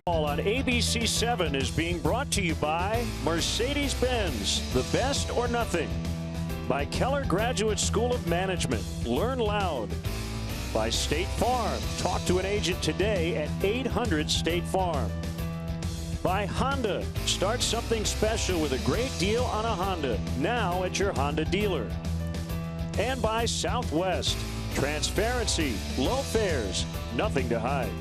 On ABC 7 is being brought to you by Mercedes-Benz, the best or nothing. By Keller Graduate School of Management, learn loud. By State Farm, talk to an agent today at 800 State Farm. By Honda, start something special with a great deal on a Honda, now at your Honda dealer. And by Southwest, transparency, low fares, nothing to hide.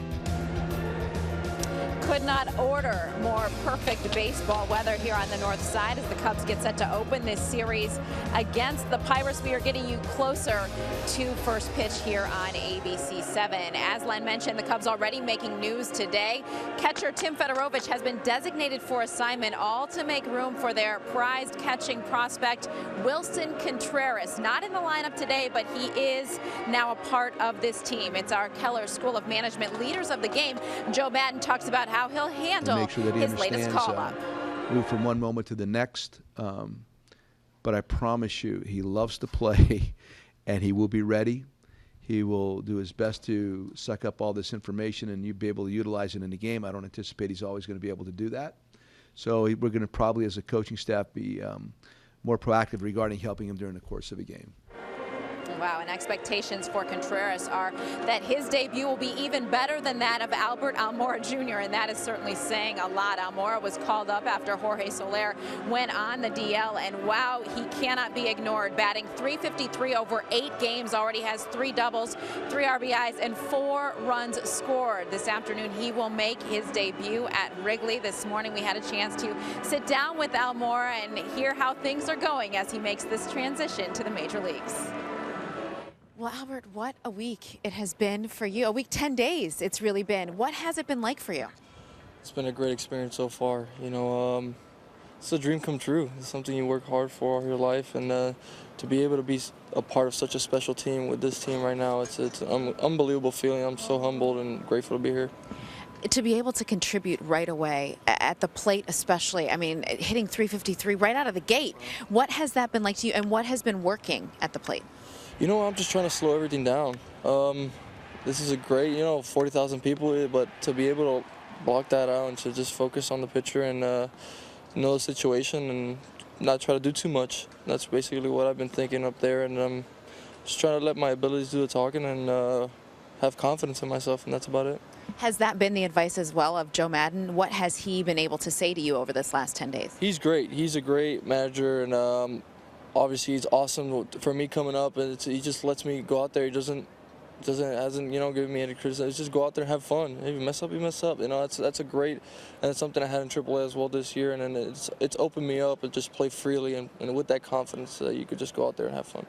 Could not order more perfect baseball weather here on the north side as the Cubs get set to open this series against the Pirates. We are getting you closer to first pitch here on ABC 7. As Len mentioned, the Cubs already making news today. Catcher Tim Fedorovich has been designated for assignment, all to make room for their prized catching prospect Willson Contreras. Not in the lineup today, but he is now a part of this team. It's our Keller School of Management leaders of the game. Joe Madden talks about how he'll handle make sure that he his latest call-up. Move from one moment to the next. But I promise you, he loves to play, and he will be ready. He will do his best to suck up all this information, and you'll be able to utilize it in the game. I don't anticipate he's always going to be able to do that. So we're going to probably, as a coaching staff, be more proactive regarding helping him during the course of a game. Wow, and expectations for Contreras are that his debut will be even better than that of Albert Almora Jr., and that is certainly saying a lot. Almora was called up after Jorge Soler went on the DL, and wow, he cannot be ignored. Batting .353 over 8 games, already has 3 doubles, 3 RBIs, and 4 runs scored. This afternoon, he will make his debut at Wrigley. This morning, we had a chance to sit down with Almora and hear how things are going as he makes this transition to the major leagues. Well, Albert, what a week it has been for you. A week, 10 days it's really been. What has it been like for you? It's been a great experience so far. You know, it's a dream come true. It's something you work hard for all your life, and to be able to be a part of such a special team with this team right now, it's an unbelievable feeling. I'm so humbled and grateful to be here. To be able to contribute right away at the plate, especially, I mean, hitting .353 right out of the gate. What has that been like to you, and what has been working at the plate? You know, I'm just trying to slow everything down. This is a great, 40,000 people, but to be able to block that out and to just focus on the pitcher and know the situation and not try to do too much. That's basically what I've been thinking up there, and I'm just trying to let my abilities do the talking and have confidence in myself, and that's about it. Has that been the advice as well of Joe Madden? What has he been able to say to you over this last 10 days? He's great. He's a great manager, and obviously he's awesome for me coming up, and he just lets me go out there. He hasn't given me any criticism. It's just go out there and have fun. If you mess up, you mess up. You know, that's a great, and it's something I had in AAA as well this year, and then it's opened me up and just play freely and with that confidence that you could just go out there and have fun.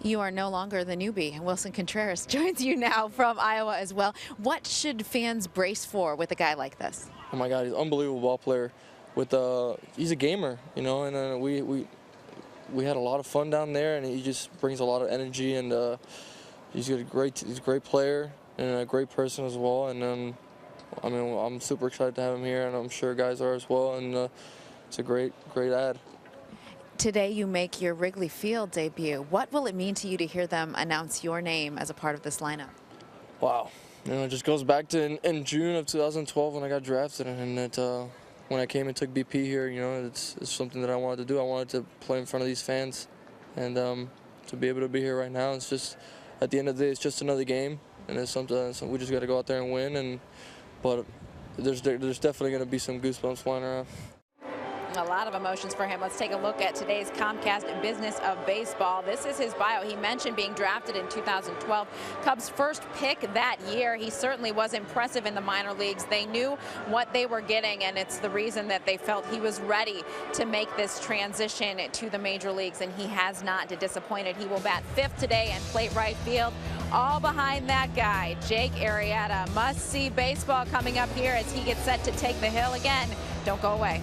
You are no longer the newbie. Willson Contreras joins you now from Iowa as well. What should fans brace for with a guy like this? Oh my God, he's an unbelievable ball player. He's a gamer, and we had a lot of fun down there, and he just brings a lot of energy, and he's a great player and a great person as well. And I'm super excited to have him here, and I'm sure guys are as well. And it's a great add. Today you make your Wrigley Field debut. What will it mean to you to hear them announce your name as a part of this lineup? Wow, it just goes back to in June of 2012 when I got drafted, and when I came and took BP here, it's something that I wanted to do. I wanted to play in front of these fans, and to be able to be here right now, it's just, at the end of the day, it's just another game, and it's something we just got to go out there and win. But there's definitely going to be some goosebumps flying around. A lot of emotions for him. Let's take a look at today's Comcast Business of Baseball. This is his bio. He mentioned being drafted in 2012. Cubs' first pick that year. He certainly was impressive in the minor leagues. They knew what they were getting, and it's the reason that they felt he was ready to make this transition to the major leagues, and he has not disappointed. He will bat 5th today and plate right field. All behind that guy, Jake Arrieta. Must-see baseball coming up here as he gets set to take the hill again. Don't go away.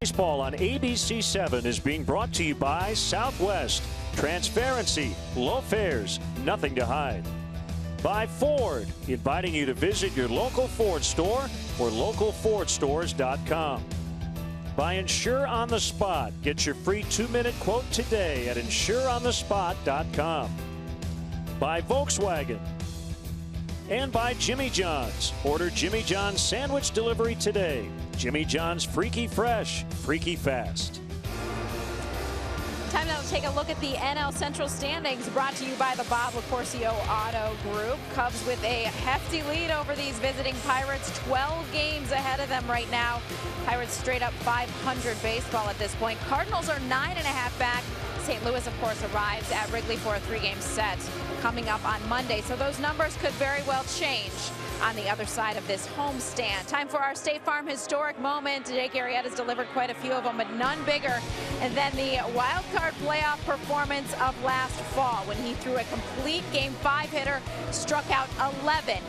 Baseball on ABC 7 is being brought to you by Southwest. Transparency, low fares, nothing to hide. By Ford, inviting you to visit your local Ford store or localfordstores.com. By Insure on the Spot. Get your free 2-minute quote today at insureonthespot.com. By Volkswagen. And by Jimmy John's. Order Jimmy John's sandwich delivery today. Jimmy John's Freaky Fresh, Freaky Fast. Time now to take a look at the NL Central standings, brought to you by the Bob LaCourcio Auto Group. Cubs with a hefty lead over these visiting Pirates, 12 games ahead of them right now. Pirates straight up 500 baseball at this point. Cardinals are 9.5 back. St. Louis, of course, arrives at Wrigley for a 3-game set coming up on Monday. So those numbers could very well change on the other side of this homestand. Time for our State Farm historic moment. Jake Arrieta's delivered quite a few of them, but none bigger than the wild card playoff performance of last fall when he threw a complete Game 5 hitter, struck out 11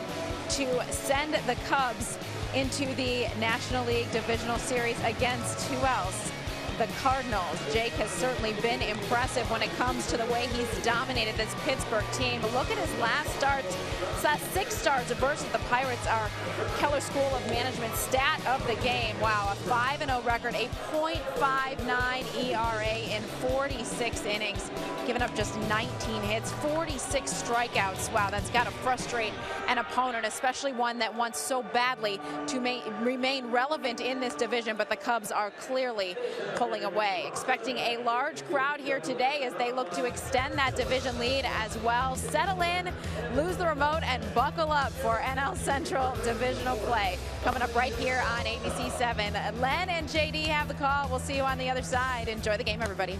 to send the Cubs into the National League Divisional Series against who else? The Cardinals. Jake has certainly been impressive when it comes to the way he's dominated this Pittsburgh team. Look at his last starts. 6 starts versus the Pirates. Our Keller School of Management stat of the game. Wow, a 5-0 record, a .59 ERA in 46 innings, giving up just 19 hits, 46 strikeouts. Wow, that's got to frustrate an opponent, especially one that wants so badly to remain relevant in this division, but the Cubs are clearly pulling away. Expecting a large crowd here today as they look to extend that division lead as well. Settle in, lose the remote, and buckle up for NL Central divisional play. Coming up right here on ABC 7. Len and JD have the call. We'll see you on the other side. Enjoy the game, everybody.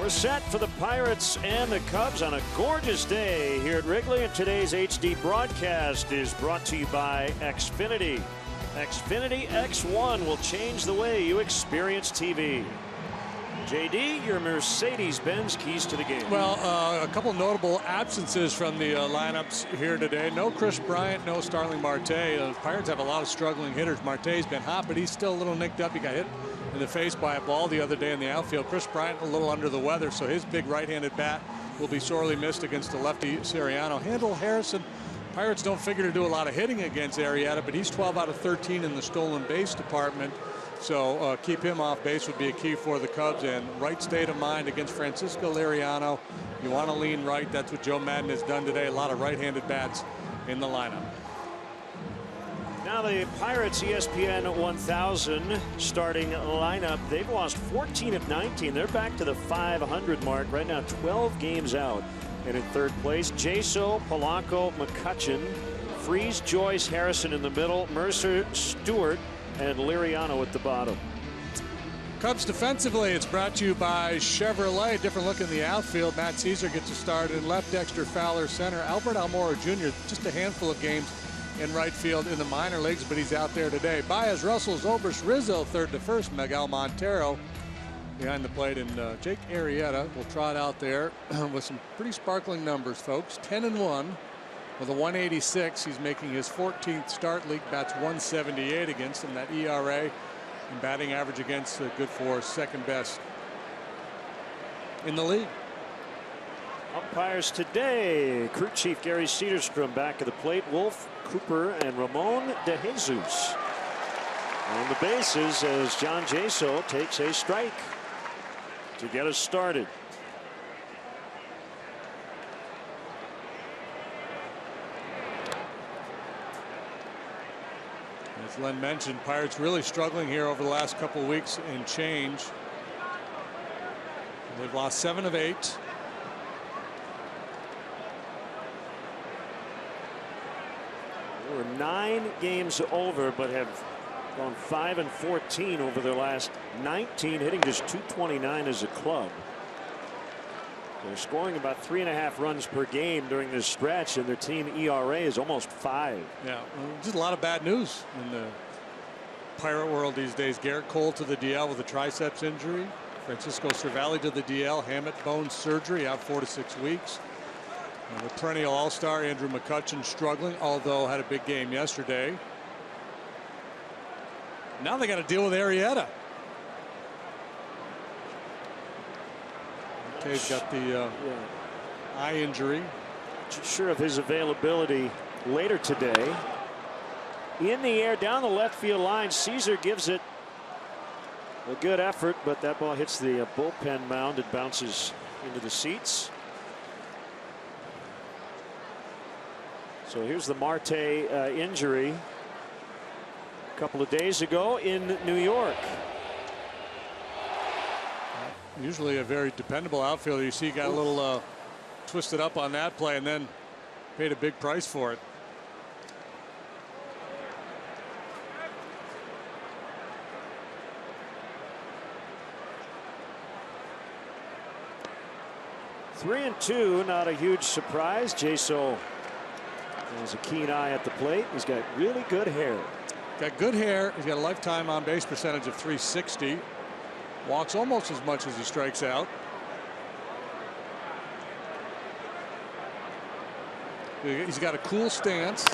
We're set for the Pirates and the Cubs on a gorgeous day here at Wrigley, and today's HD broadcast is brought to you by Xfinity. Xfinity X1 will change the way you experience TV. JD, your Mercedes-Benz keys to the game. Well, a couple notable absences from the lineups here today. No Chris Bryant, no Starling Marte. The Pirates have a lot of struggling hitters. Marte's been hot, but he's still a little nicked up. He got hit in the face by a ball the other day in the outfield. Chris Bryant a little under the weather, so his big right-handed bat will be sorely missed against the lefty Siriano. Handle Harrison. Pirates don't figure to do a lot of hitting against Arrieta, but he's 12 out of 13 in the stolen base department. So keep him off base would be a key for the Cubs. And right state of mind against Francisco Liriano. You want to lean right. That's what Joe Madden has done today. A lot of right-handed bats in the lineup. Now the Pirates ESPN 1000 starting lineup. They've lost 14 of 19. They're back to the 500 mark right now, 12 games out. And in third place, Jaso, Polanco, McCutchen, Freese, Joyce, Harrison in the middle, Mercer, Stewart, and Liriano at the bottom. Cubs defensively, it's brought to you by Chevrolet. Different look in the outfield. Matt Caesar gets a start in left, Dexter Fowler center. Albert Almora Jr. just a handful of games in right field in the minor leagues, but he's out there today. Baez, Russell, Zobrist, Rizzo third to first. Miguel Montero behind the plate, and Jake Arrieta will trot out there with some pretty sparkling numbers, folks. 10-1 with a 186. He's making his 14th start. League bats 178 against him. That ERA and batting average against good for second best in the league. Umpires today, crew chief Gary Cedarstrom back at the plate. Wolf, Cooper, and Ramon De Jesus on the bases as John Jaso takes a strike to get us started. As Len mentioned, Pirates really struggling here over the last couple of weeks and change. They've lost 7 of 8. They were 9 games over, but have gone 5-14 over their last 19, hitting just .229 as a club. They're scoring about 3.5 runs per game during this stretch, and their team ERA is almost 5. Yeah, just a lot of bad news in the Pirate world these days. Garrett Cole to the DL with a triceps injury. Francisco Cervalli to the DL, Hammett bone surgery, out 4 to 6 weeks. The perennial all-star Andrew McCutchen struggling, although had a big game yesterday. Now they got to deal with Arrieta. He's got the eye injury. Not sure of his availability later today. In the air down the left field line, Caesar gives it a good effort, but that ball hits the bullpen mound and bounces into the seats. So here's the Marte injury a couple of days ago in New York. Usually a very dependable outfielder. You see, he got a little twisted up on that play and then paid a big price for it. Three and two, not a huge surprise. Jaso has a keen eye at the plate. He's got really good hair. Got good hair. He's got a lifetime on base percentage of .360. Walks almost as much as he strikes out. He's got a cool stance.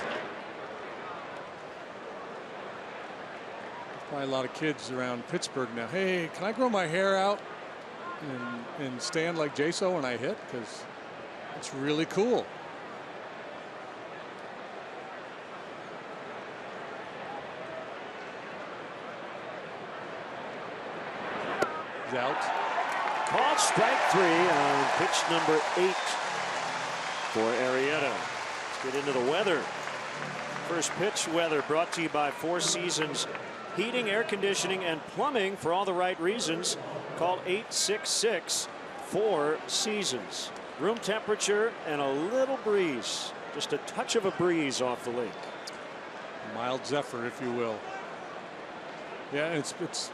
Probably a lot of kids around Pittsburgh now. Hey, can I grow my hair out and stand like Jaso when I hit? Because it's really cool. Out. Called strike 3 on pitch number 8 for Arrieta. Let's get into the weather. First pitch weather brought to you by Four Seasons Heating, Air Conditioning, and Plumbing for all the right reasons. Call 866 4 Seasons. Room temperature and a little breeze. Just a touch of a breeze off the lake. Mild zephyr, if you will. Yeah, it's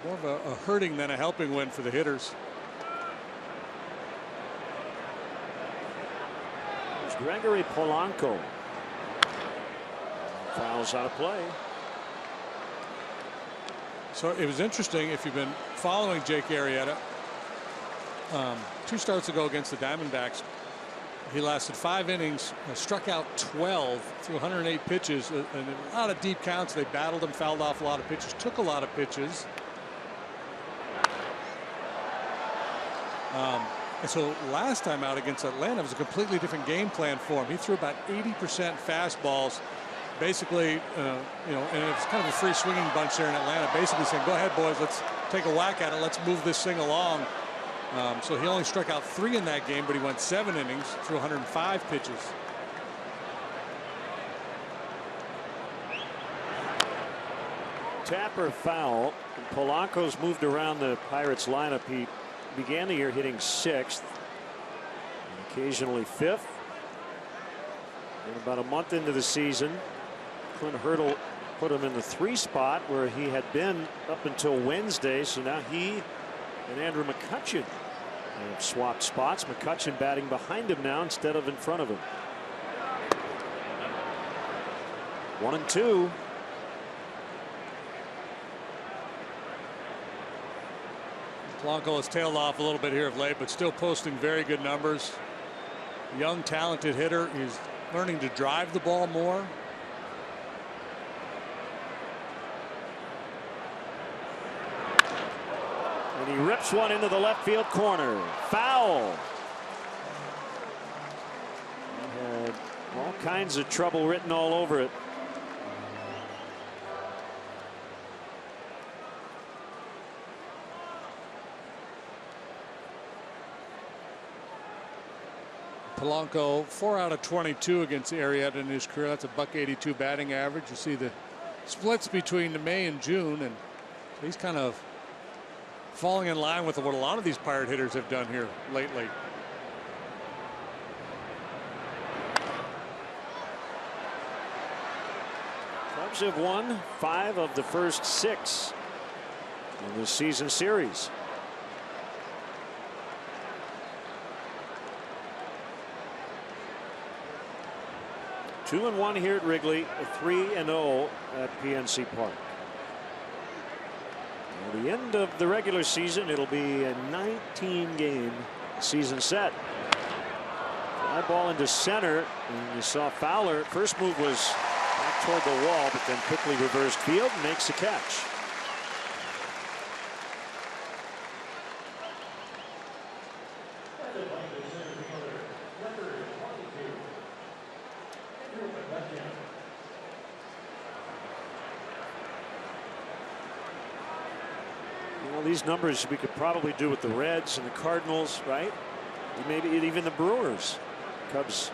more of a hurting than a helping wind for the hitters. Gregory Polanco fouls out of play. So it was interesting, if you've been following Jake Arrieta, 2 starts ago against the Diamondbacks, he lasted 5 innings, struck out 12 through 108 pitches, and a lot of deep counts. They battled him, fouled off a lot of pitches, took a lot of pitches. And so last time out against Atlanta, it was a completely different game plan for him. He threw about 80% fastballs. Basically, you know, and it's kind of a free swinging bunch there in Atlanta, basically saying, go ahead, boys, let's take a whack at it. Let's move this thing along. So he only struck out 3 in that game, but he went 7 innings through 105 pitches. Tapper foul. Polanco's moved around the Pirates lineup. He began the year hitting 6th, and occasionally 5th. And about a month into the season, Clint Hurdle put him in the 3 spot where he had been up until Wednesday. So now he and Andrew McCutchen have swapped spots. McCutchen batting behind him now instead of in front of him. 1-2. Polanco has tailed off a little bit here of late, but still posting very good numbers. Young, talented hitter. He's learning to drive the ball more. And he rips one into the left field corner. Foul. He had all kinds of trouble written all over it. Polanco 4 out of 22 against Arrieta in his career. That's a .182 batting average. You see the splits between the May and June, and he's kind of falling in line with what a lot of these Pirate hitters have done here lately. Cubs have won 5 of the first 6 in this season series. Two and 1 here at Wrigley, 3-0 at PNC Park. At the end of the regular season, it'll be a 19-game season set. Fly ball into center, and you saw Fowler. First move was back toward the wall, but then quickly reversed field and makes the catch. These numbers we could probably do with the Reds and the Cardinals, right? Maybe even the Brewers. Cubs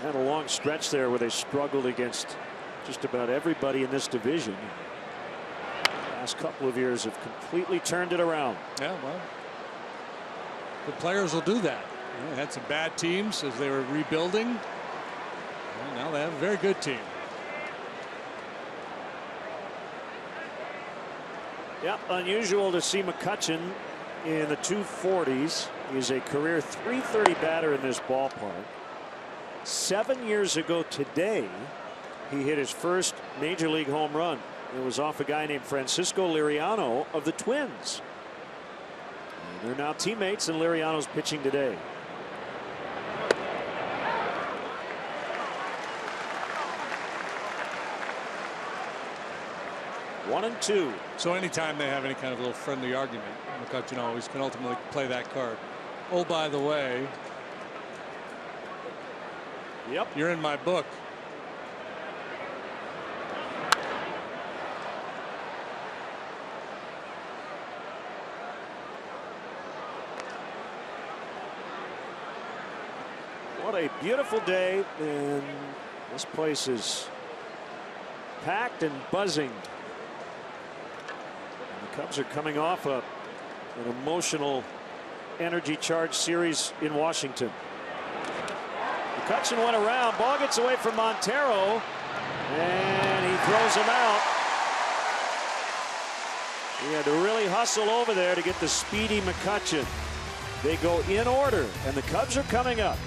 had a long stretch there where they struggled against just about everybody in this division. The last couple of years have completely turned it around. Yeah, well, the players will do that. They had some bad teams as they were rebuilding. Well, now they have a very good team. Yep, unusual to see McCutchen in the 240s. He's a career .330 batter in this ballpark. 7 years ago today, he hit his first major league home run. It was off a guy named Francisco Liriano of the Twins. And they're now teammates, and Liriano's pitching today. One and two. So anytime they have any kind of little friendly argument, McCutchen always can ultimately play that card. Oh, by the way, yep, you're in my book. What a beautiful day, and this place is packed and buzzing. The Cubs are coming off an emotional, energy-charged series in Washington. McCutchen went around. Ball gets away from Montero, and he throws him out. He had to really hustle over there to get the speedy McCutchen. They go in order, and the Cubs are coming up.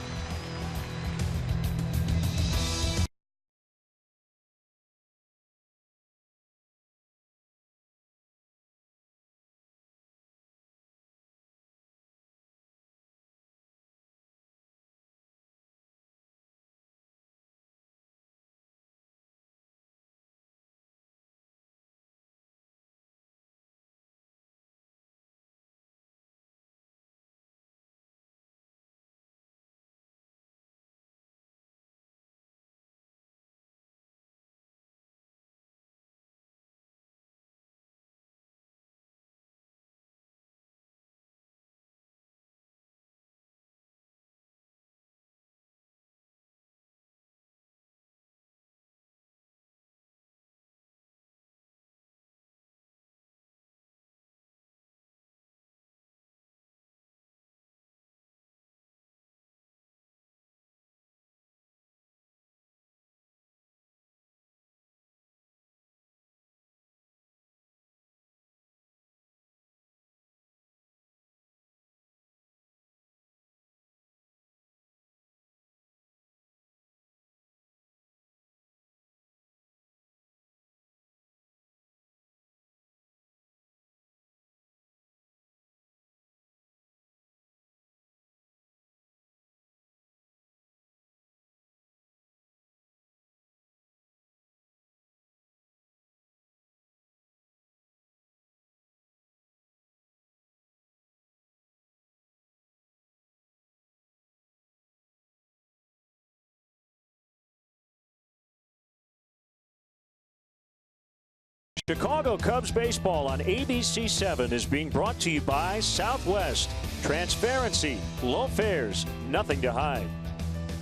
Chicago Cubs baseball on ABC 7 is being brought to you by Southwest. Transparency, low fares, nothing to hide.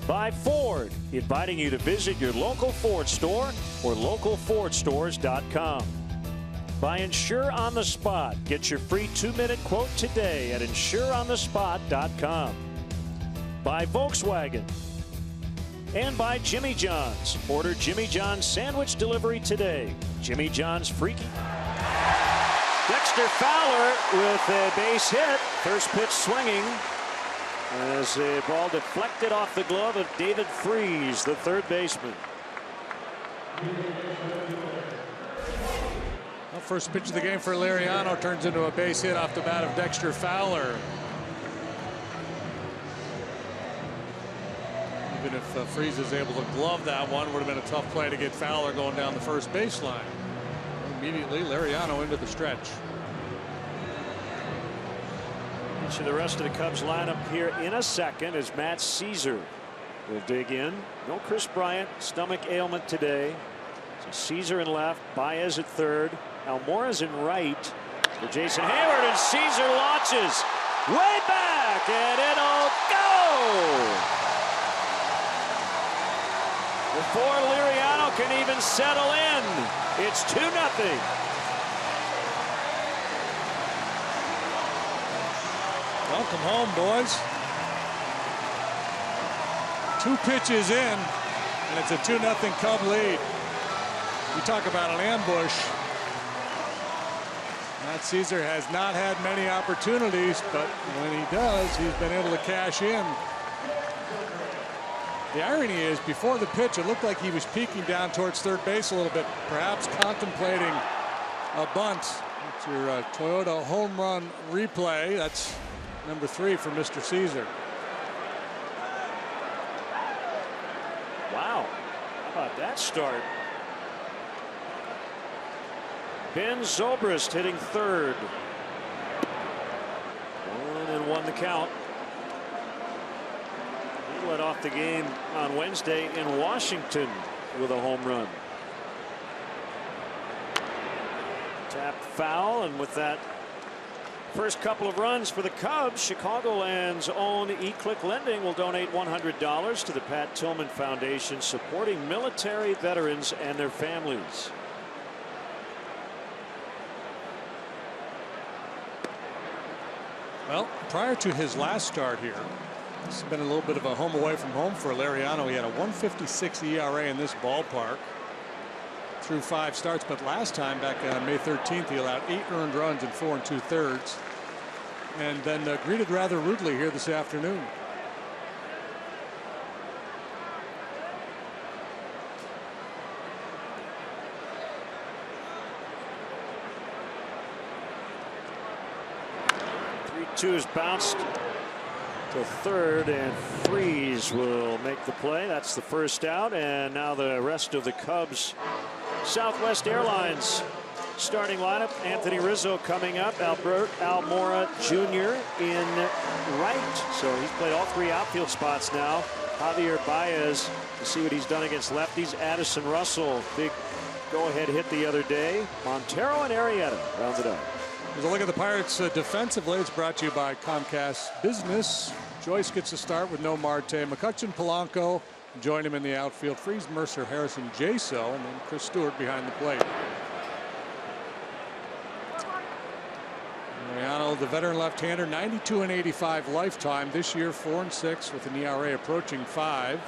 By Ford, inviting you to visit your local Ford store or localfordstores.com. By Insure on the Spot. Get your free 2-minute quote today at insureonthespot.com. By Volkswagen. And by Jimmy John's. Order Jimmy John's sandwich delivery today. Jimmy John's Freaky. Dexter Fowler with a base hit. First pitch swinging as the ball deflected off the glove of David Freese, the third baseman. Well, first pitch of the game for Liriano turns into a base hit off the bat of Dexter Fowler. Even if Freese is able to glove that one, would have been a tough play to get Fowler going down the first baseline. Immediately, Liriano into the stretch. Each of the rest of the Cubs lineup here in a second as Matt Caesar will dig in. No Chris Bryant, stomach ailment today. So Caesar in left, Baez at third, Almora's in right for Jason Hayward, and Caesar launches way back, and it'll go! Before Liriano can even settle in, it's 2-0. Welcome home, boys. 2 pitches in, and it's a 2-0 Cub lead. We talk about an ambush. Matt Caesar has not had many opportunities, but when he does, he's been able to cash in. The irony is, before the pitch, it looked like he was peeking down towards third base a little bit, perhaps contemplating a bunt. It's your Toyota home run replay. That's number 3 for Mr. Caesar. Wow, how about that start? Ben Zobrist hitting third. 1-1 the count. He led off the game on Wednesday in Washington with a home run. Tapped foul, and with that first couple of runs for the Cubs, Chicagoland's own eClick Lending will donate $100 to the Pat Tillman Foundation, supporting military veterans and their families. Well, prior to his last start here, this has been a little bit of a home away from home for Liriano. He had a 1.56 ERA in this ballpark through 5 starts, but last time, back on May 13th, he allowed 8 earned runs in 4 2/3, and then greeted rather rudely here this afternoon. Two is bounced to third, and Freese will make the play. That's the first out, and now the rest of the Cubs Southwest Airlines starting lineup. Anthony Rizzo coming up, Albert Almora Jr. in right, so he's played all 3 outfield spots now. Javier Baez, to see what he's done against lefties. Addison Russell, big go-ahead hit the other day. Montero and Arrieta rounded up. As a look at the Pirates defensively, it's brought to you by Comcast Business. Joyce gets a start with no Marte. McCutchen, Polanco join him in the outfield. Freese, Mercer, Harrison, Jaso, and then Chris Stewart behind the plate. Liriano, the veteran left-hander, 92-85 lifetime. This year, 4-6 with an ERA approaching 5.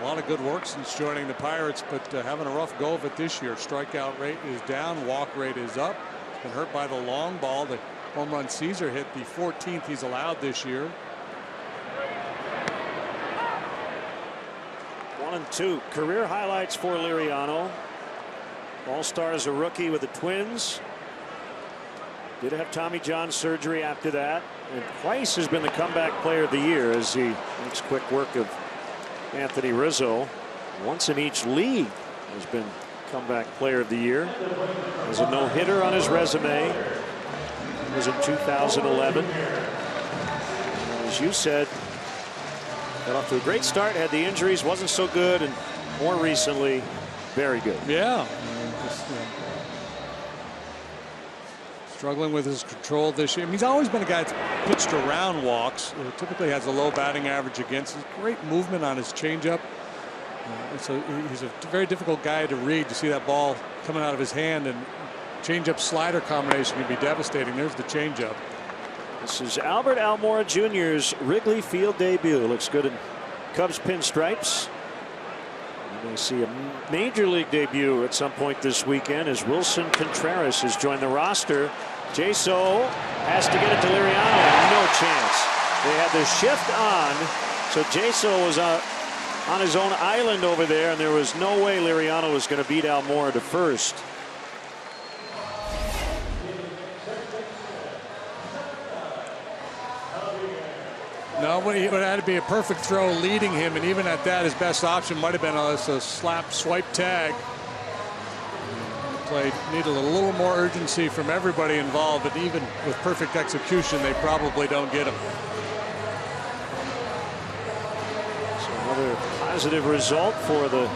A lot of good work since joining the Pirates, but having a rough go of it this year. Strikeout rate is down, walk rate is up. Been hurt by the long ball. The home run Caesar hit, the 14th he's allowed this year. 1-2 career highlights for Liriano. All-star as a rookie with the Twins. Did have Tommy John surgery after that, and twice has been the comeback player of the year as he makes quick work of Anthony Rizzo. Once in each league has been comeback player of the year. Has a no-hitter on his resume. It was in 2011. And as you said, got Got off to a great start, had the injuries, wasn't so good, and more recently, very good. Yeah. Struggling with his control this year. I mean, he's always been a guy that's pitched around walks. Typically has a low batting average against. His great movement on his changeup. So he's a very difficult guy to read. To see that ball coming out of his hand, and changeup slider combination can be devastating. There's the changeup. This is Albert Almora Jr.'s Wrigley Field debut. Looks good in Cubs pinstripes. You may see a major league debut at some point this weekend as Wilson Contreras has joined the roster. Jaso has to get it to Liriano. No chance. They had the shift on, so Jaso was on his own island over there, and there was no way Liriano was going to beat Almora to first. No, but it had to be a perfect throw leading him, and even at that, his best option might have been a slap swipe tag. Play needed a little more urgency from everybody involved, but even with perfect execution, they probably don't get him. So another positive result for the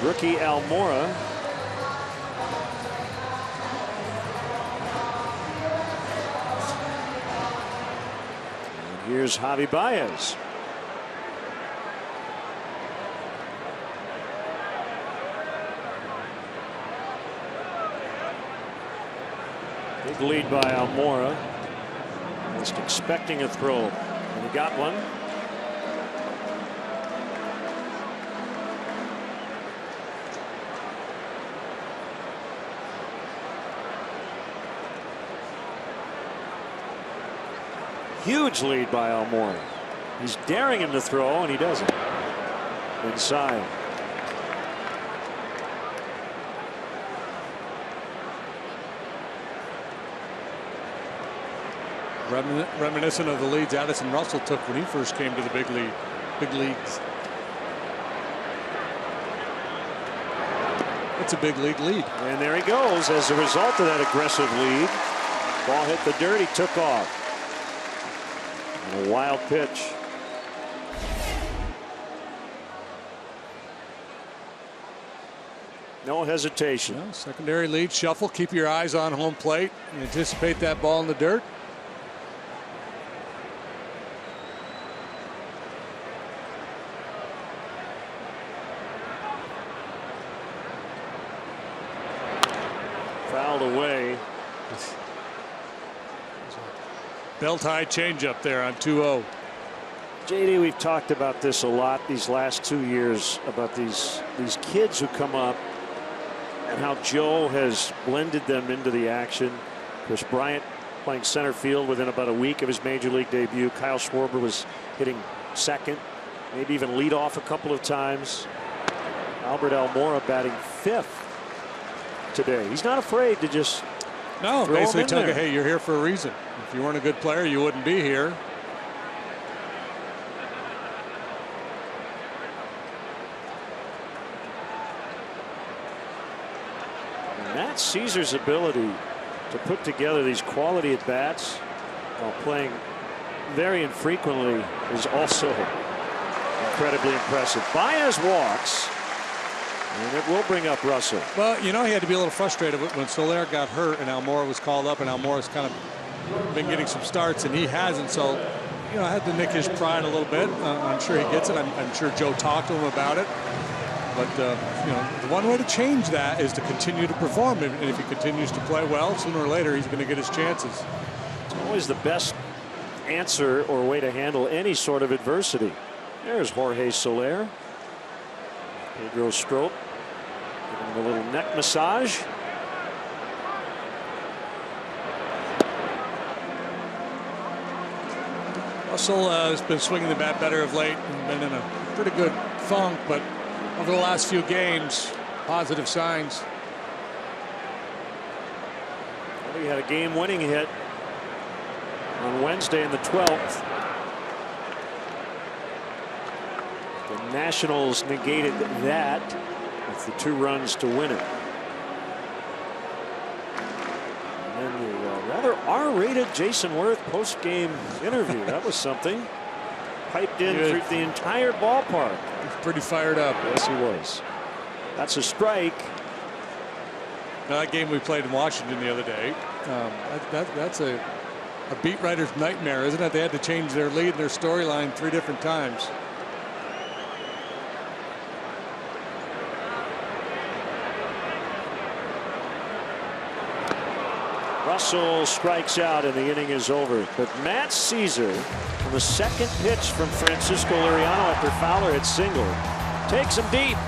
rookie Almora. Here's Javi Baez. Big lead by Almora. Just expecting a throw, and he got one. Huge lead by Almora. He's daring him to throw, and he doesn't. Inside. Reminiscent of the leads Addison Russell took when he first came to the big leagues. It's a big league lead. And there he goes. As a result of that aggressive lead, ball hit the dirt, he took off. A wild pitch. No hesitation. Well, secondary lead, shuffle, keep your eyes on home plate, anticipate that ball in the dirt. Fouled away. Belt-high changeup there on 2-0. JD, we've talked about this a lot these last 2 years, about these kids who come up and how Joe has blended them into the action. Chris Bryant playing center field within about a week of his major league debut. Kyle Schwarber was hitting second, maybe even lead off a couple of times. Albert Almora batting fifth today. He's not afraid to just basically tell you, hey, you're here for a reason. If you weren't a good player, you wouldn't be here. Matt Caesar's ability to put together these quality at bats while playing very infrequently is also incredibly impressive. Baez walks, and it will bring up Russell. Well, you know, he had to be a little frustrated when Soler got hurt and Almora was called up, and Almora's kind of been getting some starts and he hasn't, so you know, I had to nick his pride a little bit. I'm sure he gets it. I'm sure Joe talked to him about it, but you know, the one way to change that is to continue to perform, and if he continues to play well, sooner or later he's going to get his chances. It's always the best answer or way to handle any sort of adversity. There's Jorge Soler. Pedro Strop giving him a little neck massage. Russell has been swinging the bat better of late and been in a pretty good funk, but over the last few games, positive signs. Well, he had a game-winning hit on Wednesday in the 12th. The Nationals negated that with the 2 runs to win it. And then the rather R-rated Jason Worth post-game interview. That was something. piped in through the entire ballpark. He's pretty fired up. Yes, he was. That's a strike. Now, that game we played in Washington the other day, that's a beat writer's nightmare, isn't it? They had to change their lead and their storyline 3 different times. Russell strikes out and the inning is over. But Matt Caesar, on the second pitch from Francisco Liriano after Fowler had singled, takes him deep.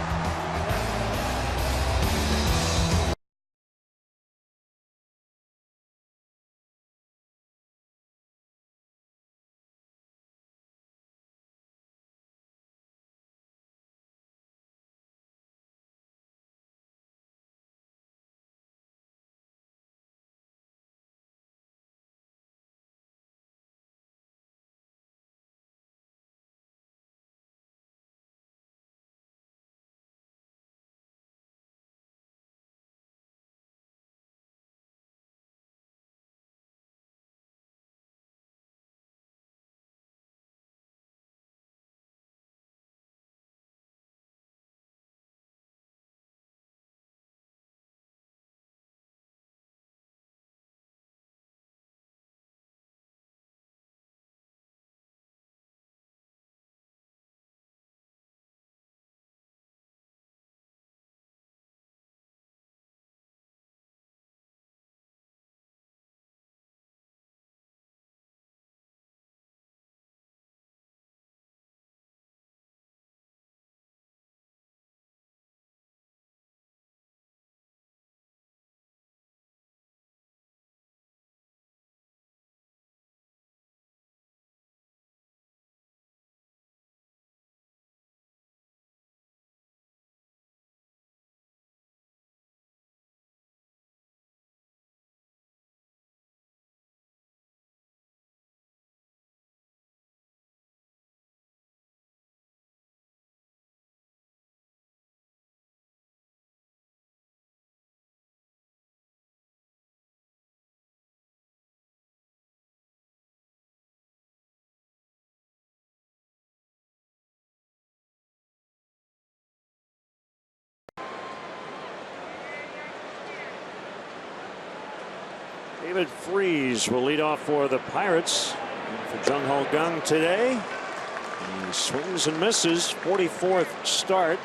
David Freese will lead off for the Pirates. And for Jung Ho Kang today, he swings and misses. 44th start.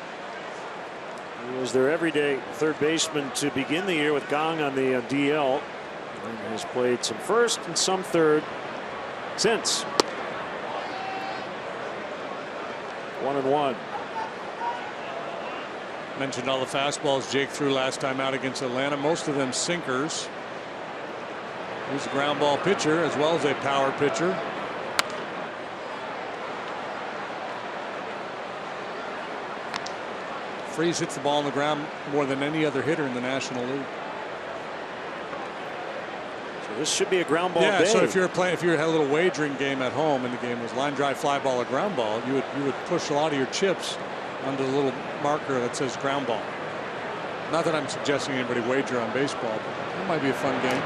He was their everyday third baseman to begin the year with Kang on the DL, and has played some first and some third since. 1-1. Mentioned all the fastballs Jake threw last time out against Atlanta, most of them sinkers. He's a ground ball pitcher as well as a power pitcher. Freese hits the ball on the ground more than any other hitter in the National League. So this should be a ground ball day. Yeah, so if you had a little wagering game at home and the game was line drive, fly ball, or ground ball, you would push a lot of your chips onto the little marker that says ground ball. Not that I'm suggesting anybody wager on baseball, but that might be a fun game.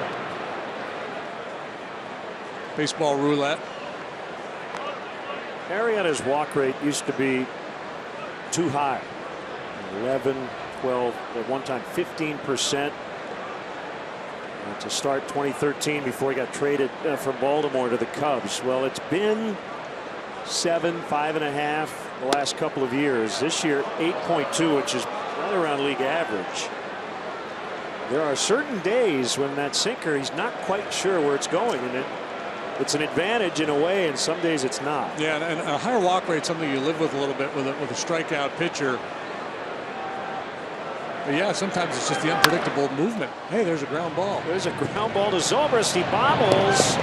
Baseball roulette. Arrieta's walk rate used to be too high. 11, 12, at one time 15%. To start 2013 before he got traded from Baltimore to the Cubs. Well, it's been 7, 5.5 the last couple of years. This year 8.2, which is right around league average. There are certain days when that sinker, he's not quite sure where it's going, and it's an advantage in a way, and some days it's not. Yeah, and a higher walk rate, something you live with a little bit with a strikeout pitcher. But yeah, sometimes it's just the unpredictable movement. Hey, there's a ground ball. There's a ground ball to Zobrist. He bobbles,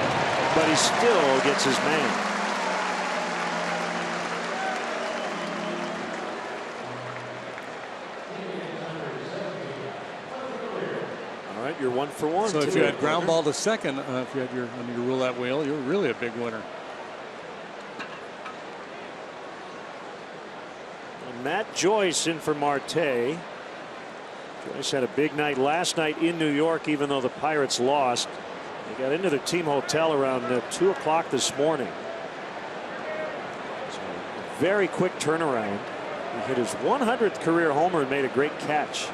but he still gets his man. All right, you're 1 for 1. So if you had ground ball to second, if you had on your roulette wheel, you're really a big winner. And Matt Joyce in for Marte. Joyce had a big night last night in New York, even though the Pirates lost. They got into their team hotel around 2 o'clock this morning. very quick turnaround. He hit his 100th career homer and made a great catch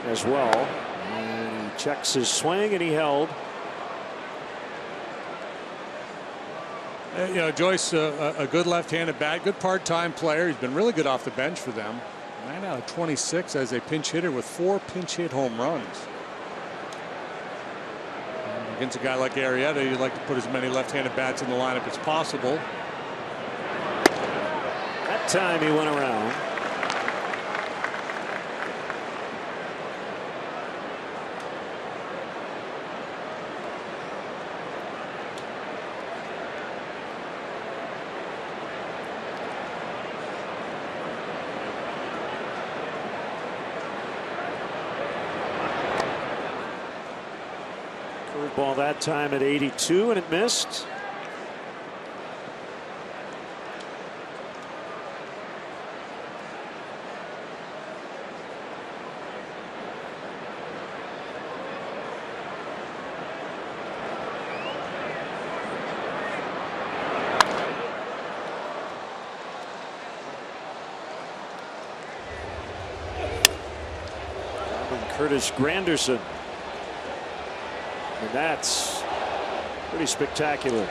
as well. And he checks his swing, and he held. You know, Joyce, a good left-handed bat, good part-time player. He's been really good off the bench for them. 9 out of 26 as a pinch hitter with 4 pinch hit home runs. And against a guy like Arrieta, you'd like to put as many left-handed bats in the lineup as possible. That time he went around. Curveball that time at 82, and it missed. Curtis Granderson. And that's pretty spectacular.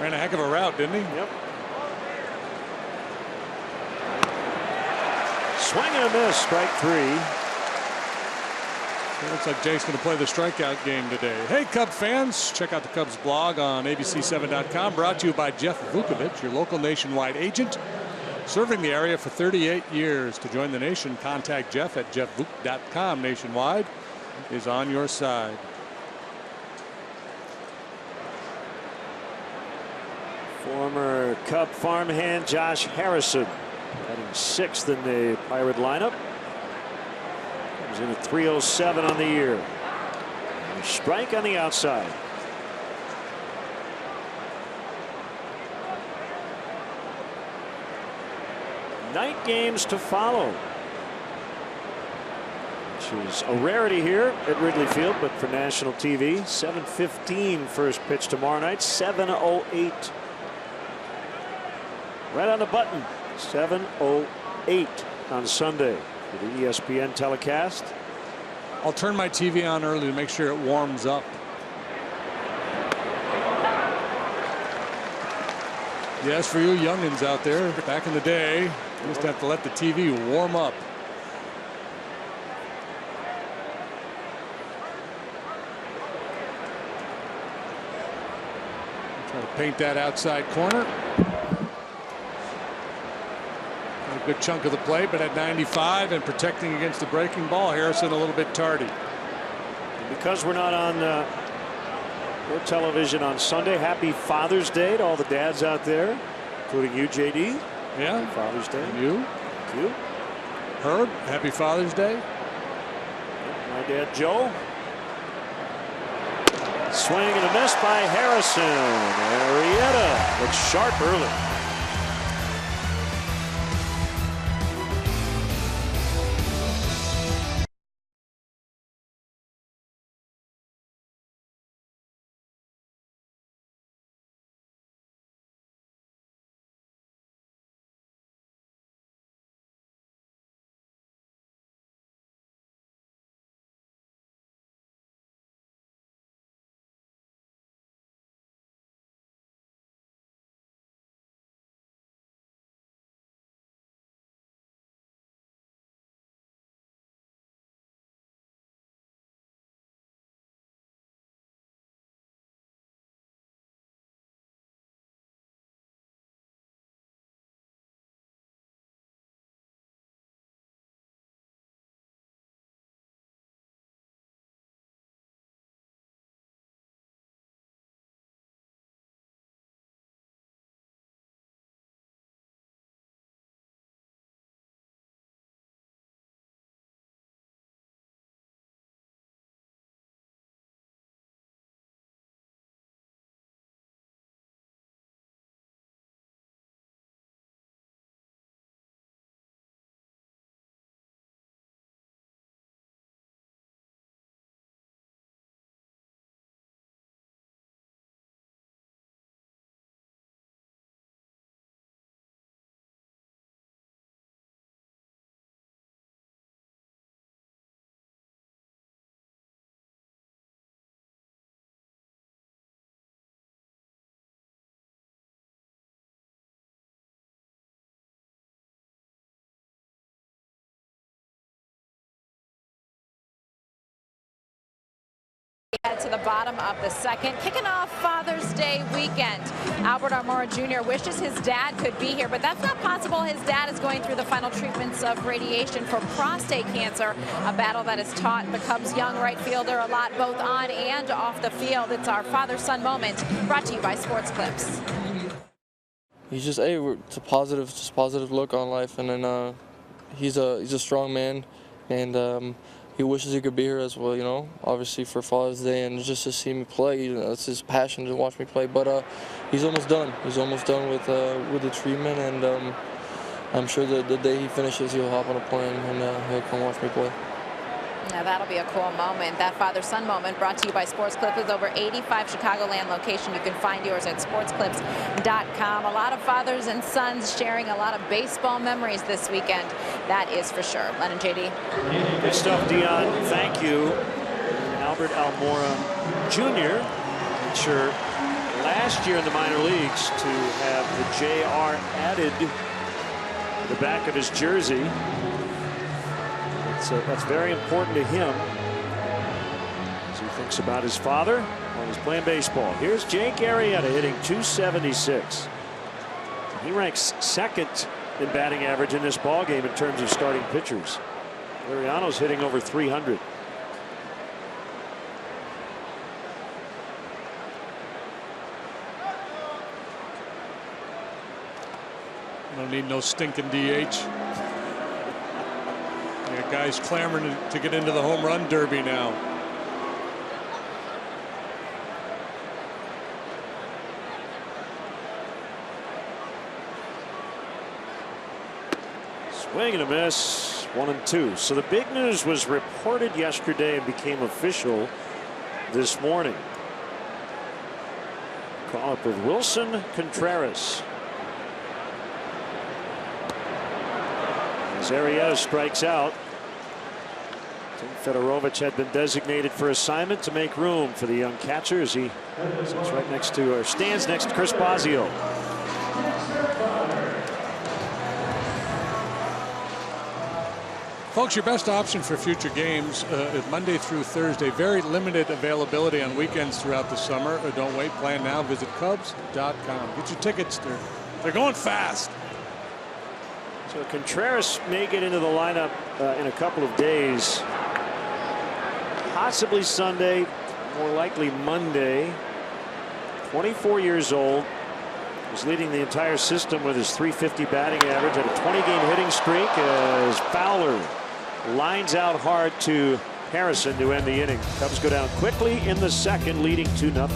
Ran a heck of a route, didn't he? Yep. Swing and a miss, strike 3. It looks like Jake's going to play the strikeout game today. Hey, Cub fans, check out the Cubs blog on abc7.com. Brought to you by Jeff Vukovich, your local nationwide agent, serving the area for 38 years. To join the nation, contact Jeff at jeffvuk.com. Nationwide is on your side. Former Cub farmhand Josh Harrison, batting 6th in the Pirate lineup. He's in at 307 on the year. And a strike on the outside. Night games to follow, which is a rarity here at Wrigley Field, but for national TV. 7:15 first pitch tomorrow night. 7:08. Right on the button. 7:08 on Sunday. For the ESPN telecast. I'll turn my TV on early to make sure it warms up. Yes, for you youngins out there, back in the day, you used to have to let the TV warm up. Try to paint that outside corner. A good chunk of the play, but at 95 and protecting against the breaking ball. Harrison a little bit tardy. Because we're not on no television on Sunday, happy Father's Day to all the dads out there, including you, JD. Yeah. Happy Father's Day. And you. Thank you. Herb, happy Father's Day. My dad, Joe. Swing and a miss by Harrison. Arrieta looks sharp early. To the bottom of the second, kicking off Father's Day weekend. Albert Almora Jr. wishes his dad could be here, but that's not possible. His dad is going through the final treatments of radiation for prostate cancer, a battle that has taught the Cubs' young right fielder a lot, both on and off the field. It's our father-son moment, brought to you by Sports Clips. He's just, hey, it's a positive look on life, and then he's a strong man, and he wishes he could be here as well, you know, obviously for Father's Day, and just to see me play, you know, it's his passion to watch me play. But he's almost done. He's almost done with the treatment, and I'm sure that the day he finishes, he'll hop on a plane and he'll come watch me play. Now that'll be a cool moment. That father-son moment brought to you by Sports Clips with over 85 Chicagoland locations. You can find yours at sportsclips.com. A lot of fathers and sons sharing a lot of baseball memories this weekend. That is for sure. Len and JD. Good stuff, Dion. Thank you. Albert Almora Jr. Sure. Last year in the minor leagues to have the JR added to the back of his jersey. So that's very important to him as he thinks about his father while he's playing baseball. Here's Jake Arrieta hitting .276. He ranks second in batting average in this ball game in terms of starting pitchers. Ariano's hitting over 300. Don't need no stinking DH. Guys clamoring to get into the home run derby now. Swing and a miss, 1-2. So the big news was reported yesterday and became official this morning. Call up with Wilson Contreras. As Arrieta strikes out. Fedorovich had been designated for assignment to make room for the young catcher as he sits right next to, or stands next to Chris Bosio. Folks, your best option for future games is Monday through Thursday. Very limited availability on weekends throughout the summer. Don't wait, plan now. Visit Cubs.com. Get your tickets. They're going fast. So Contreras may get into the lineup in a couple of days. Possibly Sunday, more likely Monday. 24 years old. Was leading the entire system with his .350 batting average. Had a 20-game hitting streak as Fowler lines out hard to Harrison to end the inning. Cubs go down quickly in the second, leading 2-0.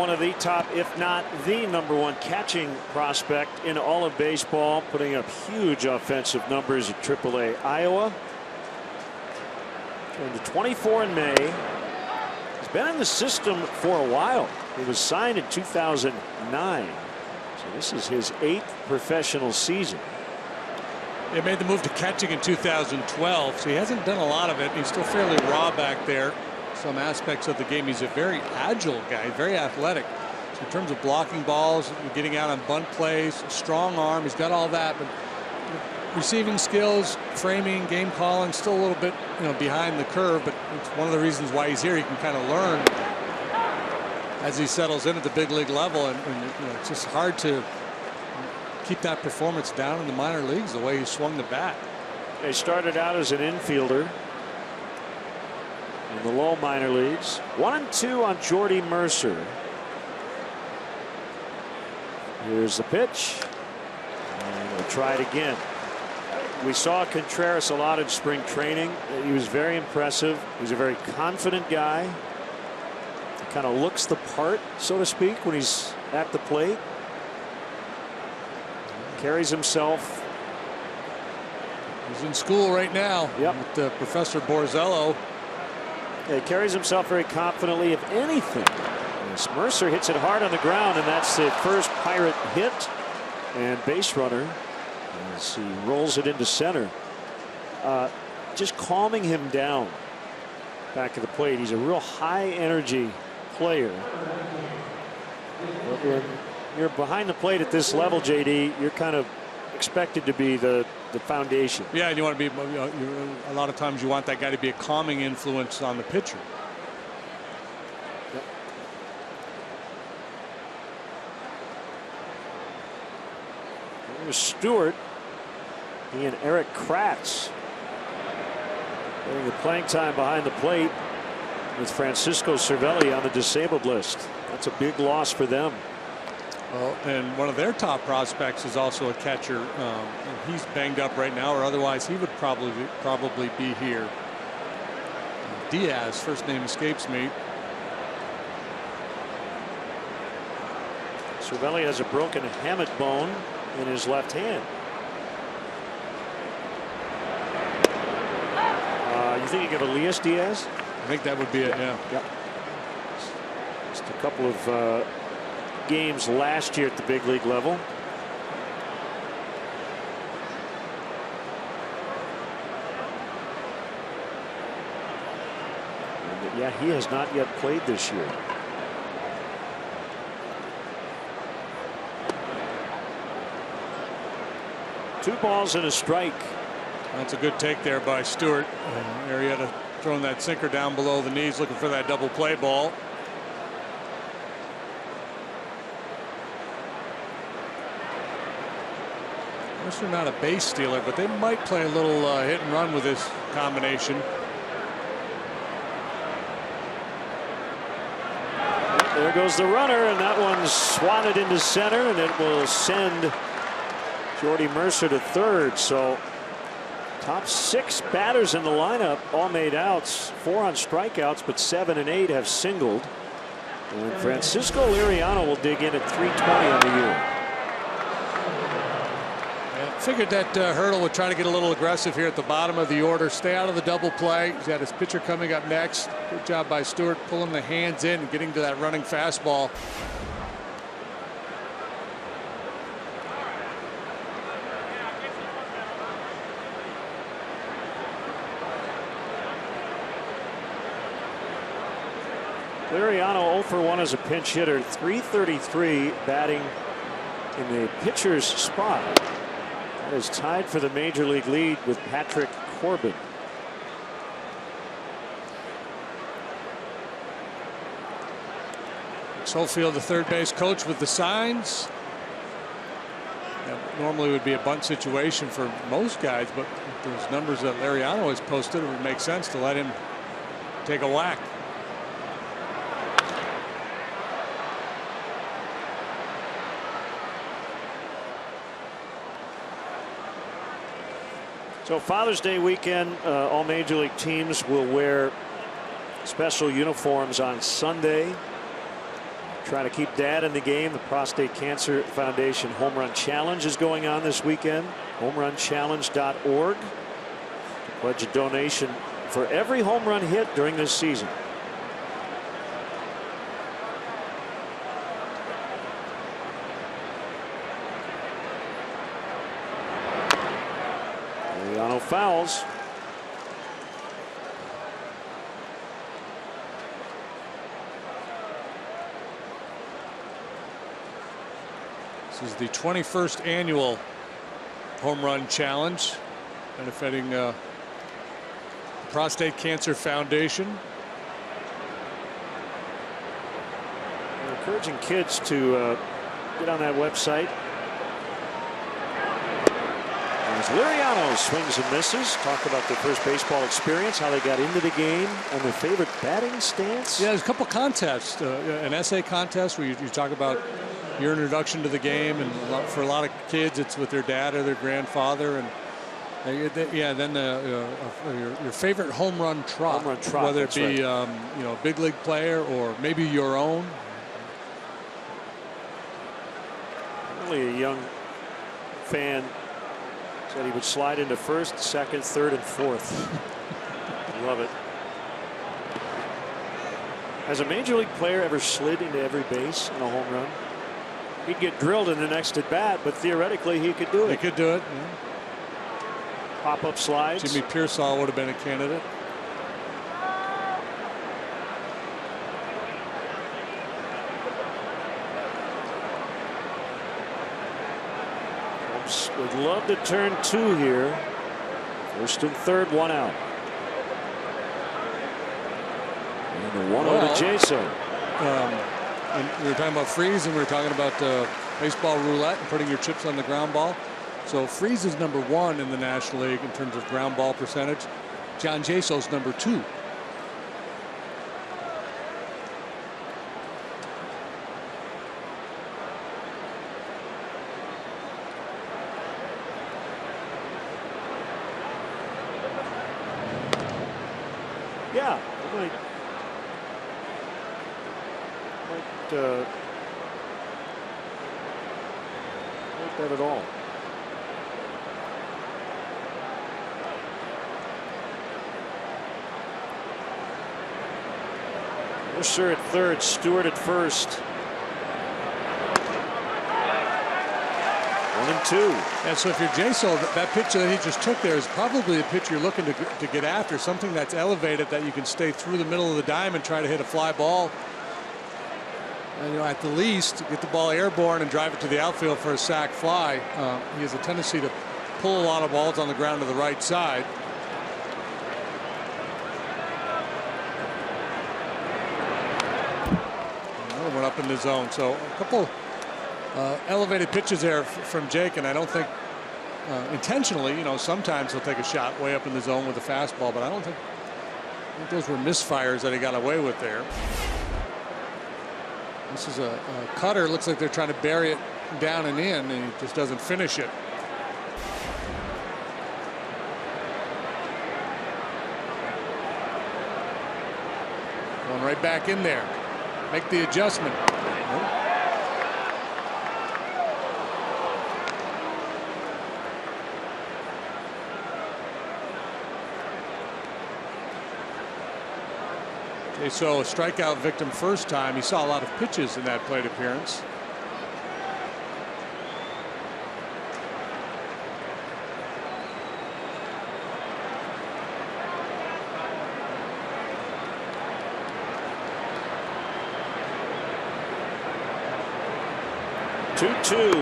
One of the top, if not the #1 catching prospect in all of baseball, putting up huge offensive numbers at AAA Iowa. Turned to 24 in May. He's been in the system for a while. He was signed in 2009. So this is his 8th professional season. He made the move to catching in 2012, so he hasn't done a lot of it. He's still fairly raw back there. Some aspects of the game. He's a very agile guy, very athletic. So in terms of blocking balls, getting out on bunt plays, strong arm, he's got all that, but receiving skills, framing, game calling, still a little bit, behind the curve. But it's one of the reasons why he's here. He can kind of learn as he settles in at the big league level, and it's just hard to keep that performance down in the minor leagues the way he swung the bat. He started out as an infielder in the low minor leagues. 1-2 on Jordy Mercer. Here's the pitch. And we'll try it again. We saw Contreras a lot in spring training. He was very impressive. He's a very confident guy. He kind of looks the part, so to speak, when he's at the plate. Carries himself. He's in school right now. Yep. With Professor Borzello. He carries himself very confidently. If anything, Mercer hits it hard on the ground, and that's the first Pirate hit and base runner as he rolls it into center. Just calming him down back at the plate. He's a real high energy player. But when you're behind the plate at this level, JD, you're kind of expected to be the foundation. Yeah, and you want to be, a lot of times you want that guy to be a calming influence on the pitcher. Yep. There's Stewart. He and Eric Kratz getting the playing time behind the plate with Francisco Cervelli on the disabled list. That's a big loss for them. Well, and one of their top prospects is also a catcher. And he's banged up right now, or otherwise he would probably be here. Diaz, first name escapes me. Cervelli has a broken hamate bone in his left hand. You think you give Elias Diaz? I think that would be it. Yeah. Yep. Just a couple of games last year at the big league level. And yeah, he has not yet played this year. Two balls and a strike. That's a good take there by Stewart. Arrieta throwing that sinker down below the knees, looking for that double play ball. They're not a base stealer, but they might play a little hit and run with this combination. There goes the runner, and that one's swatted into center, and it will send Jordy Mercer to third. So top 6 batters in the lineup all made outs, 4 on strikeouts, but 7 and 8 have singled. And Francisco Liriano will dig in at 320 on the year. Figured that Hurdle would try to get a little aggressive here at the bottom of the order, stay out of the double play. He's got his pitcher coming up next. Good job by Stewart pulling the hands in and getting to that running fastball. Liriano 0 for 1 as a pinch hitter, .333 batting in the pitcher's spot. That is tied for the major league lead with Patrick Corbin. Schofield, the third base coach, with the signs. That normally would be a bunt situation for most guys, but with those numbers that Liriano has posted, it would make sense to let him take a whack. So Father's Day weekend, all major league teams will wear special uniforms on Sunday. Trying to keep Dad in the game. The Prostate Cancer Foundation Home Run Challenge is going on this weekend. HomeRunChallenge.org. To pledge a donation for every home run hit during this season. Mariano fouls. This is the 21st annual Home Run Challenge, benefiting the Prostate Cancer Foundation. We're encouraging kids to get on that website. As Liriano swings and misses, talk about their first baseball experience, how they got into the game, and their favorite batting stance. Yeah, there's a couple contests, an essay contest where you talk about your introduction to the game, and for a lot of kids it's with their dad or their grandfather, and yeah, then your favorite home run trot, whether it be right. you know, a big league player or maybe your own. Really a young fan said he would slide into first, second, third, and fourth. Love it. Has a major league player ever slid into every base in a home run? He'd get drilled in the next at bat, but theoretically he could do it. He could do it. Yeah. Pop-up slides. Jimmy Pearsall would have been a candidate. Oops, would love to turn two here. First and third, one out. And the 1-0 to Jaso. And we were talking about freeze, and we were talking about baseball roulette and putting your chips on the ground ball. So Freeze is #1 in the National League in terms of ground ball percentage. John Jaso's #2. Yeah, might not that at all. Mercer at third, Stewart at first. 1-2. And so if you're Jaso, that pitch that he just took there is probably the pitch you're looking to get after, something that's elevated that you can stay through the middle of the diamond and try to hit a fly ball. And, you know, at the least, get the ball airborne and drive it to the outfield for a sac fly. He has a tendency to pull a lot of balls on the ground to the right side. Another one up in the zone. So a couple elevated pitches there from Jake, and I don't think intentionally, you know, sometimes he'll take a shot way up in the zone with a fastball, but I think those were misfires that he got away with there. This is a cutter. Looks like they're trying to bury it down and in, and he just doesn't finish it. Going right back in there. Make the adjustment. So a strikeout victim first time. He saw a lot of pitches in that plate appearance. Two.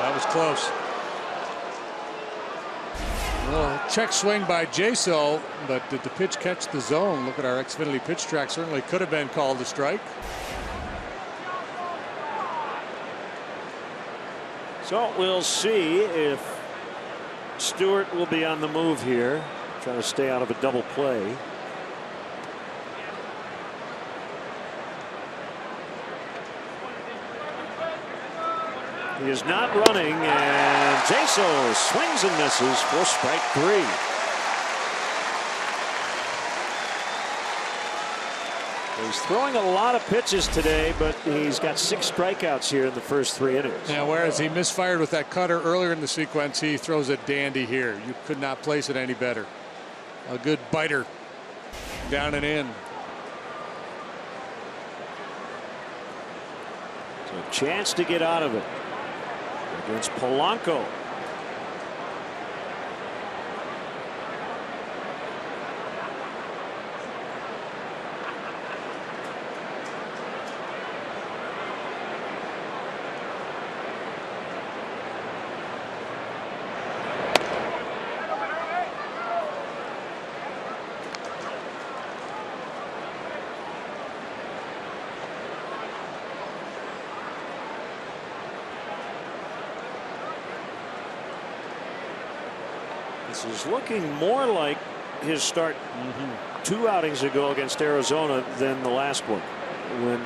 That was close. Well, check swing by Jaso, but did the pitch catch the zone? Look at our Xfinity pitch track. Certainly could have been called a strike. So we'll see if Stewart will be on the move here, trying to stay out of a double play. He is not running, and Jaso swings and misses for strike 3. He's throwing a lot of pitches today, but he's got 6 strikeouts here in the first 3 innings. Yeah, whereas he misfired with that cutter earlier in the sequence, he throws a dandy here. You could not place it any better. A good biter down and in. So a chance to get out of it against Polanco. This is looking more like his start 2 outings ago against Arizona than the last one, when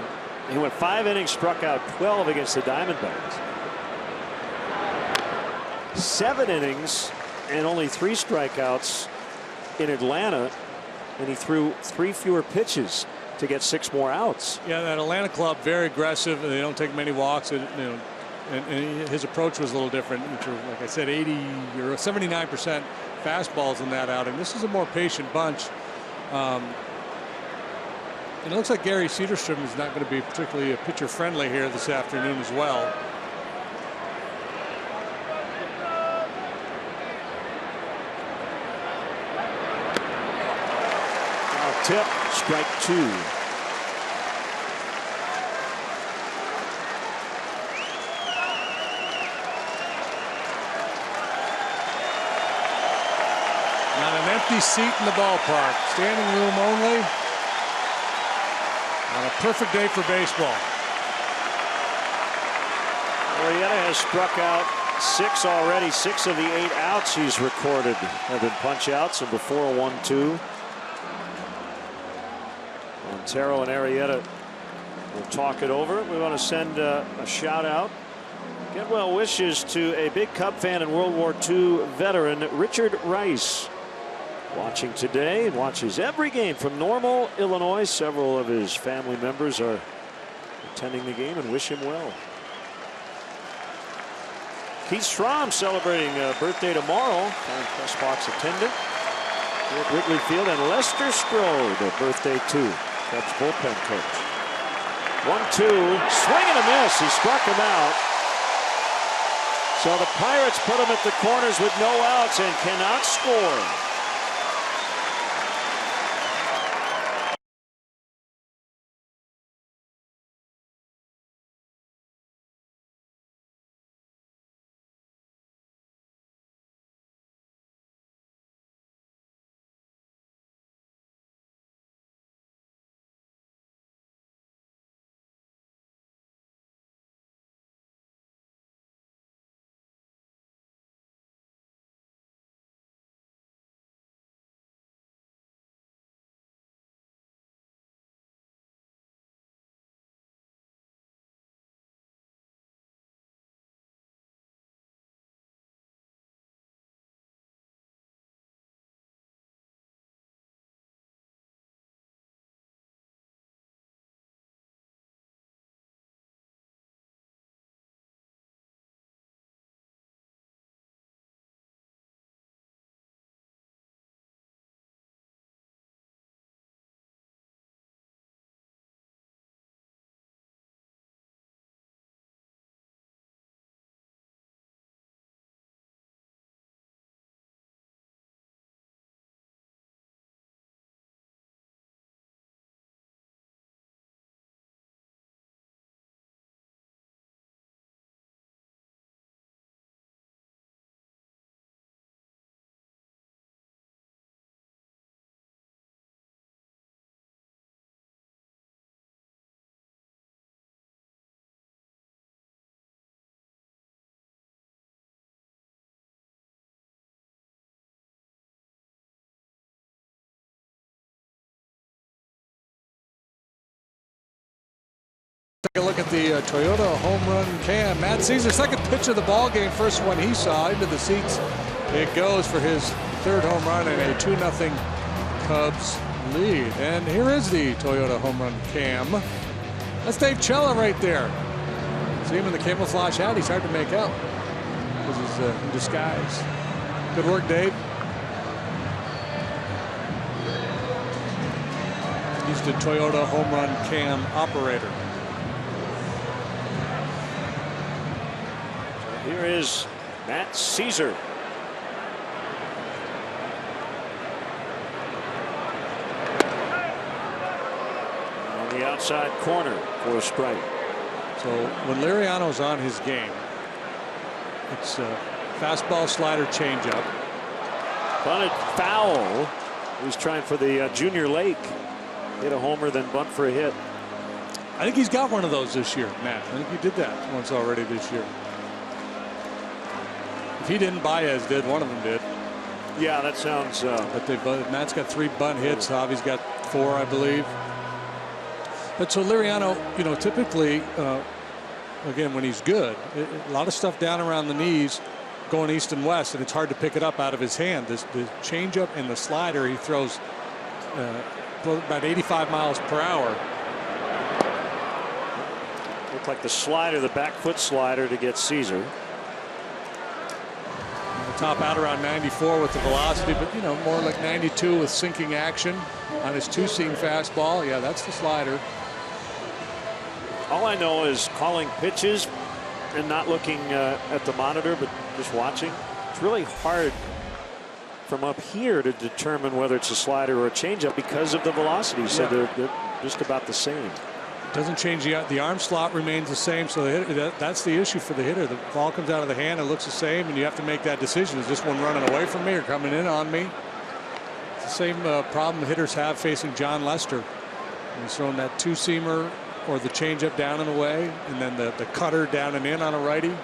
he went 5 innings, struck out 12 against the Diamondbacks. 7 innings and only 3 strikeouts in Atlanta, and he threw 3 fewer pitches to get 6 more outs. Yeah, that Atlanta club, very aggressive. They don't take many walks. And his approach was a little different. Like I said, 80 or 79% fastballs in that outing. This is a more patient bunch. And it looks like Gary Cederstrom is not going to be particularly pitcher friendly here this afternoon as well. Now tip, strike 2. Empty seat in the ballpark. Standing room only. On a perfect day for baseball. Arrieta has struck out 6 already. 6 of the 8 outs he's recorded have been punch outs, and before 1-2. Montero and Arrieta will talk it over. We want to send a shout out. Get well wishes to a big Cub fan and World War II veteran, Richard Rice. Watching today, watches every game from Normal, Illinois. Several of his family members are attending the game and wish him well. Keith Strom celebrating a birthday tomorrow. Press box attendant here at Wrigley Field, and Lester Strode, a birthday too. Cubs bullpen coach. 1-2, swing and a miss. He struck him out. So the Pirates put him at the corners with no outs and cannot score. Take a look at the Toyota home run cam. Matt Caesar, second pitch of the ball game, first one he saw into the seats. It goes for his 3rd home run and a 2-0 Cubs lead. And here is the Toyota home run cam. That's Dave Cella right there. See him in the camouflage hat. He's hard to make out because he's in disguise. Good work, Dave. He's the Toyota home run cam operator. So here is Matt Caesar. On the outside corner for a strike. So when Liriano's on his game, it's fastball, slider, changeup. Bunted foul. He's trying for the Junior Lake. Hit a homer, then bunt for a hit. I think he's got one of those this year, Matt. I think he did that once already this year. If he didn't, Baez did. One of them did. Yeah, that sounds. But Matt's got 3 bunt hits. Javi's got 4, I believe. But so Liriano, you know, typically, again, when he's good, a lot of stuff down around the knees, going east and west, and it's hard to pick it up out of his hand. The changeup and the slider he throws about 85 miles per hour. Looked like the slider, the back foot slider to get Caesar. Top out around 94 with the velocity, but you know, more like 92 with sinking action on his 2-seam fastball. Yeah, that's the slider. All I know is calling pitches and not looking at the monitor, but just watching. It's really hard from up here to determine whether it's a slider or a changeup because of the velocity. So they're just about the same. Doesn't change the arm slot remains the same. So the hitter, that's the issue for the hitter. The ball comes out of the hand and looks the same, and you have to make that decision. Is this one running away from me or coming in on me? It's the same problem hitters have facing John Lester. He's throwing that 2-seamer or the changeup down and away, and then the cutter down and in on a righty.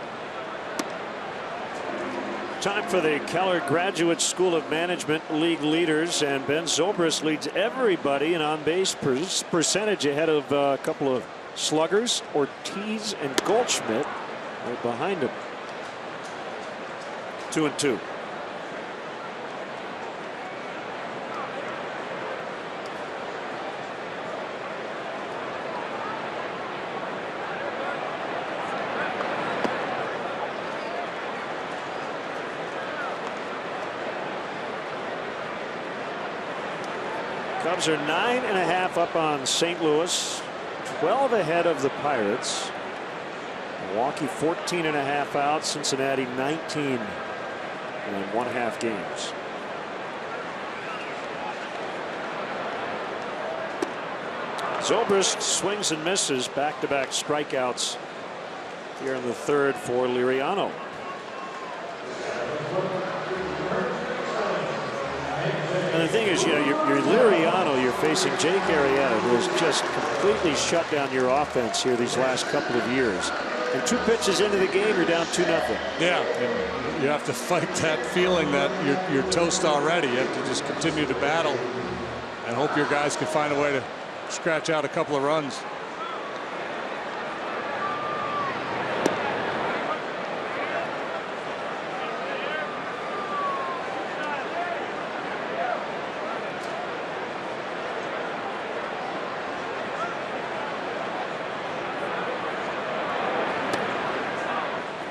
Time for the Keller Graduate School of Management league leaders, and Ben Zobrist leads everybody in on-base percentage ahead of a couple of sluggers, Ortiz and Goldschmidt, right behind him. 2-2. Cubs are 9.5 up on St. Louis, 12 ahead of the Pirates. Milwaukee 14.5 out, Cincinnati 19 1/2 games. Zobrist swings and misses, back-to-back strikeouts here in the third for Liriano. And the thing is, you know, you're Liriano, you're facing Jake Arrieta, who has just completely shut down your offense here these last couple of years. And 2 pitches into the game, you're down 2-0. Yeah, and you have to fight that feeling that you're toast already. You have to just continue to battle and hope your guys can find a way to scratch out a couple of runs.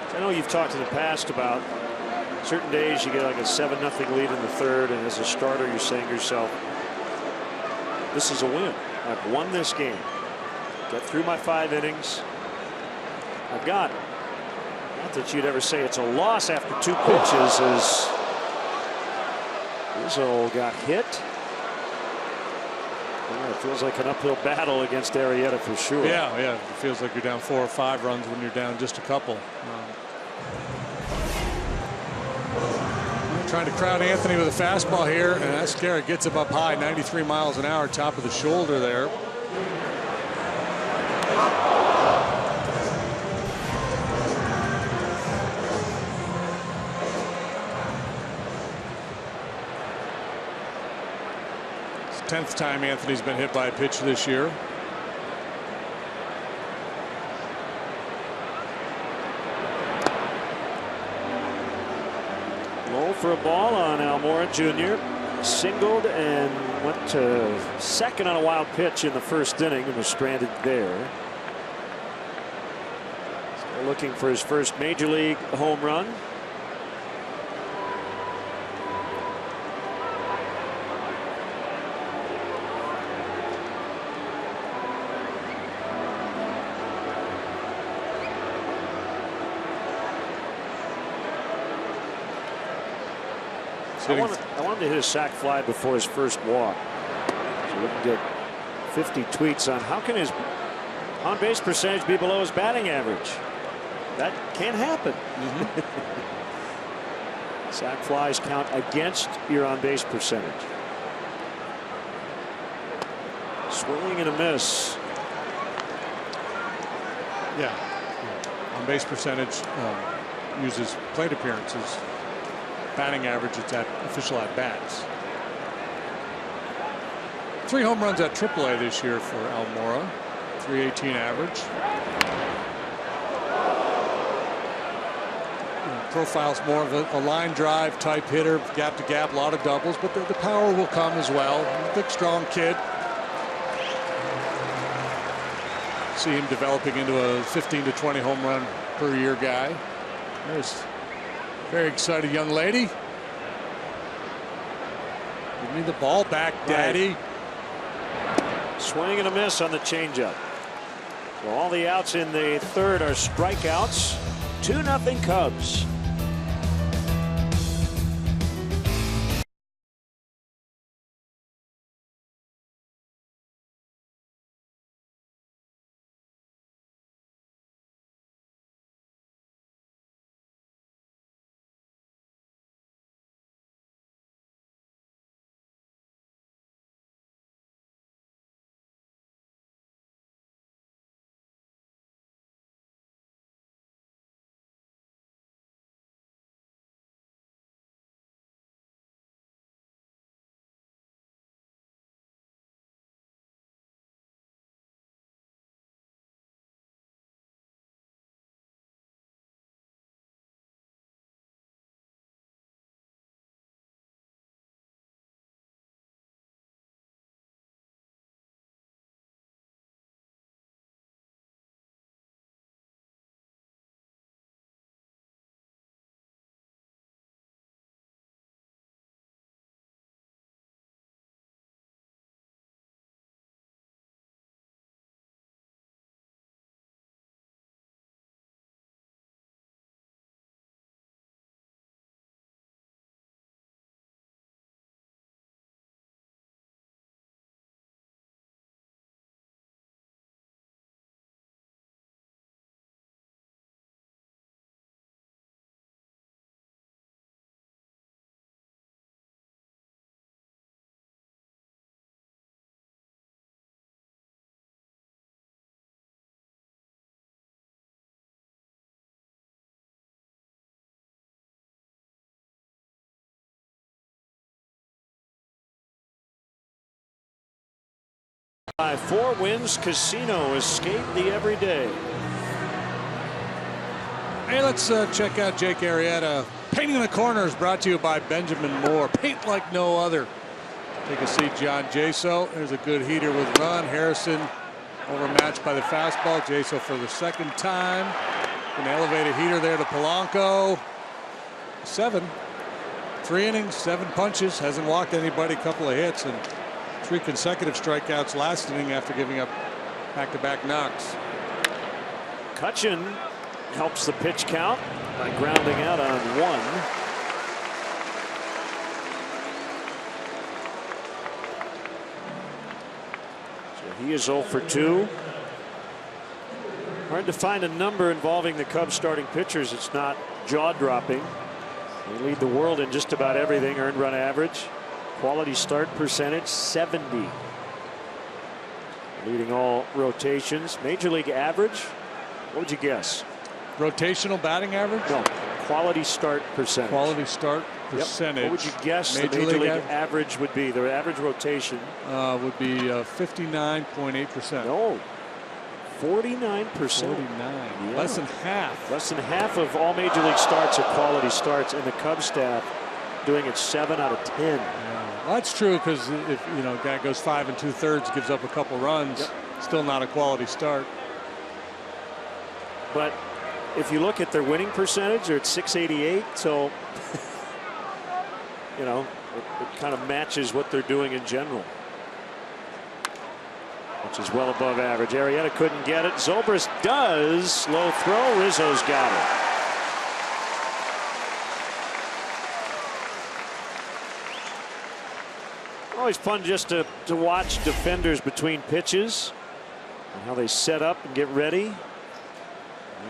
I know you've talked in the past about certain days you get like a 7-0 lead in the third, and as a starter you're saying to yourself, this is a win. I've won this game. Get through my 5 innings. I've got it. Not that you'd ever say it's a loss after 2 pitches, as Rizzo got hit. Yeah, it feels like an uphill battle against Arrieta for sure. Yeah, it feels like you're down 4 or 5 runs when you're down just a couple. Trying to crowd Anthony with a fastball here, and that scare gets him up high, 93 miles an hour, top of the shoulder there. It's the 10th time Anthony's been hit by a pitch this year. For a ball on Almora Jr. singled and went to second on a wild pitch in the first inning and was stranded there. So looking for his first major league home run. I wanted to hit a sac fly before his first walk, so we can get 50 tweets on how can his on-base percentage be below his batting average. That can't happen. Sac flies count against your on-base percentage. Swing and a miss. Yeah. On-base percentage uses plate appearances. Batting average, it's at official at bats. 3 home runs at AAA this year for Almora. .318 average. Profiles more of a line drive type hitter, gap to gap, a lot of doubles, but the power will come as well. Big, strong kid. See him developing into a 15 to 20 home run per year guy. There's very excited young lady. Give me the ball back, Daddy. Right. Swing and a miss on the changeup. So all the outs in the third are strikeouts. 2-0 Cubs. By 4 wins, Casino escaped the everyday. Hey, let's check out Jake Arrieta. Painting the Corners brought to you by Benjamin Moore. Paint like no other. Take a seat, John Jaso. There's a good heater with run. Harrison overmatched by the fastball. Jaso for the second time. An elevated heater there to Polanco. 7. 3 innings, 7 punches. Hasn't walked anybody. Couple of hits and 3 consecutive strikeouts last inning after giving up back-to-back knocks. CHN helps the pitch count by grounding out on 1. So he is 0 for 2. Hard to find a number involving the Cubs starting pitchers. It's not jaw-dropping. They lead the world in just about everything. Earned run average, quality start percentage 70. Leading all rotations. Major league average, what would you guess? Rotational batting average? No, quality start percentage. Quality start percentage. Yep. What would you guess the Major League average would be? The average rotation would be 59.8%. No, 49%. 49. Yeah. Less than half. Less than half of all Major League starts are quality starts, and the Cubs staff doing it 7 out of 10. Yeah. Well, that's true, because if a guy goes 5 2/3, gives up a couple runs, still not a quality start. But if you look at their winning percentage, they're at .688, so it kind of matches what they're doing in general, which is well above average. Arrieta couldn't get it. Zobrist does. Low throw. Rizzo's got it. Always fun just to watch defenders between pitches and how they set up and get ready.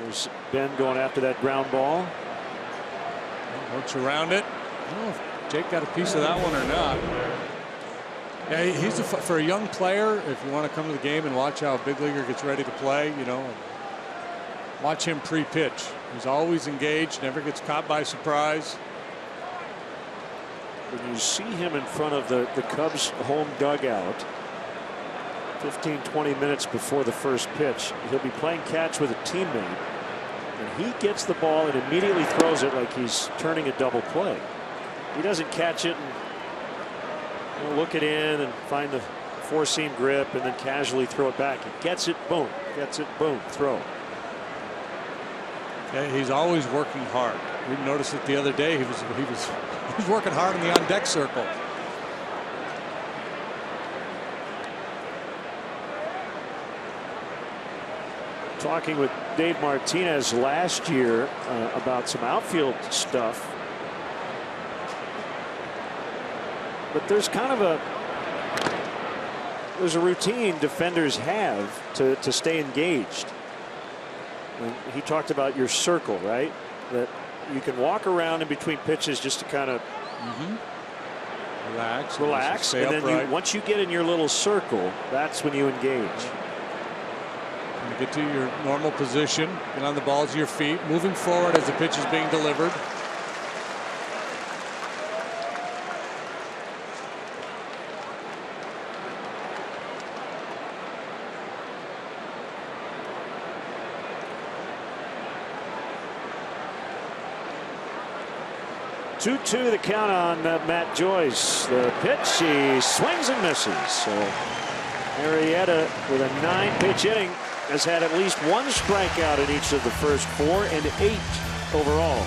There's Ben going after that ground ball. Works around it. I don't know if Jake got a piece of that one or not. Yeah, he's for a young player. If you want to come to the game and watch how a big leaguer gets ready to play, watch him pre-pitch. He's always engaged, never gets caught by surprise. When you see him in front of the Cubs home dugout 15-20 minutes before the first pitch, he'll be playing catch with a teammate, and he gets the ball and immediately throws it like he's turning a double play. He doesn't catch it and look it in and find the four-seam grip and then casually throw it back. He gets it, boom, throw. Yeah, he's always working hard. We noticed it the other day. He was working hard in the on-deck circle. Talking with Dave Martinez last year about some outfield stuff. But there's kind of a routine defenders have to stay engaged. And he talked about your circle, right? That you can walk around in between pitches just to kind of relax, and then once you get in your little circle, that's when you engage. You get to your normal position, get on the balls of your feet, moving forward as the pitch is being delivered. Two the count on Matt Joyce. The pitch, he swings and misses. So Arrieta with a 9-pitch inning has had at least one strikeout in each of the first 4 and 8 overall.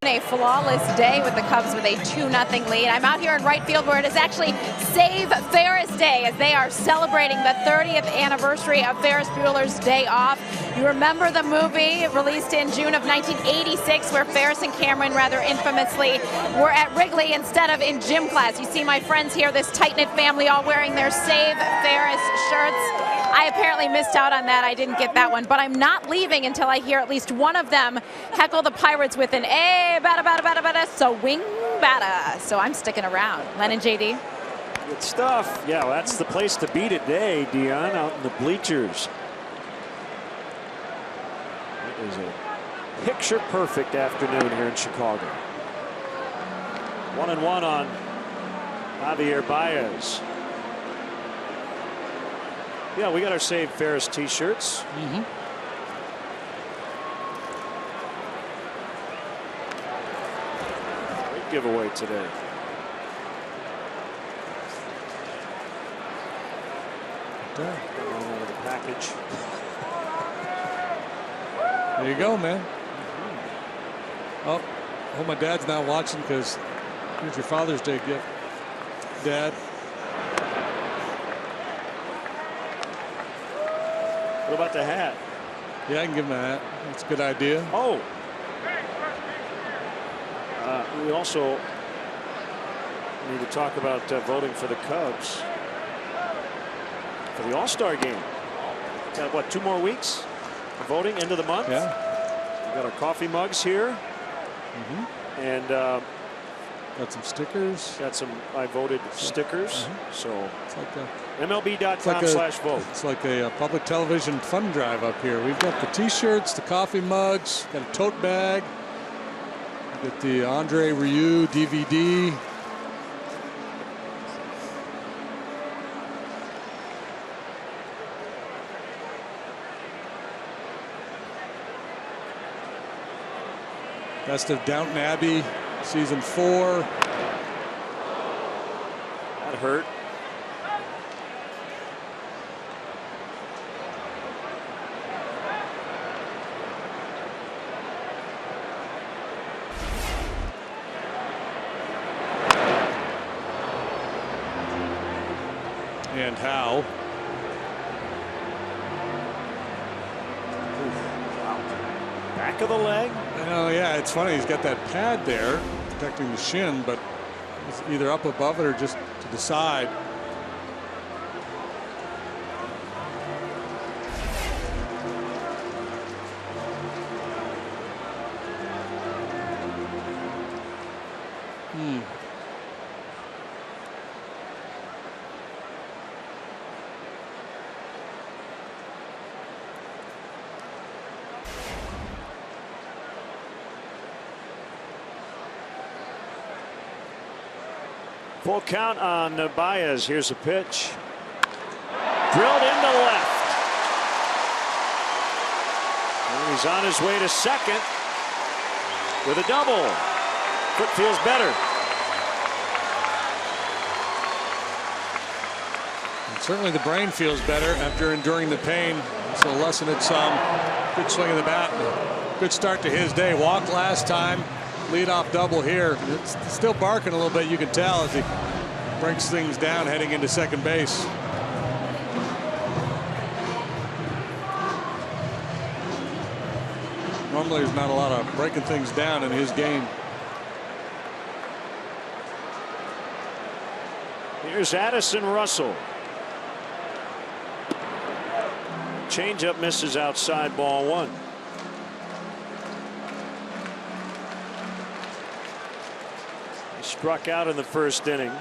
A flawless day with the Cubs with a 2-0 lead. I'm out here in right field where it is actually Save Ferris Day as they are celebrating the 30th anniversary of Ferris Bueller's Day Off. You remember the movie released in June of 1986 where Ferris and Cameron rather infamously were at Wrigley instead of in gym class. You see my friends here, this tight-knit family all wearing their Save Ferris shirts. I apparently missed out on that. I didn't get that one, but I'm not leaving until I hear at least one of them heckle the Pirates with an "eh, bada bada bada bada, swing bada." So I'm sticking around. Len and JD. Good stuff. Yeah, well, that's the place to be today, Dion, out in the bleachers. It is a picture-perfect afternoon here in Chicago. 1-1 on Javier Baez. Yeah, we got our Save Ferris t-shirts. Great giveaway today. Out of the package. There you go, man. Oh, hope my dad's not watching, because here's your Father's Day gift, Dad. What about the hat? Yeah, I can give him a hat. That's a good idea. Oh. We also need to talk about voting for the Cubs for the All-Star game. Got what, 2 more weeks of voting, end of the month? Yeah. We got our coffee mugs here. And got some stickers. Got some I voted stickers. So it's like MLB.com/vote. It's like a public television fund drive up here. We've got the t-shirts, the coffee mugs, got a tote bag. We got the Andre Rieu DVD. Best of Downton Abbey, season 4. That hurt. And how? Back of the leg. Oh yeah, it's funny. He's got that pad there protecting the shin, but it's either up above it or just to the side. Full count on Baez. Here's a pitch. Drilled into left. And he's on his way to second with a double. Foot feels better. And certainly the brain feels better after enduring the pain. So lessen it some. Good swing of the bat. Good start to his day. Walked last time. Leadoff double here. It's still barking a little bit, you can tell, as he breaks things down heading into second base. Normally there's not a lot of breaking things down in his game. Here's Addison Russell. Changeup misses outside, ball 1. Struck out in the first inning.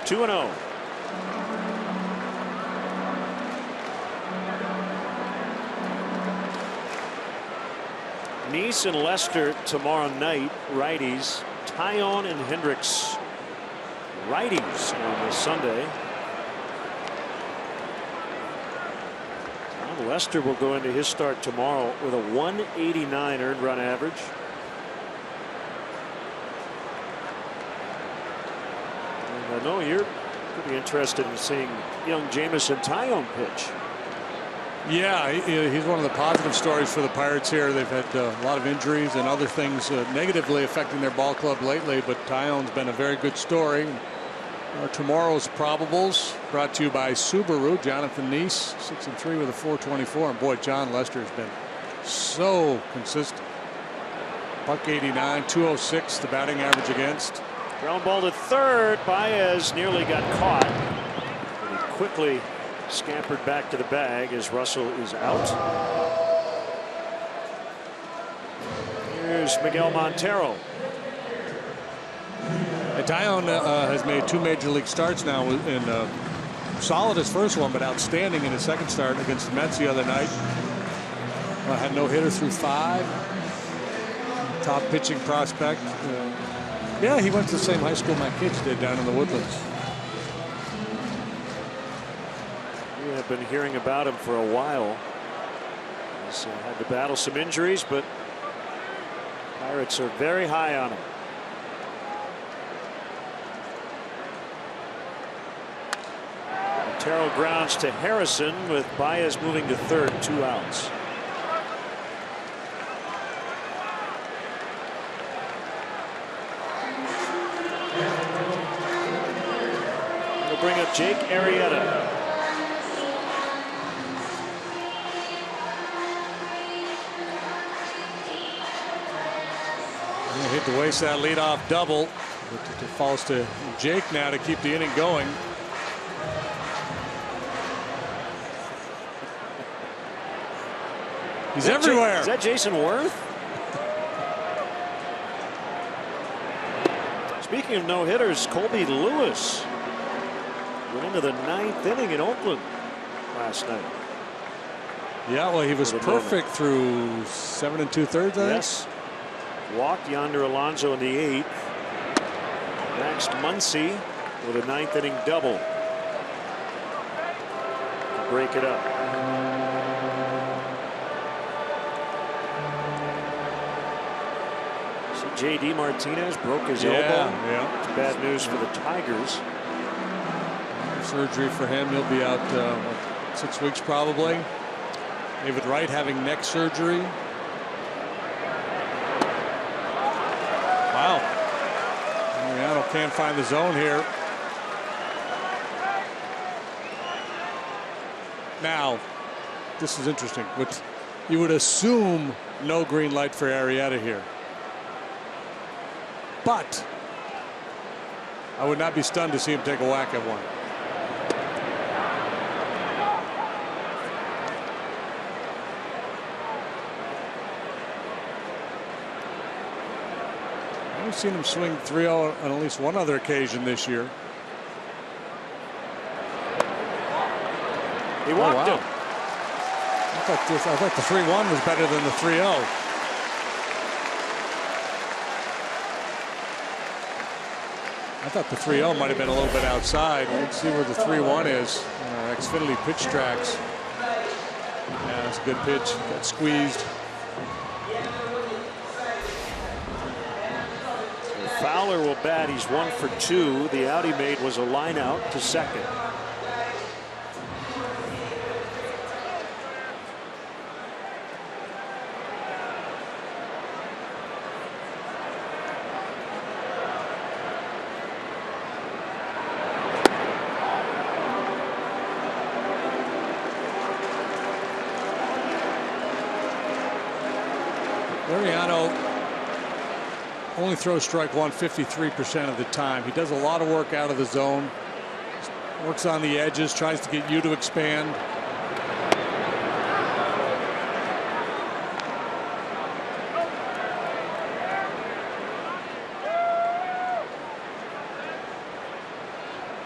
Two and 0. Nice and Lester tomorrow night. Righties. Taillon and Hendricks. Righties on this Sunday. Lester will go into his start tomorrow with a 189 earned run average. And I know you're pretty interested in seeing young Jameson Taillon pitch. Yeah, he's one of the positive stories for the Pirates here. They've had a lot of injuries and other things negatively affecting their ball club lately, but Taillon's been a very good story. Tomorrow's probables brought to you by Subaru. Jonathan Neese, 6-3 with a 424. And boy, John Lester has been so consistent. Buck 89, 206 the batting average against. Ground ball to third. Baez nearly got caught, but he quickly scampered back to the bag as Russell is out. Here's Miguel Montero. Taillon has made 2 major league starts now, in solid his first one, but outstanding in his second start against the Mets the other night. Had no hitter through 5. Top pitching prospect. Yeah, he went to the same high school my kids did down in the Woodlands. We have been hearing about him for a while. He's had to battle some injuries, but Pirates are very high on him. Montero grounds to Harrison with Baez moving to third, 2 outs. We'll bring up Jake Arrieta. Hate to waste that leadoff double. It falls to Jake now to keep the inning going. He's everywhere. Is that Jason Worth? Speaking of no hitters, Colby Lewis went into the 9th inning in Oakland last night. Yeah, well, he was perfect through 7 2/3. Yes. Walked Yonder Alonso in the 8th. Max Muncy with a 9th inning double to break it up. See, J.D. Martinez broke his elbow. Yeah. It's bad news for the Tigers. Surgery for him. He'll be out 6 weeks probably. David Wright having neck surgery. Wow. Mariano can't find the zone here. Now, this is interesting. But you would assume no green light for Arrieta here. But I would not be stunned to see him take a whack at one. I've seen him swing 3-0 on at least one other occasion this year. He walked him. I thought the 3-1 was better than the 3-0. I thought the 3-0 might have been a little bit outside. Let's see where the 3-1 is on our Xfinity pitch tracks. Yeah, that's a good pitch. Got squeezed. Fowler will bat. He's 1 for 2. The out he made was a line out to second. Mariano only throws strike one 53% of the time. He does a lot of work out of the zone. Works on the edges, tries to get you to expand.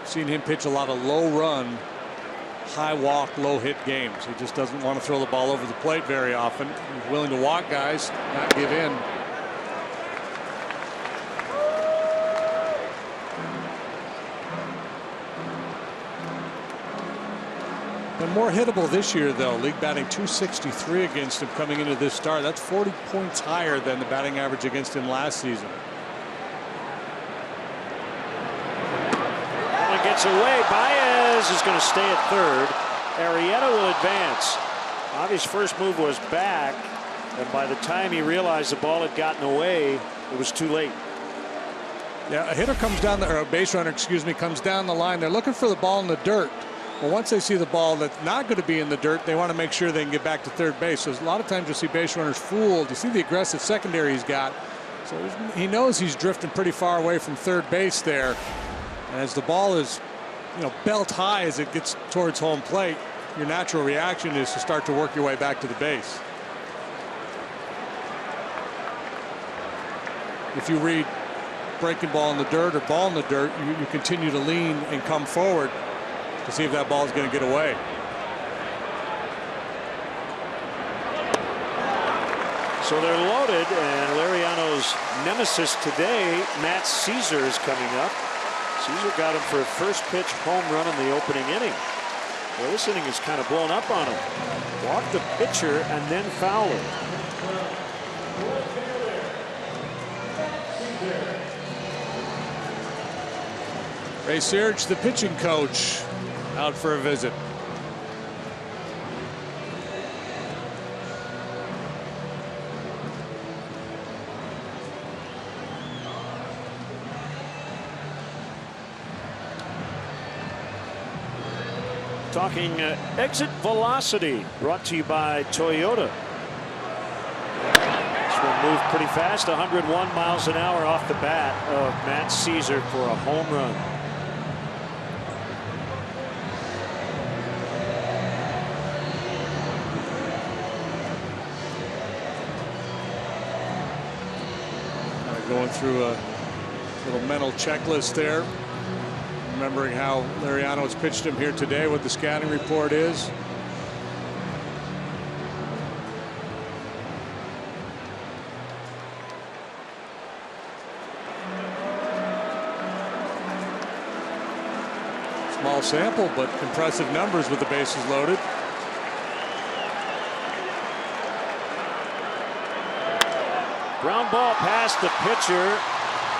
Seen him pitch a lot of low run, high walk, low hit games. He just doesn't want to throw the ball over the plate very often. He's willing to walk guys, not give in. Been more hittable this year, though. League batting .263 against him coming into this start. That's 40 points higher than the batting average against him last season. One gets away. Baez is going to stay at third. Arrieta will advance. Bobby's first move was back, and by the time he realized the ball had gotten away, it was too late. Yeah, a hitter comes down or a base runner, excuse me, comes down the line. They're looking for the ball in the dirt. Well, once they see the ball that's not going to be in the dirt, they want to make sure they can get back to third base. So a lot of times you'll see base runners fooled. You see the aggressive secondary he's got. So he knows he's drifting pretty far away from third base there. And as the ball is, belt high as it gets towards home plate, your natural reaction is to start to work your way back to the base. If you read breaking ball in the dirt or ball in the dirt, you continue to lean and come forward to see if that ball is going to get away. So they're loaded, and Lariano's nemesis today, Matt Caesar, is coming up. Caesar got him for a first pitch home run in the opening inning. Well, this inning is kind of blown up on him. Walked the pitcher and then fouled him. Ray Search, the pitching coach, out for a visit. Talking exit velocity, brought to you by Toyota. This one moved pretty fast, 101 miles an hour off the bat of Matt Caesar for a home run. Going through a little mental checklist there, remembering how Lariano has pitched him here today, what the scouting report is. Small sample, but impressive numbers with the bases loaded. Ground ball past the pitcher,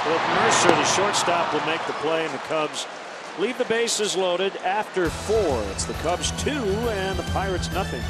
but Mercer, the shortstop, will make the play, and the Cubs leave the bases loaded after 4. It's the Cubs 2 and the Pirates nothing.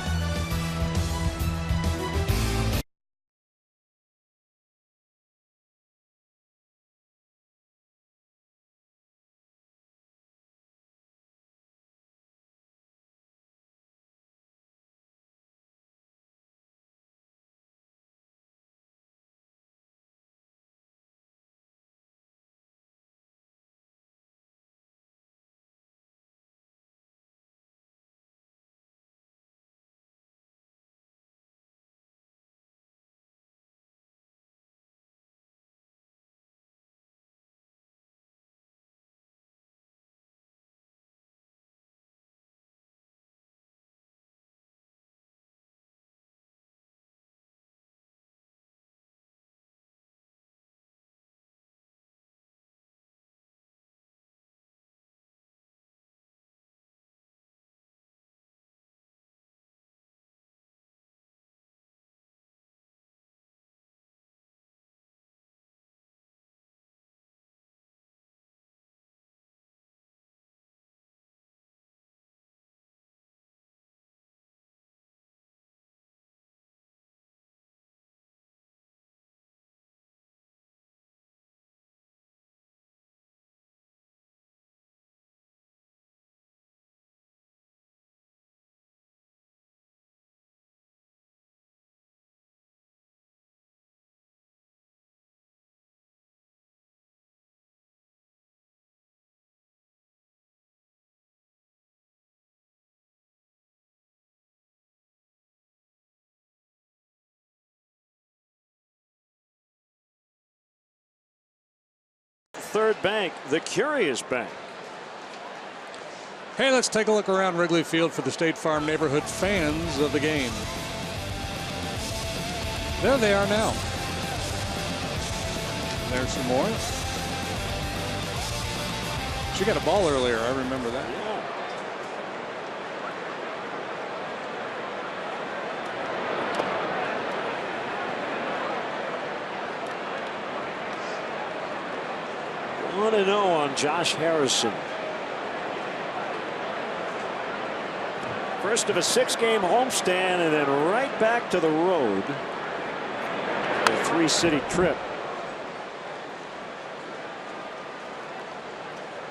Third bank, the Curious Bank. Hey, let's take a look around Wrigley Field for the State Farm neighborhood fans of the game. There they are now. There's some more. She got a ball earlier, I remember that. Yeah. Want to know on Josh Harrison. First of a 6-game homestand and then right back to the road. A 3-city trip.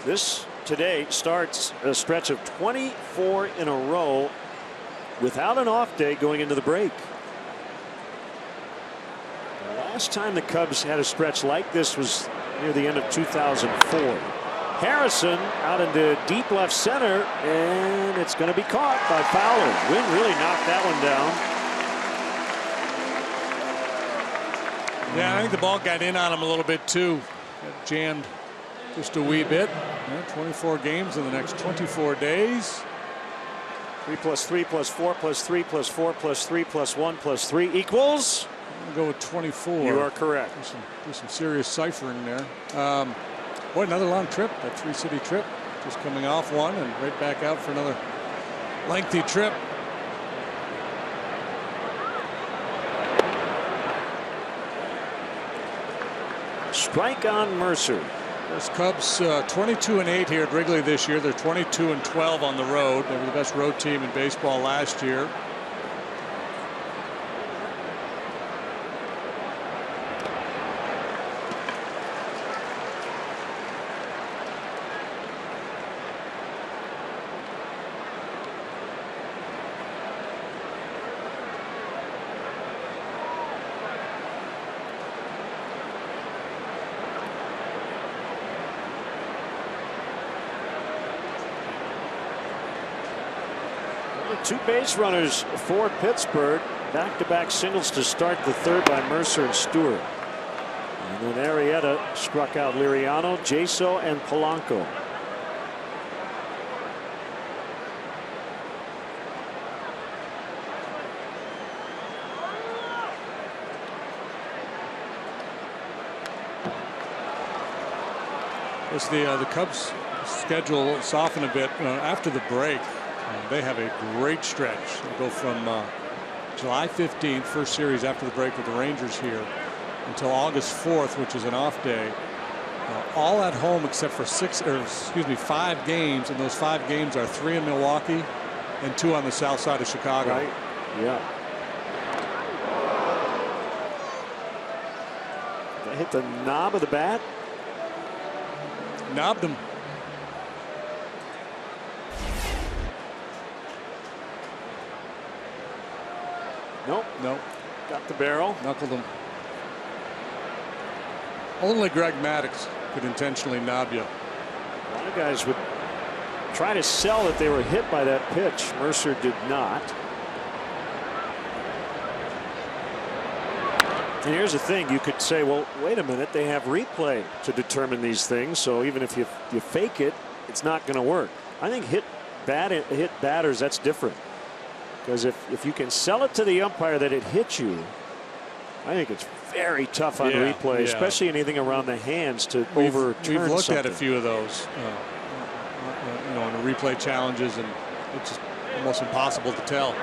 This today starts a stretch of 24 in a row without an off day going into the break. The last time the Cubs had a stretch like this was near the end of 2004. Harrison out into deep left center, and it's going to be caught by Fowler. Wynn really knocked that one down. Yeah, I think the ball got in on him a little bit too. Got jammed just a wee bit. 24 games in the next 24 days. 3 + 3 + 4 + 3 + 4 + 3 + 1 + 3 equals. I'm gonna go with 24. You are correct. Do some serious ciphering there. Boy, another long trip. That 3-city trip. Just coming off one and right back out for another lengthy trip. Strike on Mercer. Those Cubs 22-8 here at Wrigley this year. They're 22-12 on the road. They were the best road team in baseball last year. Two base runners for Pittsburgh. Back-to-back singles to start the third by Mercer and Stewart. And then Arrieta struck out Liriano, Jaso, and Polanco. As the Cubs' schedule soften a bit after the break. They have a great stretch. They'll go from July 15th, first series after the break with the Rangers here, until August 4th, which is an off day. All at home except for 5 games, and those 5 games are 3 in Milwaukee and 2 on the south side of Chicago. Right. Yeah. That hit the knob of the bat. Knobbed him. Nope. Nope. Got the barrel. Knuckled him. Only Greg Maddux could intentionally knob you. A lot of guys would try to sell that they were hit by that pitch. Mercer did not. And here's the thing, you could say, well, wait a minute, they have replay to determine these things, so even if you fake it, it's not going to work. I think hit batters, that's different. Because if you can sell it to the umpire that it hit you, I think it's very tough on replay, especially anything around the hands to overturn. We've looked something. at a few of those, in the replay challenges, and it's just almost impossible to tell.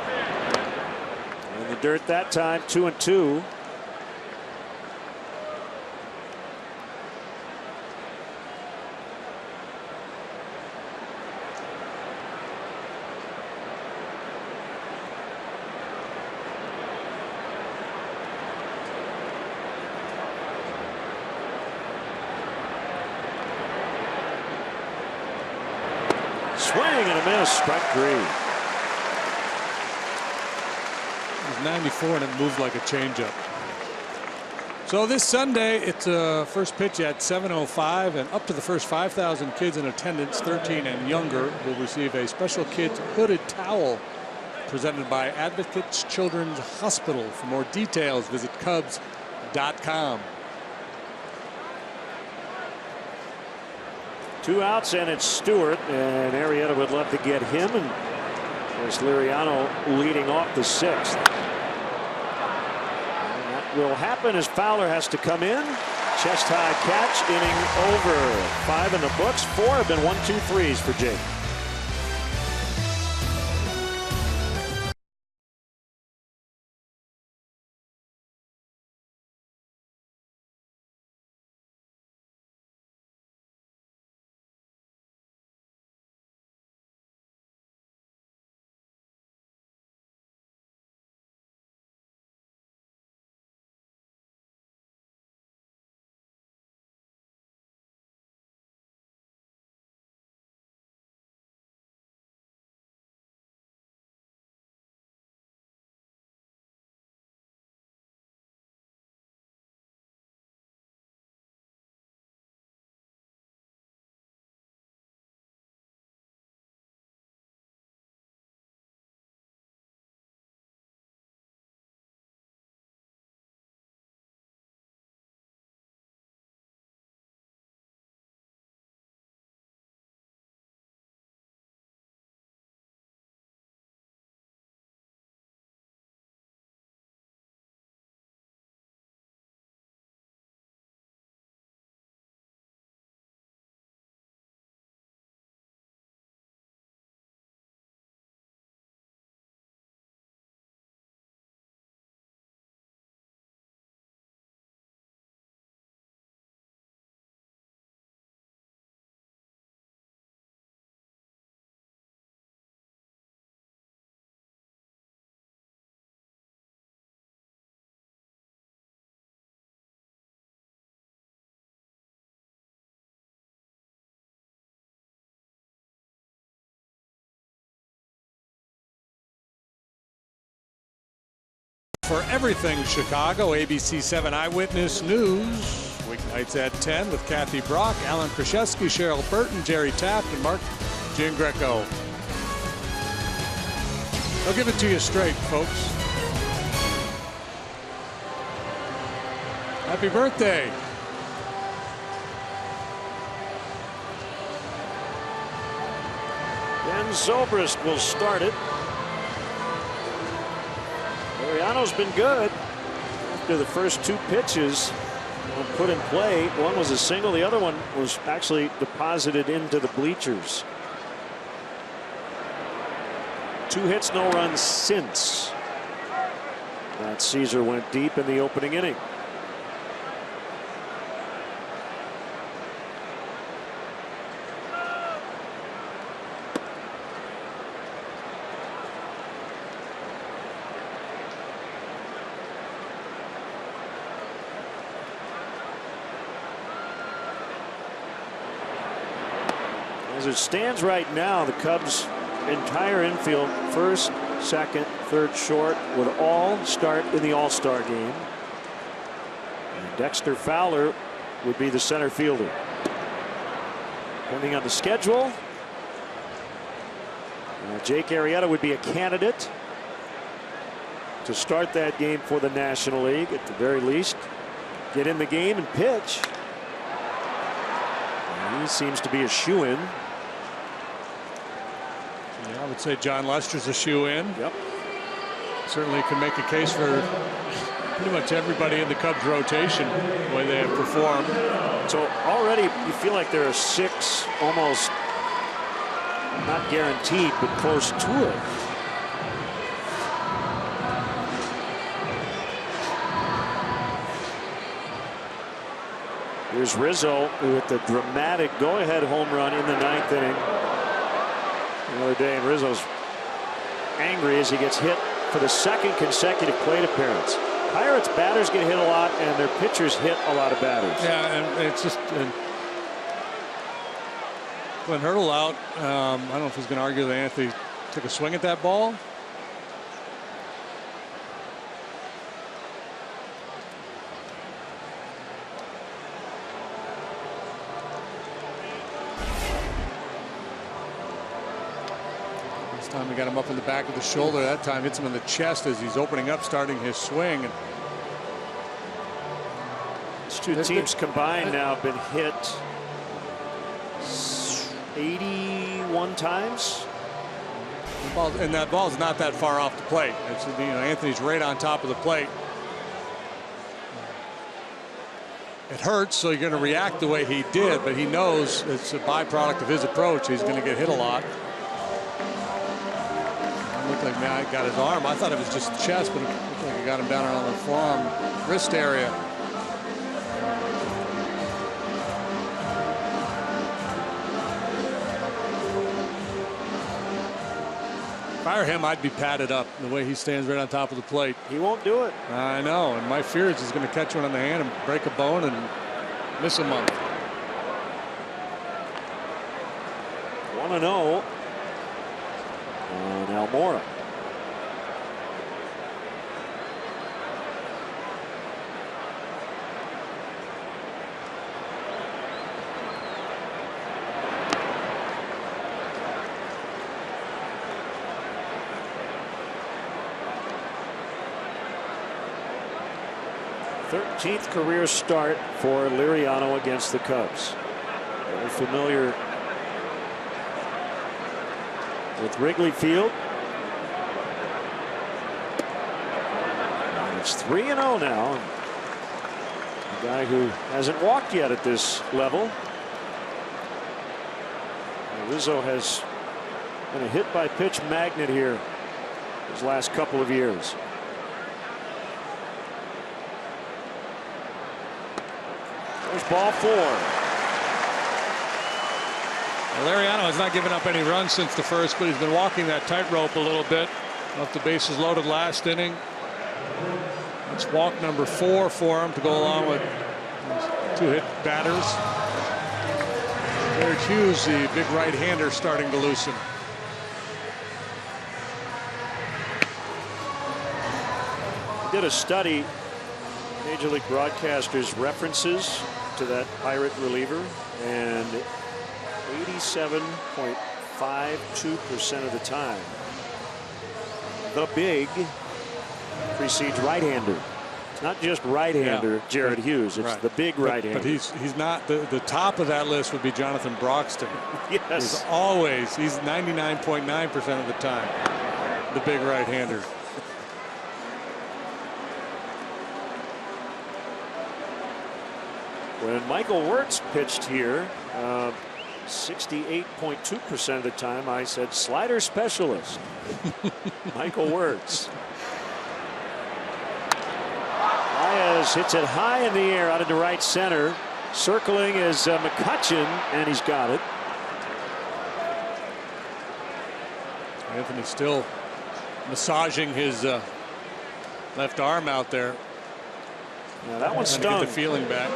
In the dirt that time, 2-2. Swing and a miss, strike 3. It was 94 and it moved like a changeup. So this Sunday, it's first pitch at 7:05, and up to the first 5,000 kids in attendance, 13 and younger, will receive a special kids hooded towel presented by Advocates Children's Hospital. For more details, visit Cubs.com. 2 outs, and it's Stewart, and Arrieta would love to get him, and there's Liriano leading off the 6th. And that will happen as Fowler has to come in. Chest high catch, inning over. 5 in the books, 4 have been 1-2-3s for Jake. For everything Chicago, ABC 7 Eyewitness News. Weeknights at 10 with Kathy Brock, Alan Kraszewski, Cheryl Burton, Jerry Taft, and Mark Gingreco. They'll give it to you straight, folks. Happy birthday. Ben Zobrist will start it. Laureano's been good after the first 2 pitches were put in play. One was a single. The other one was actually deposited into the bleachers. 2 hits, no runs since that Caesar went deep in the opening inning. As it stands right now, the Cubs' entire infield, first, second, third, short, would all start in the All-Star game. And Dexter Fowler would be the center fielder. Depending on the schedule, Jake Arrieta would be a candidate to start that game for the National League. At the very least, get in the game and pitch. And he seems to be a shoo-in. Yeah, I would say John Lester's a shoe-in. Yep. Certainly can make a case for pretty much everybody in the Cubs rotation, the way they have performed. So already you feel like there are 6 almost not guaranteed, but close to it. Here's Rizzo with the dramatic go-ahead home run in the 9th inning. The other day, and Rizzo's angry as he gets hit for the 2nd consecutive plate appearance. Pirates batters get hit a lot, and their pitchers hit a lot of batters. Yeah, and it's just Glenn Hurdle out. I don't know if he's going to argue that Anthony took a swing at that ball. Time he got him up in the back of the shoulder. That time hits him in the chest as he's opening up, starting his swing. And these 2 teams combined now have been hit 81 times. And that ball's not that far off the plate. It's, Anthony's right on top of the plate. It hurts, so you're going to react the way he did, but he knows it's a byproduct of his approach. He's going to get hit a lot. Looked like Matt got his arm. I thought it was just the chest, but it looked like he got him down around the forearm, wrist area. If I were him, I'd be padded up the way he stands right on top of the plate. He won't do it. I know, and my fear is he's going to catch one on the hand and break a bone and miss a month. 1-0. On Almora. Thirteenth career start for Liriano against the Cubs. Very familiar with Wrigley Field. It's 3-0 now. A guy who hasn't walked yet at this level. Rizzo has been a hit by pitch magnet here his last couple of years. There's ball 4. Liriano has not given up any runs since the first, but he's been walking that tightrope a little bit. Left the bases loaded last inning. It's walk number 4 for him to go along with 2 hit batters. Jared Hughes, the big right-hander, starting to loosen. did a study, Major League broadcasters' references to that Pirate reliever, and 87.52% of the time, the big precedes right-hander. It's not just right-hander, Jared Hughes. It's the big right-hander. But he's not. The top of that list would be Jonathan Broxton. Yes. He's 99.9% of the time the big right-hander. When Michael Wirtz pitched here, 68.2% of the time, I said slider specialist. Michael Wirtz. Baez hits it high in the air out into right center. Circling is McCutchen, and he's got it. Anthony still massaging his left arm out there. Now that one stung. To get the feeling back.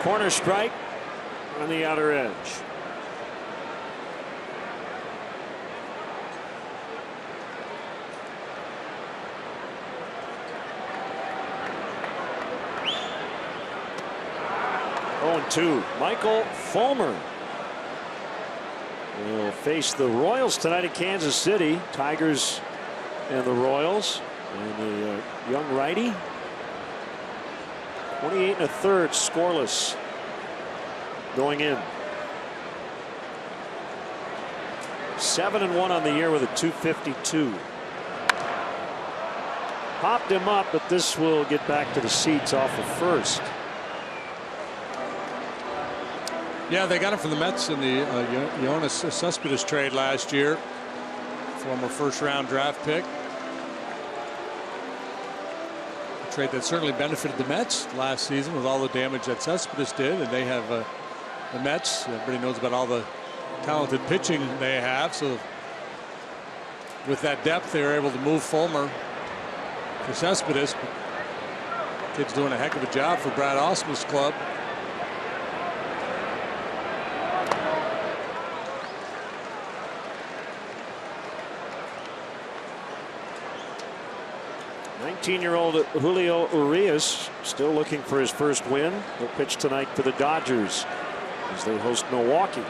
Corner strike on the outer edge. Oh, 2. Michael Fulmer will face the Royals tonight in Kansas City. Tigers and the Royals, and the young righty. 28 1/3 scoreless going in. 7-1 on the year with a 252. Popped him up, but this will get back to the seats off of first. Yeah, they got him from the Mets in the Yoenis Cespedes trade last year. Former first-round draft pick. A trade that certainly benefited the Mets last season with all the damage that Cespedes did, and they have the Mets. Everybody knows about all the talented pitching they have. So with that depth, they were able to move Fulmer for Cespedes. Kid's doing a heck of a job for Brad Ausmus's club. '19-year-old Julio Urias still looking for his first win. He'll pitch tonight for the Dodgers as they host Milwaukee.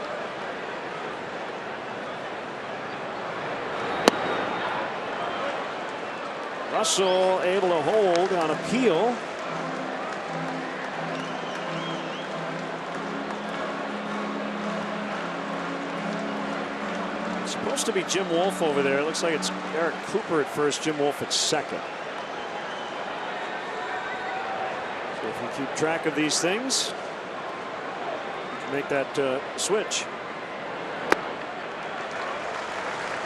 Russell able to hold on appeal. It's supposed to be Jim Wolf over there. It looks like it's Eric Cooper at first, Jim Wolf at second. So if you keep track of these things, you can make that switch.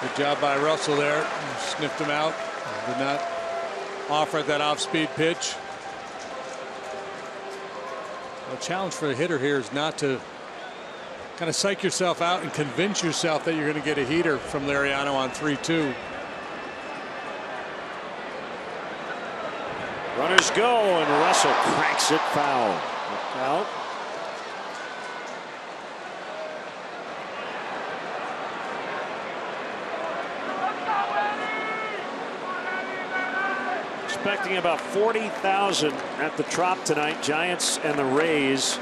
Good job by Russell there. Sniffed him out. Did not offer that off-speed pitch. The challenge for the hitter here is not to kind of psych yourself out and convince yourself that you're going to get a heater from Liriano on 3-2. Runners go, and Russell cranks it foul. Out. Expecting about 40,000 at the Trop tonight. Giants and the Rays.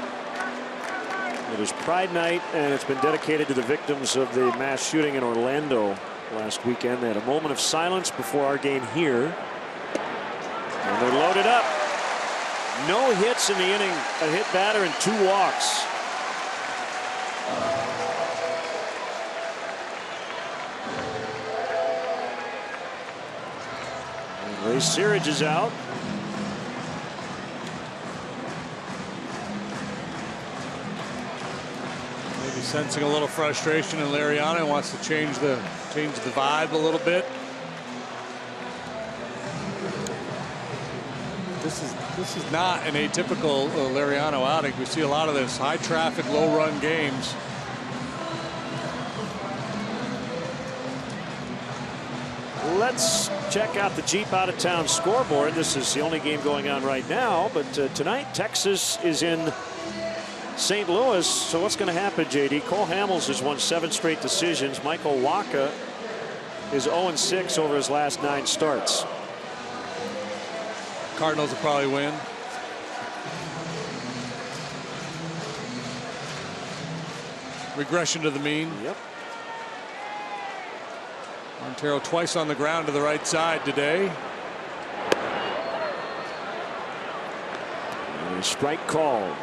It is Pride Night, and it's been dedicated to the victims of the mass shooting in Orlando last weekend. They had a moment of silence before our game here. And they're loaded up. No hits in the inning. A hit batter and 2 walks. Ray Searage is out. Maybe sensing a little frustration in Liriano, wants to change the vibe a little bit. This is not an atypical Liriano outing. We see a lot of this high traffic, low run games. Let's check out the Jeep out of town scoreboard. This is the only game going on right now, but tonight Texas is in St. Louis. So what's going to happen, JD? Cole Hamels has won 7 straight decisions. Michael Wacha is 0-6 over his last 9 starts. Cardinals will probably win. Regression to the mean. Yep. Montero twice on the ground to the right side today. And a strike called.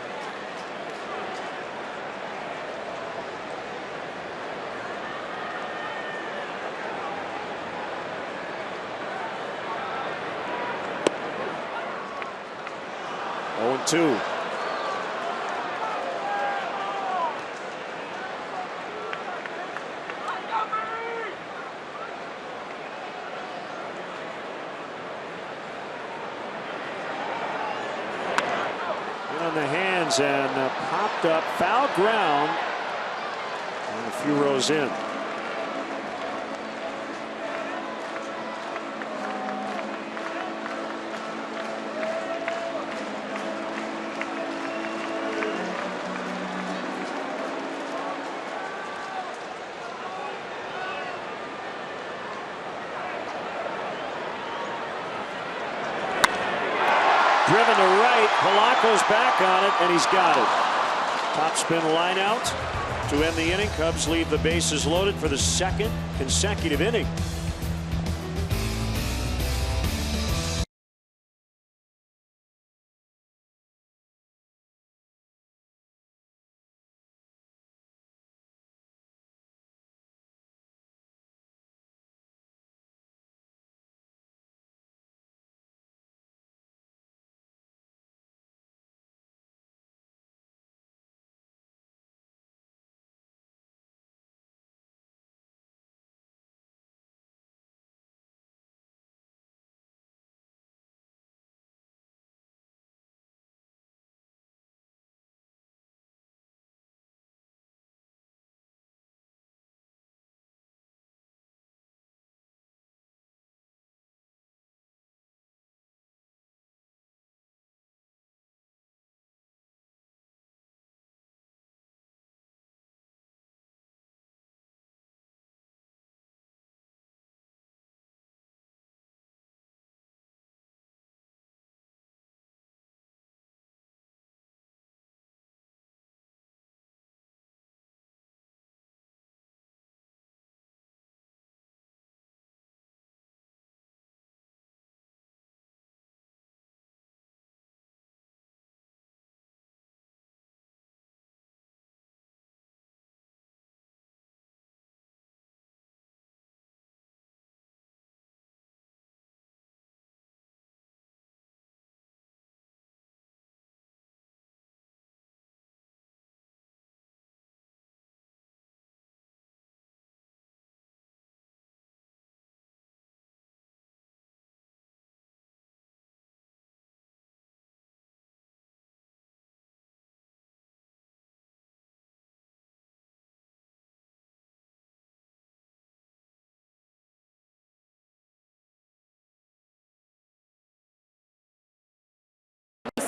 Oh, 2. On the hands and popped up, foul ground, and a few rows in. Driven to right, Polanco's back on it, and he's got it. Top spin line out to end the inning. Cubs leave the bases loaded for the 2nd consecutive inning.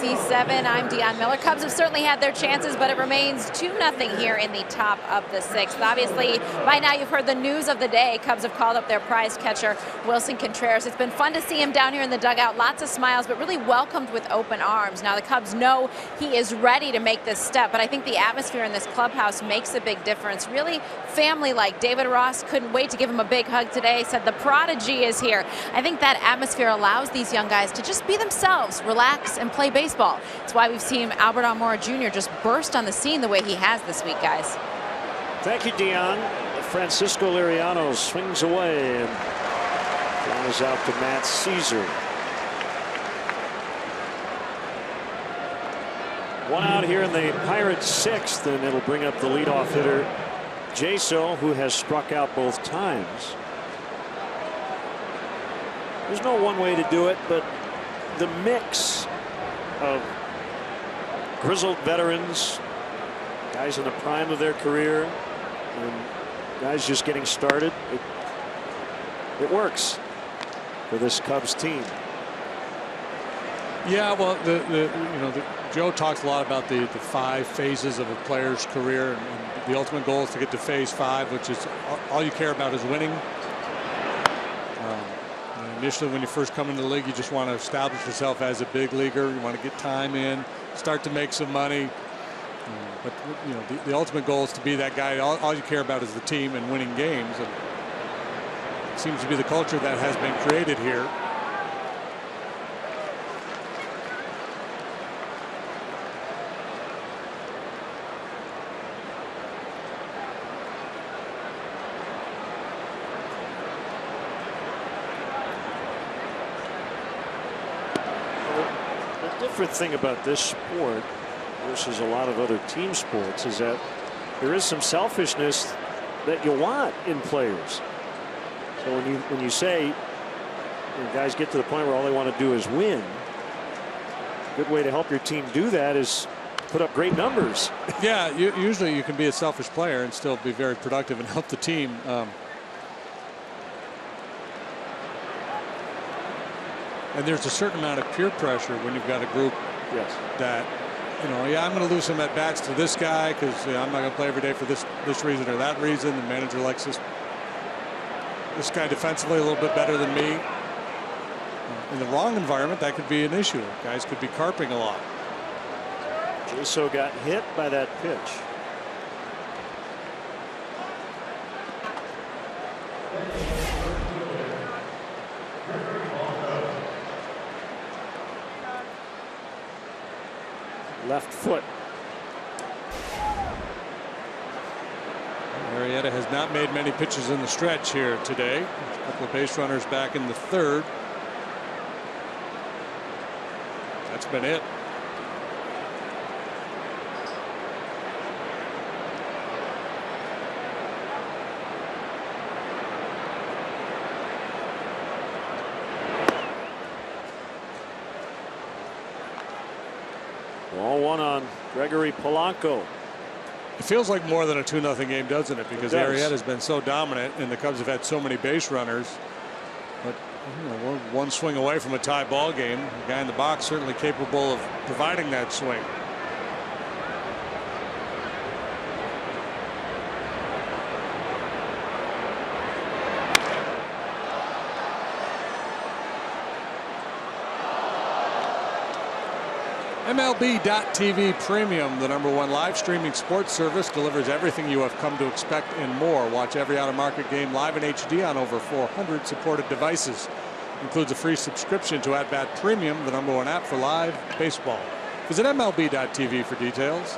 C7, I'm Deion Miller. Cubs have certainly had their chances, but it remains 2-0 here in the top of the 6th. Obviously, by now you've heard the news of the day. Cubs have called up their prize catcher, Wilson Contreras. It's been fun to see him down here in the dugout. Lots of smiles, but really welcomed with open arms. Now the Cubs know he is ready to make this step, but I think the atmosphere in this clubhouse makes a big difference. Really family-like. David Ross couldn't wait to give him a big hug today. Said the prodigy is here. I think that atmosphere allows these young guys to just be themselves, relax, and play baseball. It's why we've seen Albert Almora Jr. just burst on the scene the way he has this week, guys. Thank you, Dion. Francisco Liriano swings away and flies out to Matt Caesar. One out here in the Pirates' 6th, and it'll bring up the leadoff hitter, Jaso, who has struck out both times. There's no one way to do it, but the mix of grizzled veterans, guys in the prime of their career, and guys just getting started, it works for this Cubs team. Yeah, well, Joe talks a lot about the 5 phases of a player's career, and the ultimate goal is to get to phase 5, which is all you care about is winning. Initially, when you first come into the league, you just want to establish yourself as a big leaguer. You want to get time in, start to make some money. But the ultimate goal is to be that guy. All you care about is the team and winning games. And it seems to be the culture that has been created here. The different thing about this sport versus a lot of other team sports is that there is some selfishness that you want in players. So when you say guys get to the point where all they want to do is win, a good way to help your team do that is put up great numbers. Yeah, usually you can be a selfish player and still be very productive and help the team. And there's a certain amount of peer pressure when you've got a group that, yeah, I'm going to lose some at bats to this guy because I'm not going to play every day for this reason or that reason. The manager likes this guy defensively a little bit better than me. In the wrong environment, that could be an issue. Guys could be carping a lot. Jaso got hit by that pitch. Left foot. Arrieta has not made many pitches in the stretch here today. A couple of base runners back in the 3rd. That's been it. Ball 1 on Gregory Polanco. It feels like more than a 2-0 game, doesn't it? Because Arrieta has been so dominant, and the Cubs have had so many base runners. But we're one swing away from a tie ball game. The guy in the box certainly capable of providing that swing. MLB.TV Premium, the #1 live streaming sports service, delivers everything you have come to expect and more. Watch every out-of-market game live in HD on over 400 supported devices. Includes a free subscription to At-Bat Premium, the #1 app for live baseball. Visit MLB.TV for details.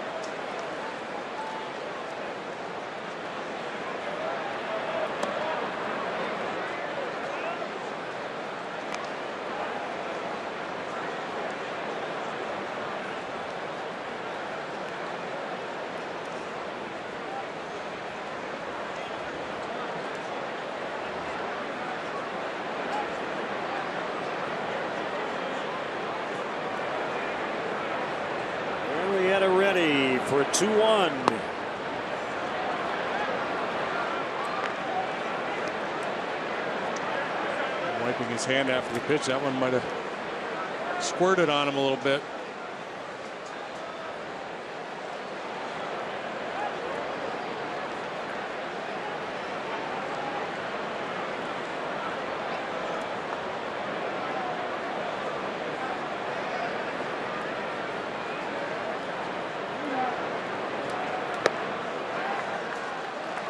Ready for 2-1. Wiping his hand after the pitch. That one might have squirted on him a little bit.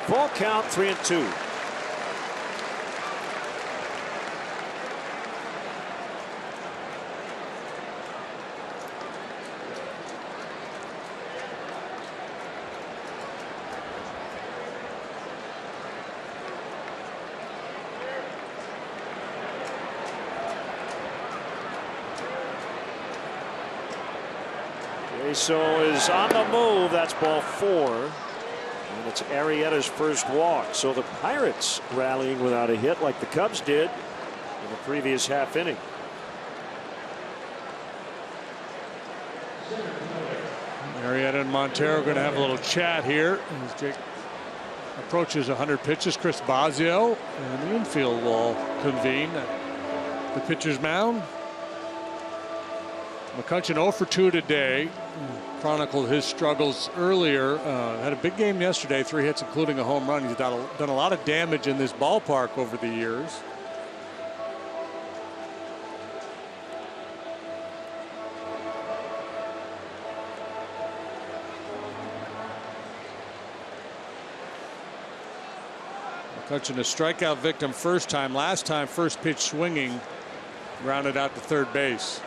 Full count, 3-2. Jaso is on the move. That's ball 4. And it's Arrieta's first walk. So the Pirates rallying without a hit like the Cubs did in the previous half inning. Arrieta and Montero going to have a little chat here as Jake approaches 100 pitches. Chris Bosio and the infield will convene at the pitcher's mound. McCutchen 0 for 2 today. Chronicled his struggles earlier. Had a big game yesterday, 3 hits including a home run. He's done a lot of damage in this ballpark over the years. McCutchen a strikeout victim first time. Last time first pitch swinging, grounded out to third base.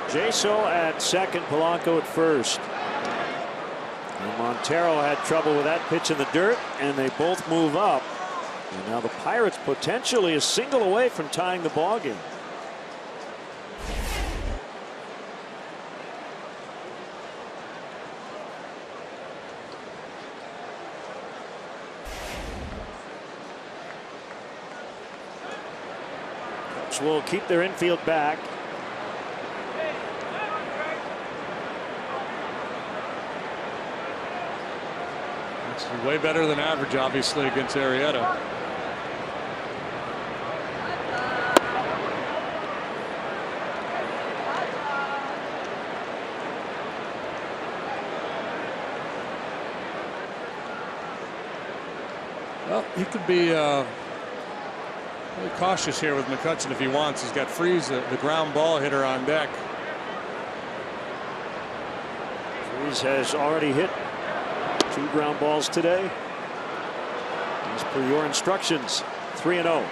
Jaso at second, Polanco at first. And Montero had trouble with that pitch in the dirt, and they both move up. And now the Pirates potentially a single away from tying the ball game. Cubs will keep their infield back. Way better than average, obviously, against Arrieta. Well, he could be really cautious here with McCutchen if he wants. He's got Freese, the ground ball hitter, on deck. Freese has already hit 2 ground balls today. As per your instructions, 3-0.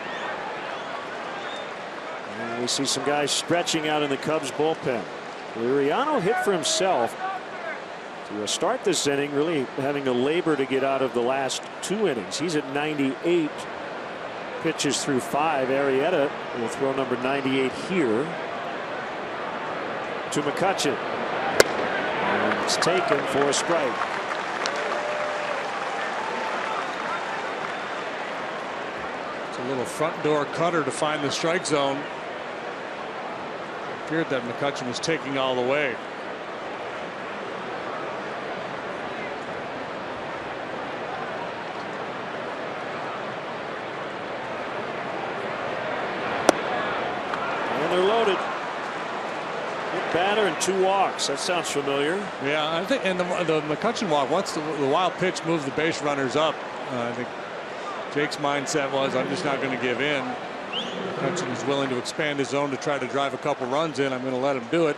And we see some guys stretching out in the Cubs bullpen. Liriano hit for himself to start this inning, really having to labor to get out of the last 2 innings. He's at 98 pitches through 5. Arrieta will throw number 98 here to McCutchen. And it's taken for a strike. A little front door cutter to find the strike zone. It appeared that McCutchen was taking all the way. And they're loaded. Good batter and 2 walks. That sounds familiar. Yeah, I think, and the McCutchen walk, once the wild pitch moved the base runners up, I think Jake's mindset was, I'm just not going to give in. McCutchen is willing to expand his zone to try to drive a couple runs in. I'm going to let him do it.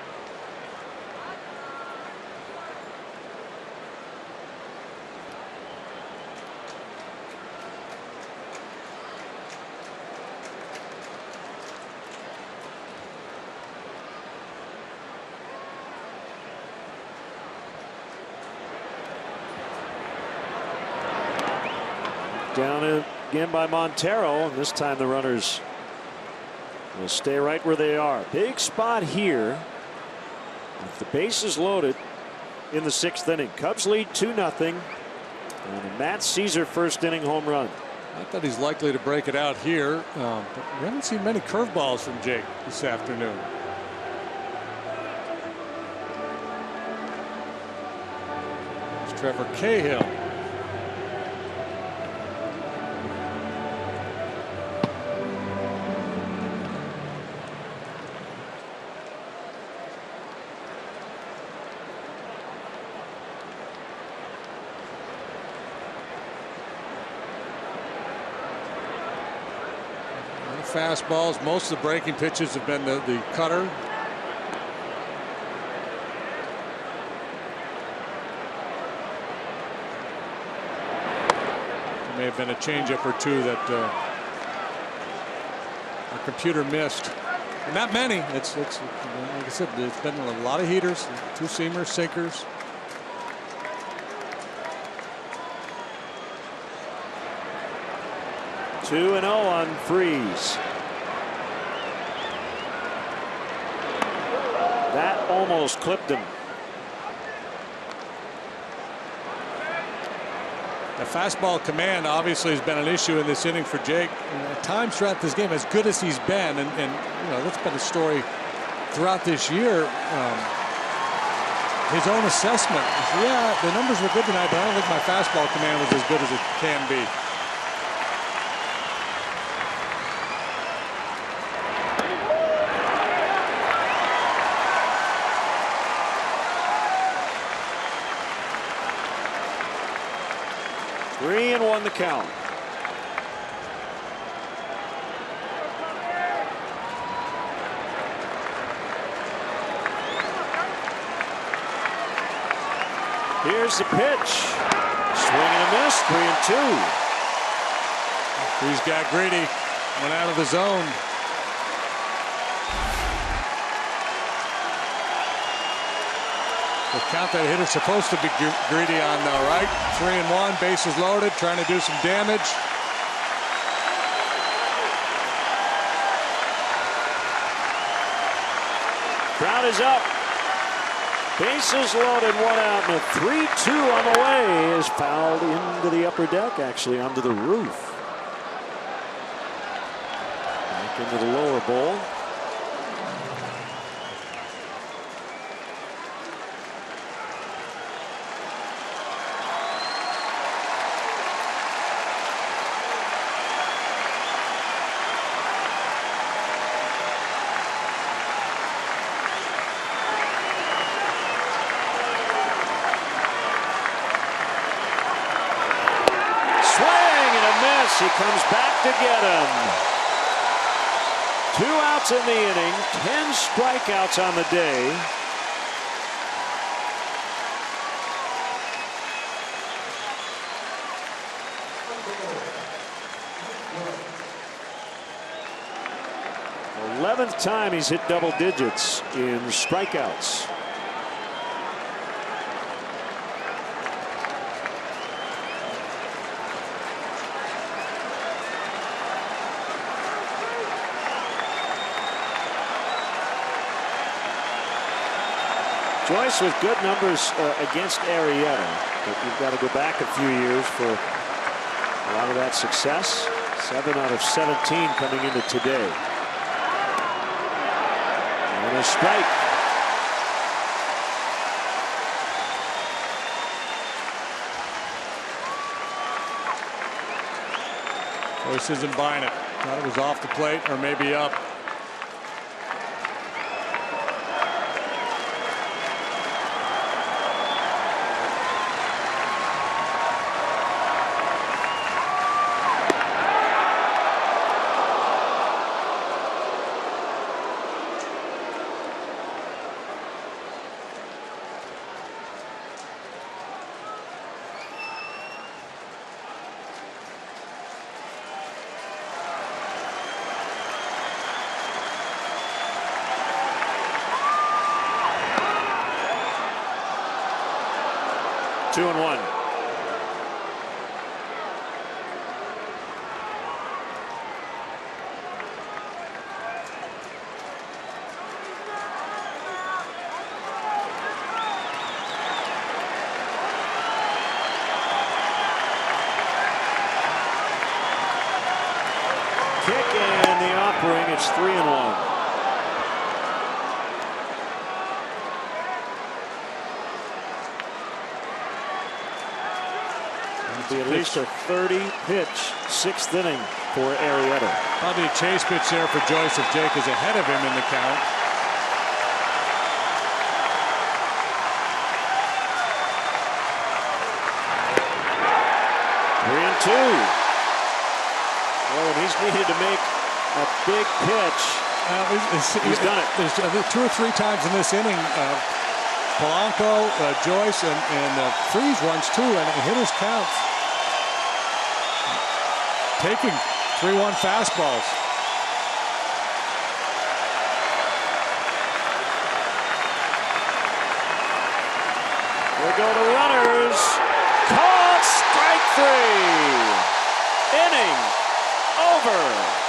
Down again by Montero, and this time the runners will stay right where they are. Big spot here. With the bases loaded in the 6th inning. Cubs lead 2-0. And a Matt Caesar first inning home run. I thought he's likely to break it out here, but we haven't seen many curveballs from Jake this afternoon. There's Trevor Cahill. Fastballs. Most of the breaking pitches have been the cutter. There may have been a changeup or 2 that the computer missed. Not many. It's like I said, there's been a lot of heaters, 2-seamers, sinkers. 2-0 on Freeze. That almost clipped him. The fastball command obviously has been an issue in this inning for Jake. And at times throughout this game, as good as he's been, and you know, that's been a story throughout this year. His own assessment is, yeah, the numbers were good tonight, but I don't think my fastball command was as good as it can be. Three and one the count. Here's the pitch. Swing and a miss. 3-2. He's got greedy. Went out of the zone. The count that hitter's supposed to be greedy on now, right? 3-1, bases loaded, trying to do some damage. Crowd is up. Bases loaded, one out, and a 3-2 on the way is fouled into the upper deck, actually onto the roof. Back into the lower bowl. He comes back to get him. 2 outs in the inning, 10 strikeouts on the day. The 11th time he's hit double digits in strikeouts. Joyce with good numbers against Arrieta, but you've got to go back a few years for a lot of that success. 7 out of 17 coming into today. And a strike. Joyce isn't buying it. Thought it was off the plate or maybe up. Two and one. Kick and the offering. It's 3-1. Be at least a 30-pitch 6th inning for Arrieta. Probably a chase pitch there for Joyce if Jake is ahead of him in the count. Three and two. Well, when he's needed to make a big pitch, he's done it. There's 2 or 3 times in this inning. Polanco, Joyce, and Freeze runs 2, and hitters counts. Taking 3-1 fastballs. There go the runners. Caught, strike 3. Inning over.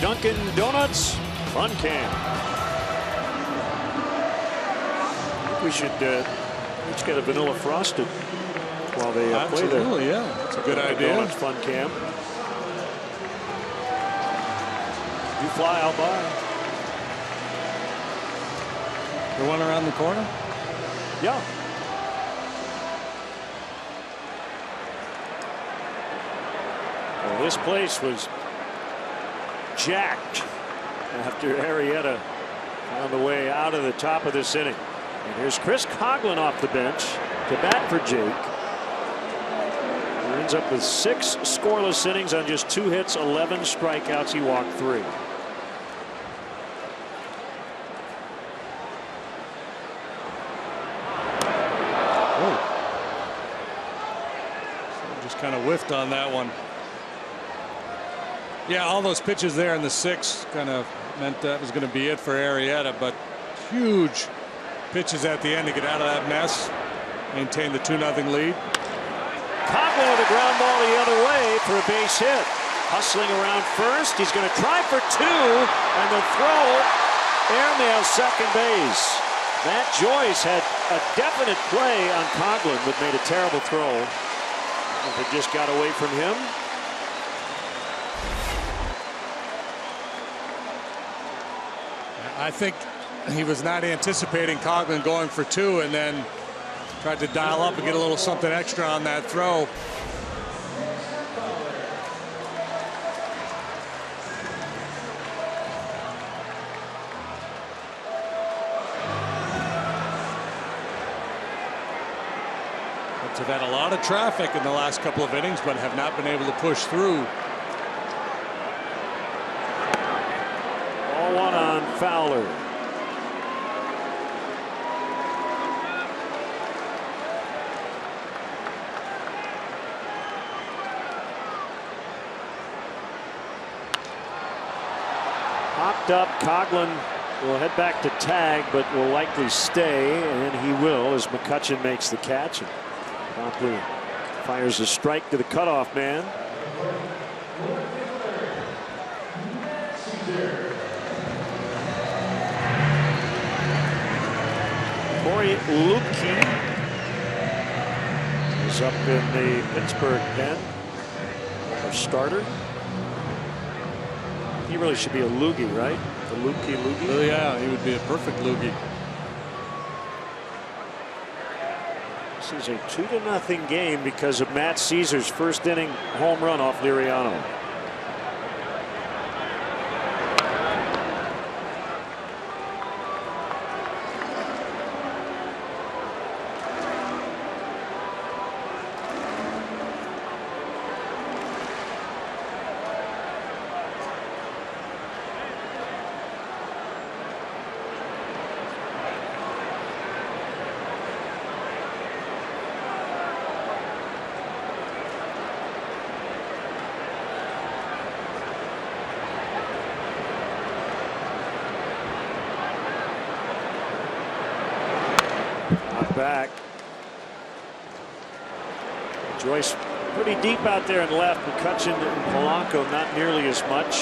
Dunkin' Donuts Fun Cam. I think we should each get a vanilla frosted while they play there. Absolutely, yeah. That's a good idea. Donuts Fun Cam. You fly, I'll buy. The one around the corner? Yeah. Well, this place was jacked after Arrieta found the way out of the top of this inning. And here's Chris Coghlan off the bench to bat for Jake. He ends up with 6 scoreless innings on just 2 hits, 11 strikeouts. He walked 3. Just kind of whiffed on that one. Yeah, all those pitches there in the 6th kind of meant that was going to be it for Arrieta, but huge pitches at the end to get out of that mess, maintain the 2-0 lead. Coghlan with a ground ball the other way for a base hit. Hustling around first. He's going to try for 2, and the throw airmail second base. Matt Joyce had a definite play on Coghlan, but made a terrible throw. If it just got away from him. I think he was not anticipating Coghlan going for 2 and then tried to dial up and get a little something extra on that throw. Cubs have had a lot of traffic in the last couple of innings, but have not been able to push through. One on Fowler. Popped up. Coghlan will head back to tag, but will likely stay, and he will as McCutchen makes the catch and promptly fires a strike to the cutoff man. Lukey is up in the Pittsburgh pen. Our starter. He really should be a loogie, right? The Lukey. Oh, yeah, he would be a perfect loogie. This is a 2-0 game because of Matt Caesar's first inning home run off Liriano. Back. Joyce pretty deep out there and left. McCutchen and Polanco not nearly as much.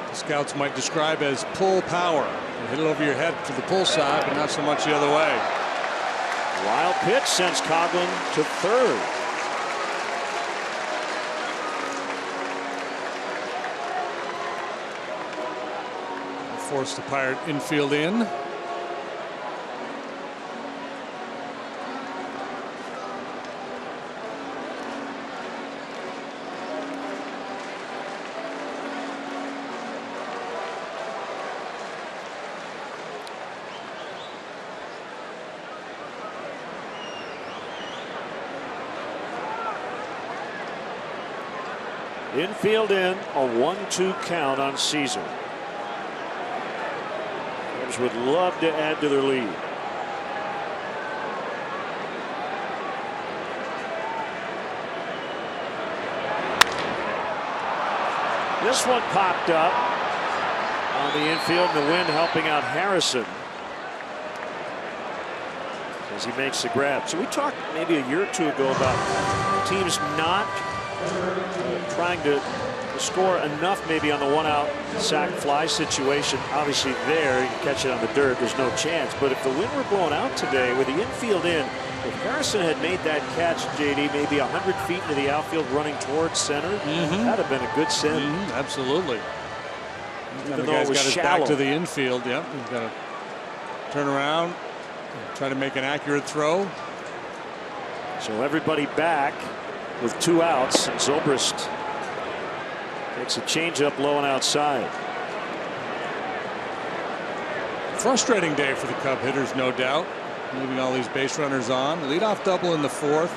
The scouts might describe as pull power. You hit it over your head to the pull side, but not so much the other way. Wild pitch sends Coughlin to third. Force the Pirate infield in. Infield in, a 1-2 count on Caesar. Would love to add to their lead. This one popped up on the infield, and the wind helping out Harrison as he makes the grab. So we talked maybe a year or two ago about teams not trying to score enough maybe on the one-out sac fly situation. Obviously there you can catch it on the dirt, there's no chance. But if the wind were blown out today with the infield in, if Harrison had made that catch, JD, maybe 100 feet into the outfield running towards center, that'd have been a good send. Absolutely. Even the though guy's it was got his shallow. back to the infield. Yep, he's got to turn around, try to make an accurate throw. So everybody back with 2 outs, and Zobrist takes a changeup low and outside. Frustrating day for the Cub hitters, no doubt. Leaving all these base runners on. The leadoff double in the 4th.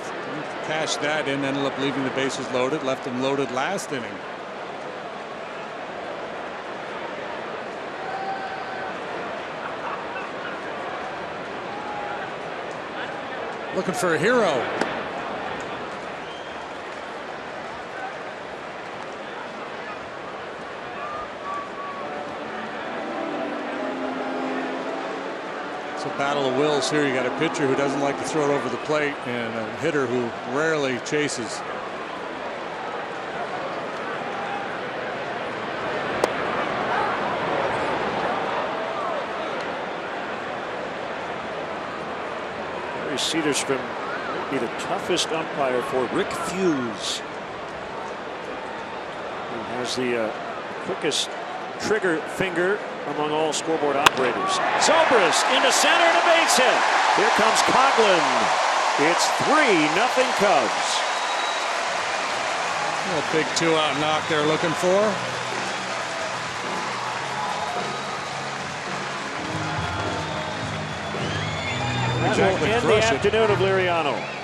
Cashed that in, ended up leaving the bases loaded. Left them loaded last inning. Looking for a hero. It's a battle of wills here. You got a pitcher who doesn't like to throw it over the plate and a hitter who rarely chases. Barry Cedarstrom might be the toughest umpire for Rick Fuse, who has the quickest trigger finger among all scoreboard operators. Zobrist into center and a base hit. Here comes Coughlin. It's 3-0 Cubs. A big 2-out knock they're looking for. That will end the afternoon of Liriano.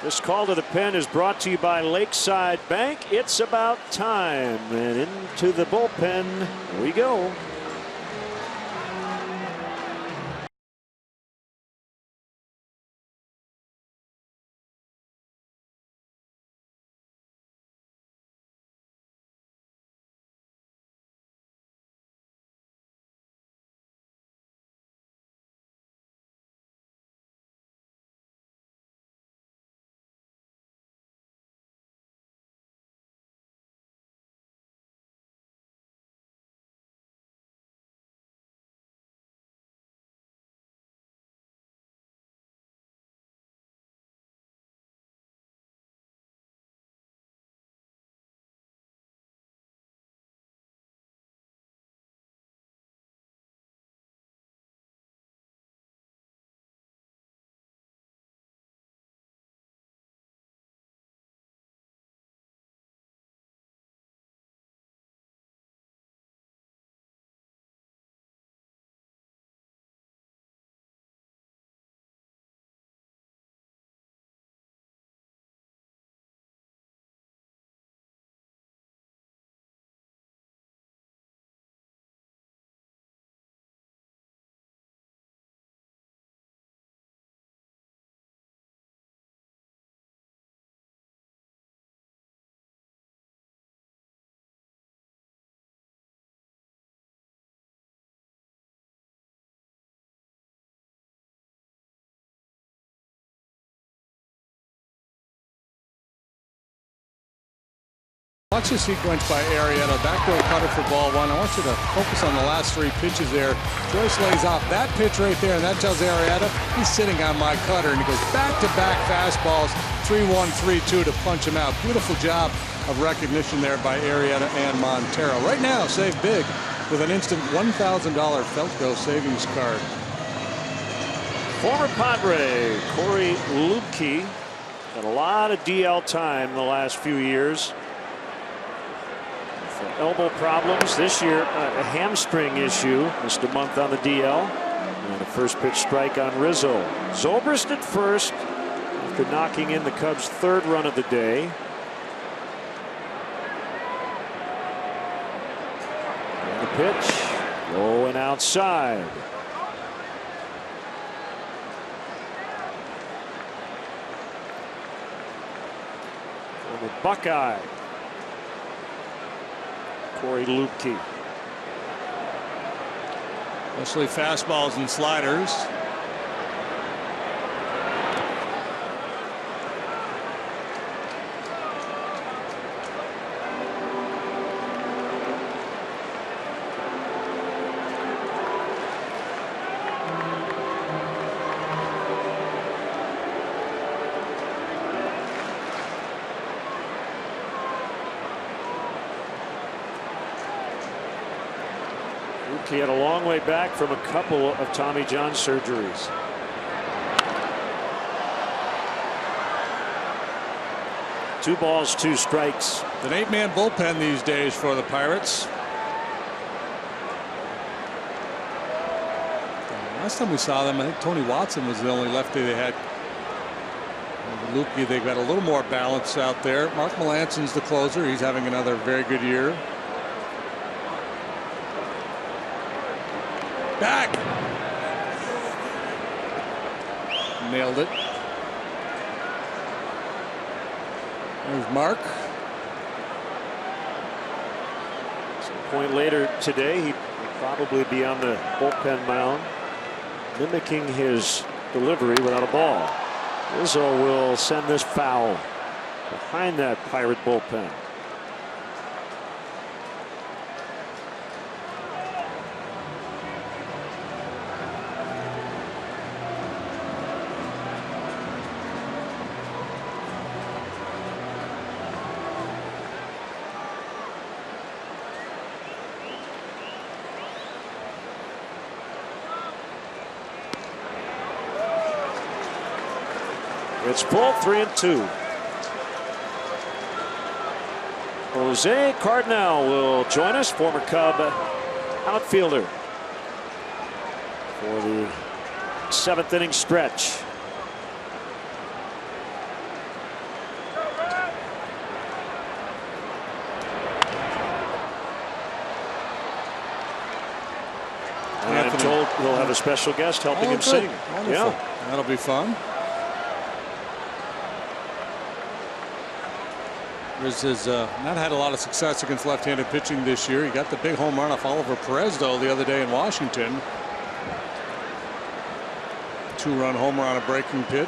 This call to the pen is brought to you by Lakeside Bank. It's about time. And into the bullpen we go. Watch the sequence by Arrieta. Backdoor cutter for ball one. I want you to focus on the last 3 pitches there. Joyce lays off that pitch right there, and that tells Arrieta he's sitting on my cutter, and he goes back-to-back fastballs, 3-1, 3-2 to punch him out. Beautiful job of recognition there by Arrieta and Montero. Right now, save big with an instant $1,000 Feltco savings card. Former Padre Corey Lupke had a lot of DL time in the last few years. For elbow problems this year, a hamstring issue. Missed a month on the DL. And a first pitch strike on Rizzo. Zobrist at first after knocking in the Cubs' 3rd run of the day. And the pitch low and outside. The Buckeye, Corey Lupke. Mostly fastballs and sliders. He had a long way back from a couple of Tommy John surgeries. Two balls, 2 strikes. An 8-man bullpen these days for the Pirates. Last time we saw them, I think Tony Watson was the only lefty they had. Lupke, they've got a little more balance out there. Mark Melanson's the closer. He's having another very good year. Back. Nailed it. There's Mark. Some point later today, he'd probably be on the bullpen mound, mimicking his delivery without a ball. Rizzo will send this foul behind that Pirate bullpen. It's full, 3-2. Jose Cardinal will join us, former Cub outfielder, for the 7th inning stretch. And I'm told he'll have a special guest helping him sing. Wonderful. Yeah, that'll be fun. Riz has not had a lot of success against left-handed pitching this year. He got the big home run off Oliver Perez, though, the other day in Washington. 2-run homer on a breaking pitch.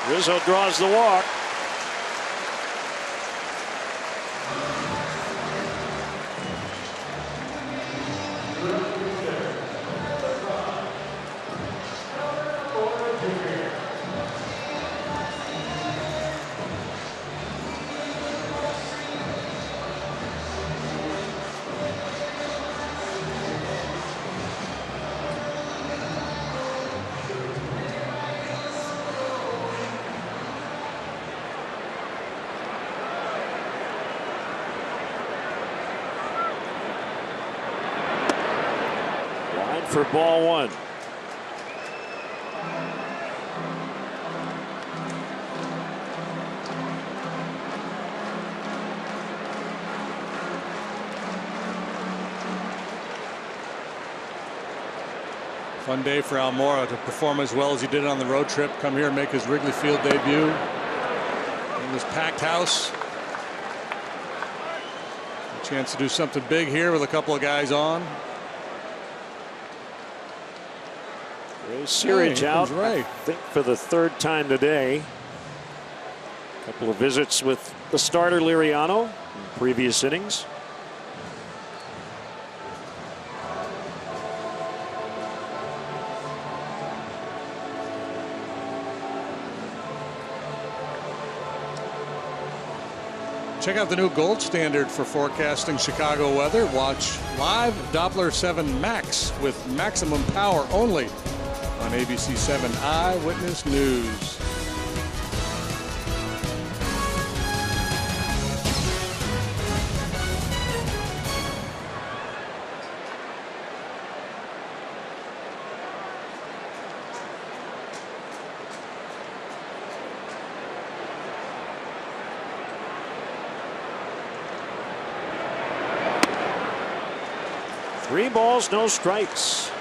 Rizzo draws the walk. For ball 1. Fun day for Almora to perform as well as he did on the road trip. Come here and make his Wrigley Field debut in this packed house. A chance to do something big here with a couple of guys on. Searage out, right. I think, for the 3rd time today. A couple of visits with the starter Liriano in previous innings. Check out the new gold standard for forecasting Chicago weather. Watch live Doppler 7 Max with maximum power only on ABC 7 Eyewitness News. Three balls, no strikes.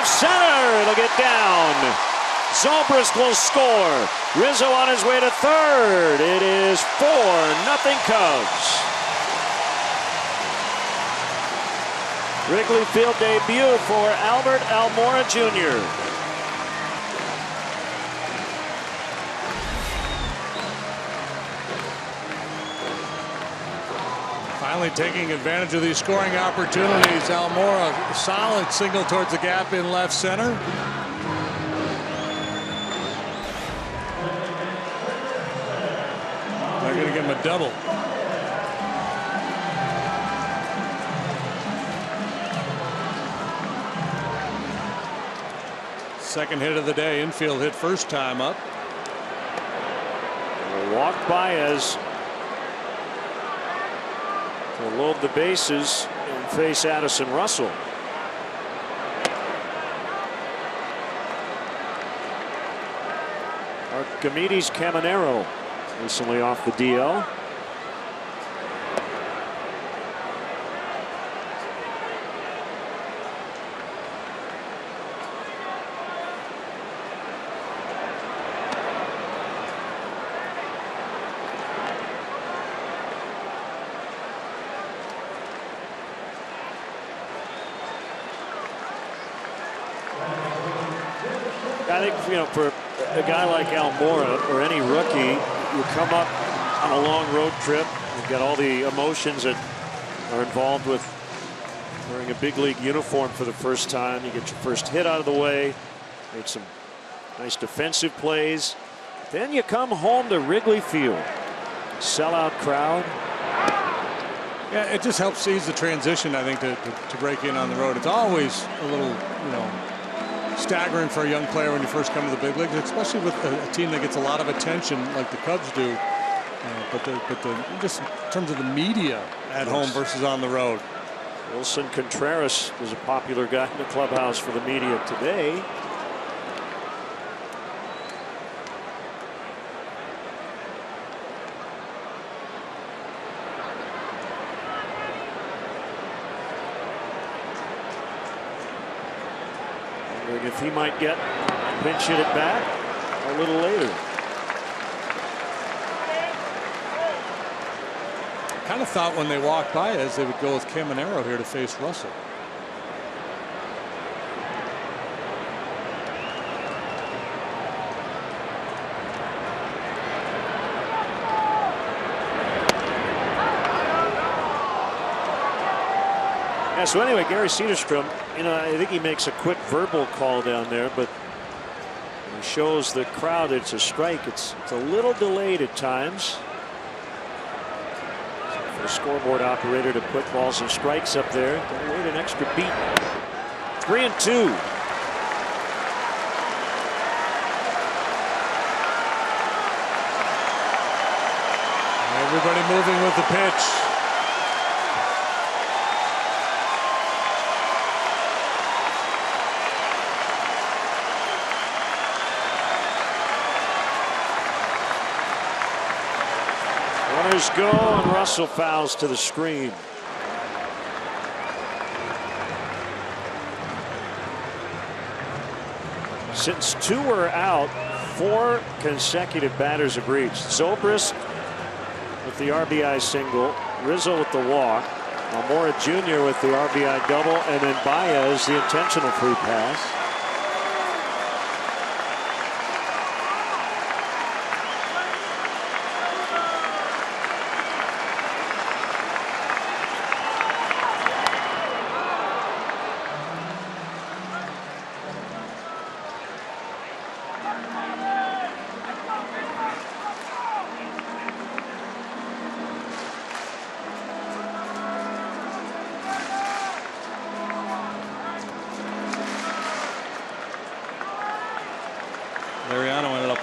Center, it'll get down. Zobrist will score. Rizzo on his way to 3rd. It is 4-0 Cubs. Wrigley Field debut for Albert Almora Jr. Finally taking advantage of these scoring opportunities. Almora, a solid single towards the gap in left center. They're going to give him a double. Second hit of the day. Infield hit first time up. Walk Baez to load the bases and face Addison Russell. Archimedes Caminero recently off the DL. I think, for a guy like Almora or any rookie, you come up on a long road trip, you've got all the emotions that are involved with wearing a big league uniform for the first time. You get your first hit out of the way, made some nice defensive plays. Then you come home to Wrigley Field, sellout crowd. Yeah, it just helps ease the transition, I think, to break in on the road. It's always a little, staggering for a young player when you first come to the big leagues, especially with a team that gets a lot of attention like the Cubs do. But just in terms of the media at home versus on the road. Wilson Contreras was a popular guy in the clubhouse for the media today. If he might get pinch hit it back a little later. Kind of thought when they walked by as they would go with Caminero here to face Russell. Yeah, so anyway, Gary Cederstrom, I think he makes a quick verbal call down there, but he shows the crowd it's a strike. It's a little delayed at times. So for the scoreboard operator to put balls and strikes up there, gotta wait an extra beat. 3-2. Everybody moving with the pitch. Runners go, and Russell fouls to the screen. Since 2 were out, 4 consecutive batters have reached. Zobrist with the RBI single, Rizzo with the walk, Almora Jr. with the RBI double, and then Baez the intentional free pass.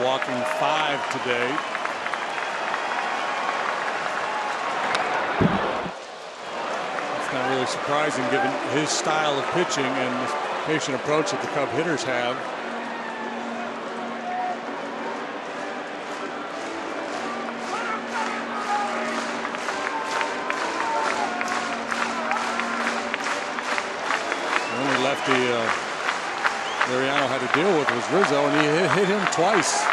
Walking 5 today. It's not really surprising given his style of pitching and the patient approach that the Cub hitters have. The only lefty Mariano had to deal with was Rizzo, and he hit him twice.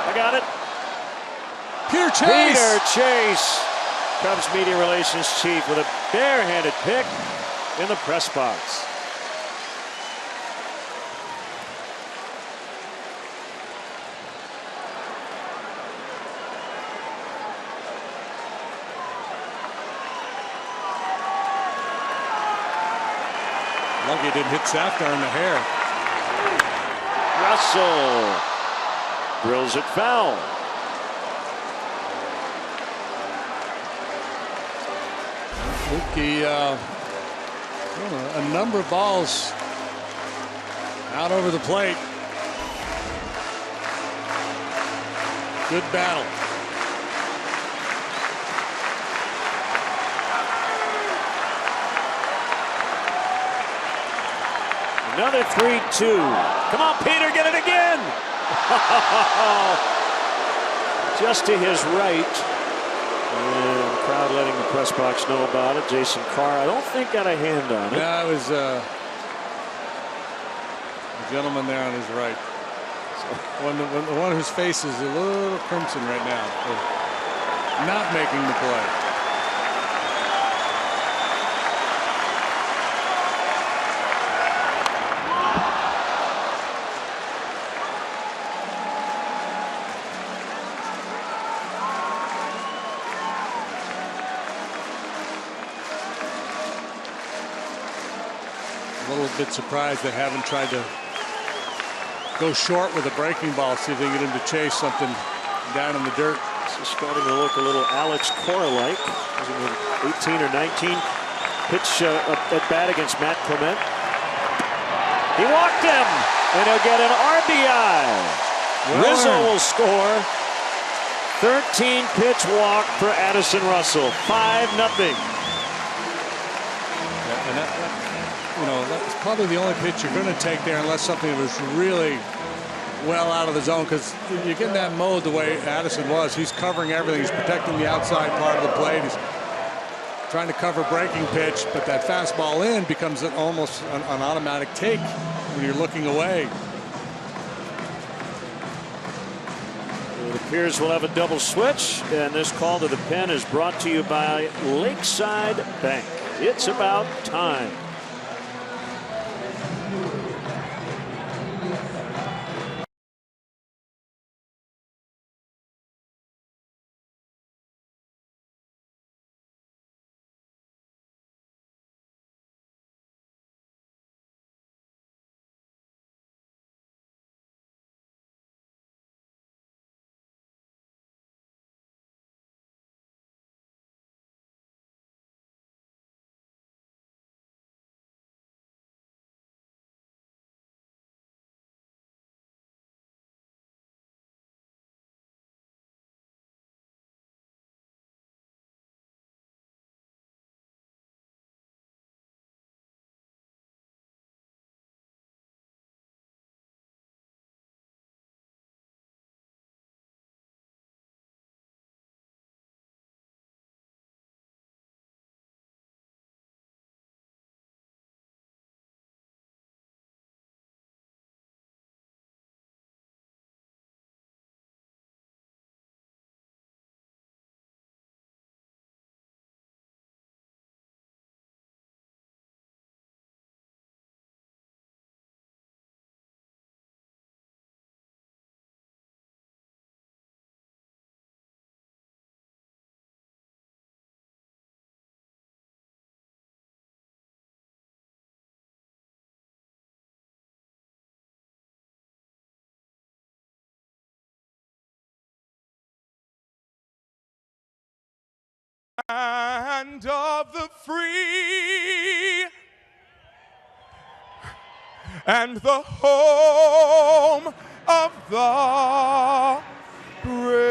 I got it. Peter Chase. Peter Chase, Cubs media relations chief, with a barehanded pick in the press box. Lucky didn't hit Safdar in the hair. Russell drills it foul. Luke, a number of balls out over the plate. Good battle. Another 3-2. Come on, Peter, get it again. Just to his right. And the crowd letting the press box know about it. Jason Carr, I don't think, got a hand on it. Yeah, it was a gentleman there on his right. The one whose face is a little crimson right now for not making the play. A little bit surprised they haven't tried to go short with a breaking ball, see if they can get him to chase something down in the dirt. This is starting to look a little Alex Cora-like. 18 or 19 pitch at bat against Matt Clement. He walked him, and he'll get an RBI. Rizzo will score. 13 pitch walk for Addison Russell. 5-0. That's probably the only pitch you're going to take there unless something was really well out of the zone, because you get in that mode the way Addison was. He's covering everything. He's protecting the outside part of the plate. He's trying to cover breaking pitch, but that fastball in becomes almost an automatic take when you're looking away. It appears we'll have a double switch, and this call to the pen is brought to you by Lakeside Bank. It's about time. Land of the free and the home of the brave.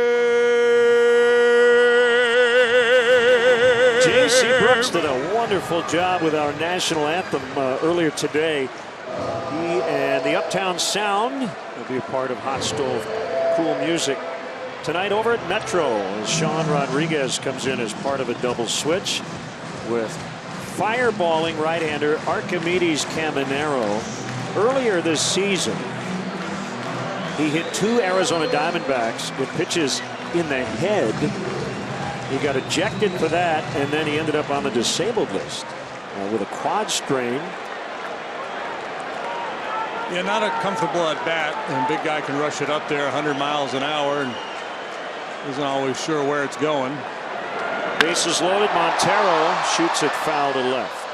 J.C. Brooks did a wonderful job with our national anthem earlier today. He and the Uptown Sound will be a part of Hot Stove Cool Music tonight over at Metro, as Sean Rodriguez comes in as part of a double switch with fireballing right-hander Archimedes Caminero. Earlier this season, he hit 2 Arizona Diamondbacks with pitches in the head. He got ejected for that, and then he ended up on the disabled list with a quad strain. Yeah, not a comfortable at bat, and big guy can rush it up there 100 miles an hour and isn't always sure where it's going. Bases loaded. Montero shoots it foul to left.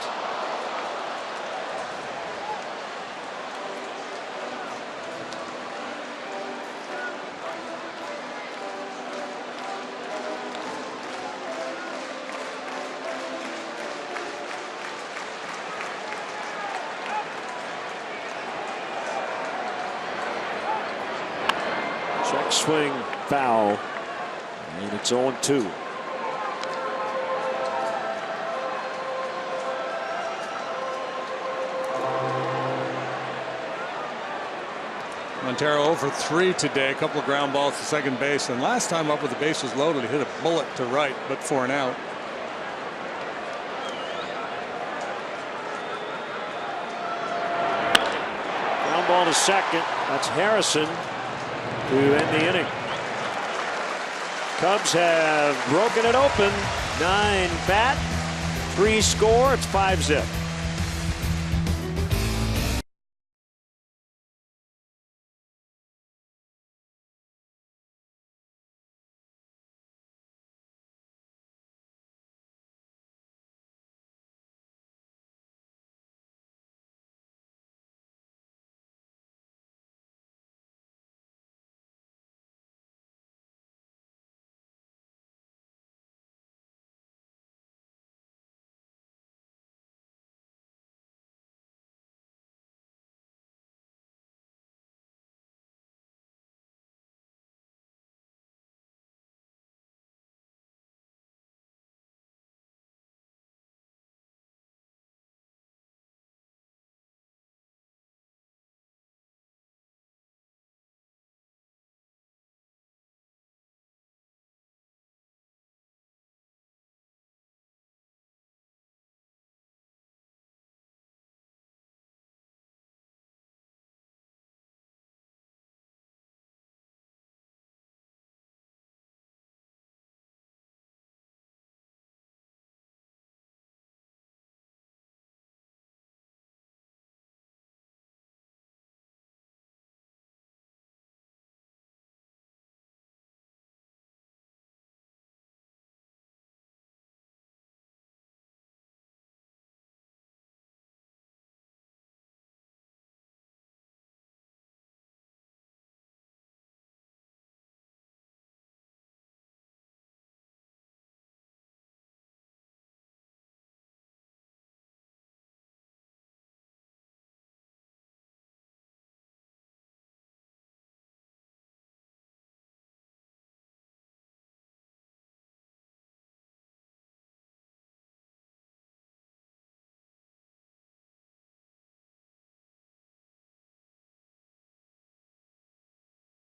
Check swing foul. And it's 0-2. Montero 0 for 3 today. A couple of ground balls to second base. And last time up with the bases loaded, he hit a bullet to right, but for an out. Ground ball to second. That's Harrison to end the inning. Cubs have broken it open. 9 bat, 3 score. It's 5-zip.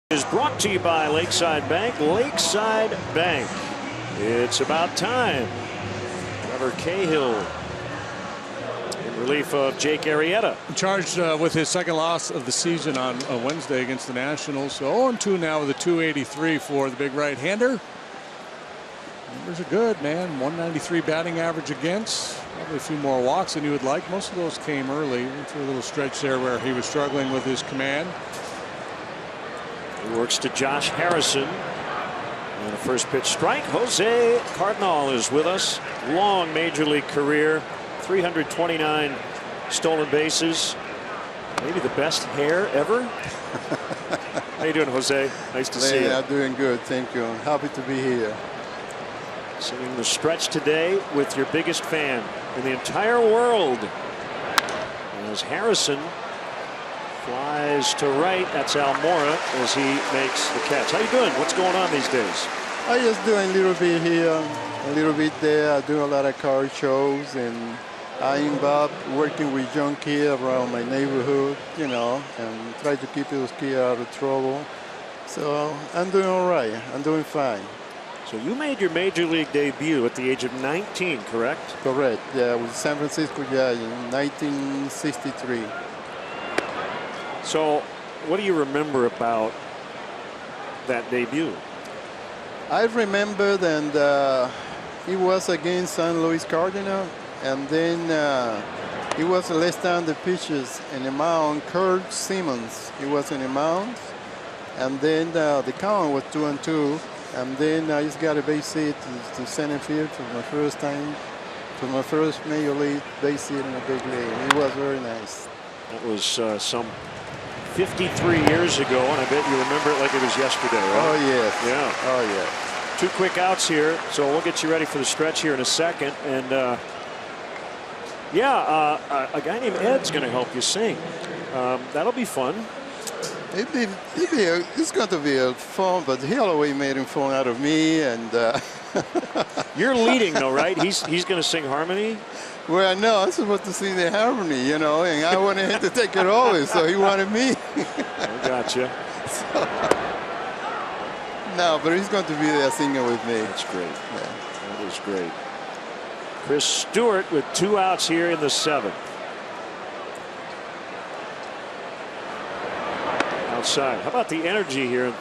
Is brought to you by Lakeside Bank. Lakeside Bank. It's about time. Trevor Cahill in relief of Jake Arrieta. Charged with his second loss of the season on Wednesday against the Nationals. So 0-2 now with a 283 for the big right-hander. Numbers are good, man. 193 batting average against. Probably a few more walks than you would like. Most of those came early. Went through a little stretch there where he was struggling with his command. He works to Josh Harrison. And a first pitch strike. Jose Cardinal is with us. Long major league career. 329 stolen bases. Maybe the best hair ever. How you doing, Jose? Nice to see you. I'm doing good. Thank you. I'm happy to be here. Singing the stretch today with your biggest fan in the entire world. As Harrison flies to right, that's Almora as he makes the catch. How you doing? What's going on these days? I just doing a little bit here, a little bit there. I do a lot of car shows, and I involved working with young kids around my neighborhood, you know, and try to keep those kids out of trouble. So I'm doing all right. I'm doing fine. So you made your major league debut at the age of 19, correct? Correct. Yeah, with San Francisco, yeah, in 1963. So what do you remember about that debut? I remember that it was against St. Louis Cardinals, and then it was the left-handed pitchers in the mound. Kurt Simmons, he was in the mound, and then the count was 2-2. And then I just got a base hit to center field for my first time, for my first major league base hit in a big league. It was very nice. That was some 53 years ago, and I bet you remember it like it was yesterday, right? Oh, yes. Yeah. Oh, yeah. 2 quick outs here, so we'll get you ready for the stretch here in a second. And, a guy named Ed's going to help you sing. That'll be fun. It's going to be fun, but he always made him fun out of me. And you're leading, though, right? He's going to sing harmony. Well, no, I'm supposed to sing the harmony, you know, and I wanted him to take it over, so he wanted me. I gotcha. No, but he's going to be there singing with me. That's great. Yeah. That is great. Chris Stewart with 2 outs here in the 7th. Outside. How about the energy here in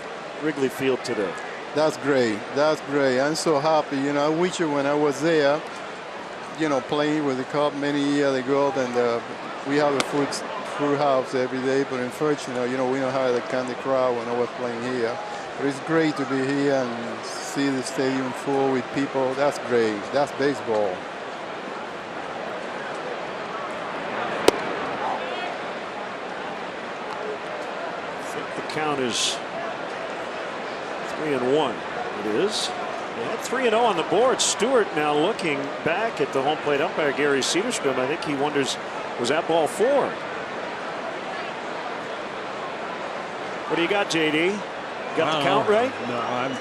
Wrigley Field today? That's great. That's great. I'm so happy. You know, I wish when I was there, you know, playing with the Cubs many years ago, and we have a full house every day. But unfortunately, you know, we don't have that kind of crowd when I was playing here. But it's great to be here and see the stadium full with people. That's great. That's baseball. Count is 3-1. It is. They had 3-0 on the board. Stewart now looking back at the home plate umpire Gary Cederstrom. I think he wonders, was that ball 4? What do you got, JD? Got the count right? No, I'm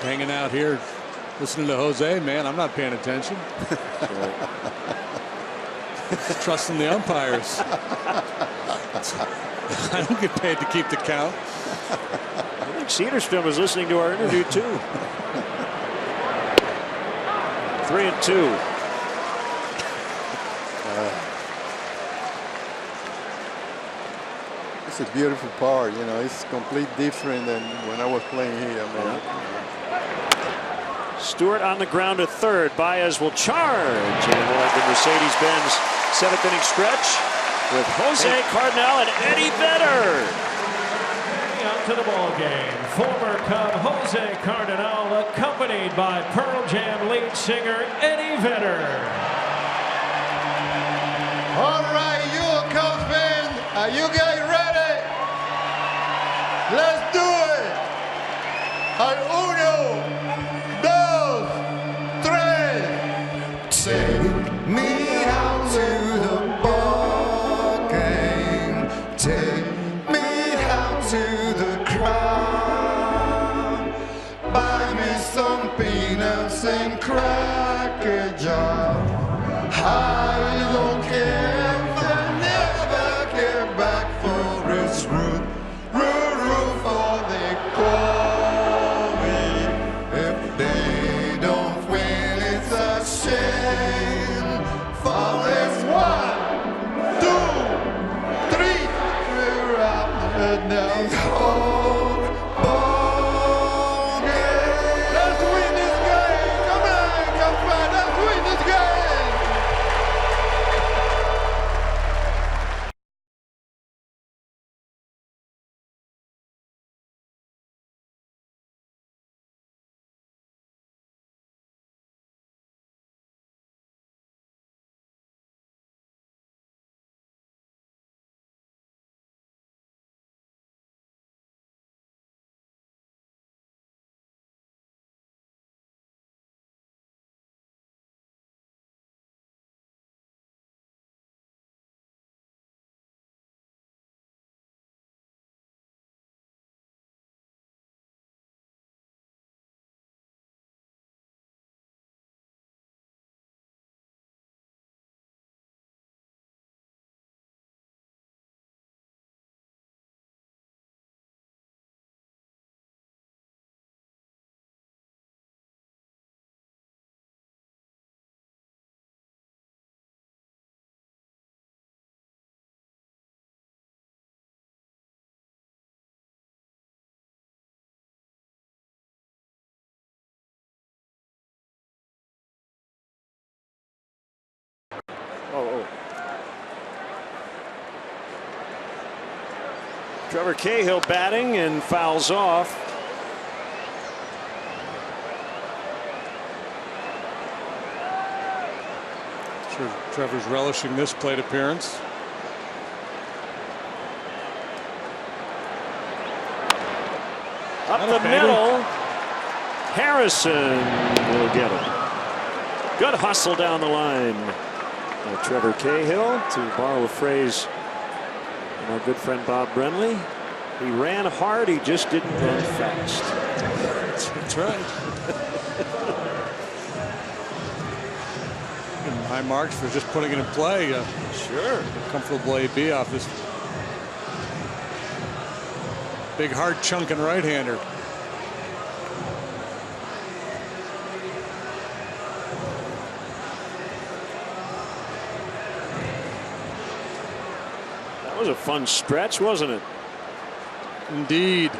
hanging out here listening to Jose, man. I'm not paying attention. Trusting the umpires. I don't get paid to keep the count. I think Cederstrom was listening to our interview too. 3-2. It's a beautiful park, you know. It's completely different than when I was playing here, man. Stewart on the ground to third. Baez will charge, and we'll have the Mercedes-Benz 7th inning stretch with Jose Cardinal and Eddie Vedder. Out to the ball game, former Cub Jose Cardinal, accompanied by Pearl Jam lead singer Eddie Vedder. All right, you Cubs fans, are you guys ready? Let's do it. Al uno, dos, tres. Take me out to the ball game. Take me out to the crowd. Buy me some peanuts and cracker jar. I don't care if I never get back for its root for they call me. If they don't win, it's a shame. For this 1, 2, 3, we're out and down. Trevor Cahill batting and fouls off. Sure, Trevor's relishing this plate appearance. Up the middle. Harrison will get it. Good hustle down the line. Trevor Cahill, to borrow a phrase from our good friend Bob Brenly. He ran hard, he just didn't run fast. That's right. High marks for just putting it in play. Sure. Comfortable AB off this big hard chunking right-hander. That was a fun stretch, wasn't it? Indeed.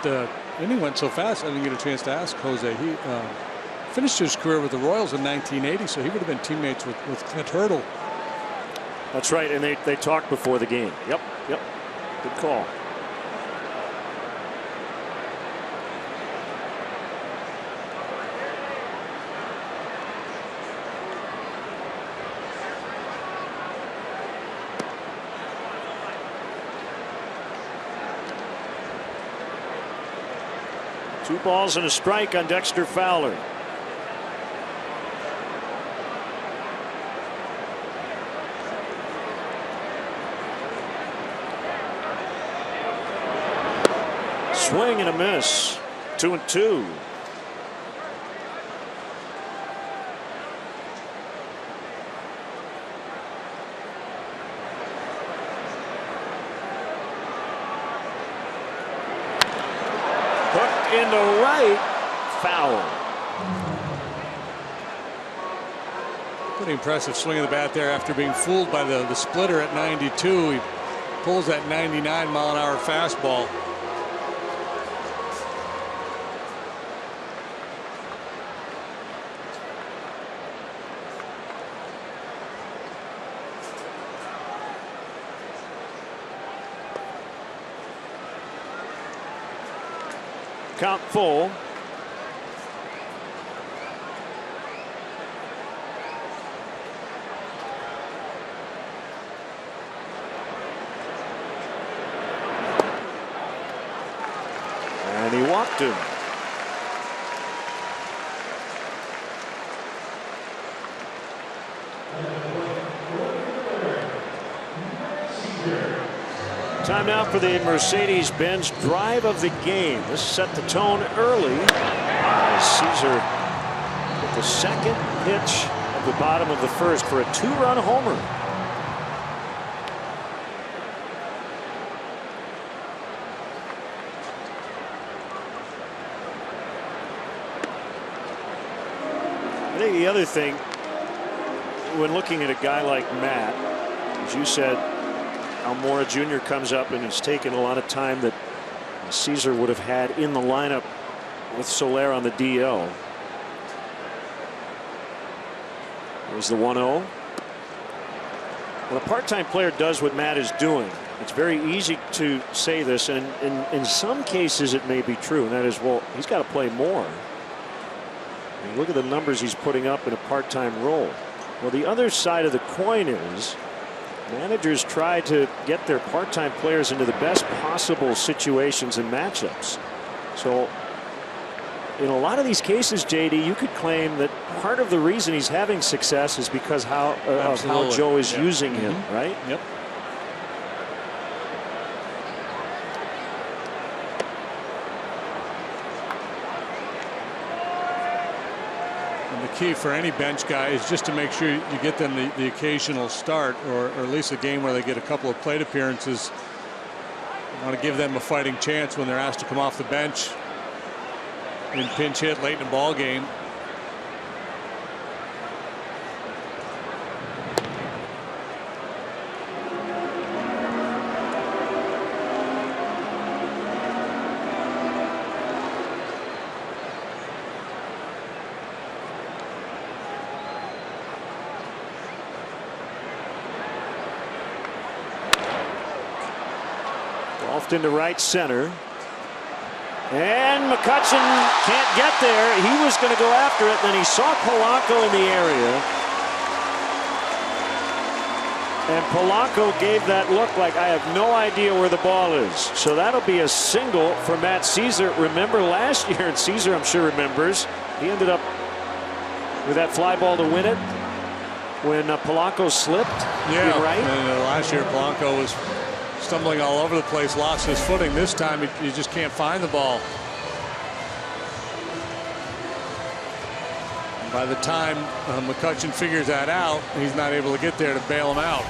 But inning went so fast I didn't get a chance to ask Jose. He finished his career with the Royals in 1980, so he would have been teammates with Clint Hurdle. That's right, and they talked before the game. Yep. Good call. Two balls and a strike on Dexter Fowler. Swing and a miss. 2-2. Hooked into right. Foul. Pretty impressive swing of the bat there after being fooled by the splitter at 92. He pulls that 99-mile-an-hour fastball. Count full. And he walked him. Time now for the Mercedes-Benz drive of the game. This set the tone early. Caesar with the second pitch at the bottom of the first for a two-run homer. I think the other thing, when looking at a guy like Matt, as you said, Almora Jr. comes up and it's taken a lot of time that Caesar would have had in the lineup with Soler on the DL. There's the 1-0. When a part-time player does what Matt is doing, it's very easy to say this, and in some cases it may be true, and that is, well, he's got to play more. And look at the numbers he's putting up in a part-time role. Well, the other side of the coin is managers try to get their part-time players into the best possible situations and matchups. So in a lot of these cases, JD, you could claim that part of the reason he's having success is because of how Joe is using him, right? Yep. And the key for any bench guy is just to make sure you get them the occasional start, or at least a game where they get a couple of plate appearances. You want to give them a fighting chance when they're asked to come off the bench in pinch hit late in the ball game. Off into right center. And McCutchen can't get there. He was going to go after it. Then he saw Polanco in the area. And Polanco gave that look like I have no idea where the ball is. So that'll be a single for Matt Caesar. Remember last year, and Caesar I'm sure remembers, he ended up with that fly ball to win it when Polanco slipped. Yeah, right. And last year Polanco was stumbling all over the place, lost his footing. This time he just can't find the ball. And by the time McCutchen figures that out, he's not able to get there to bail him out.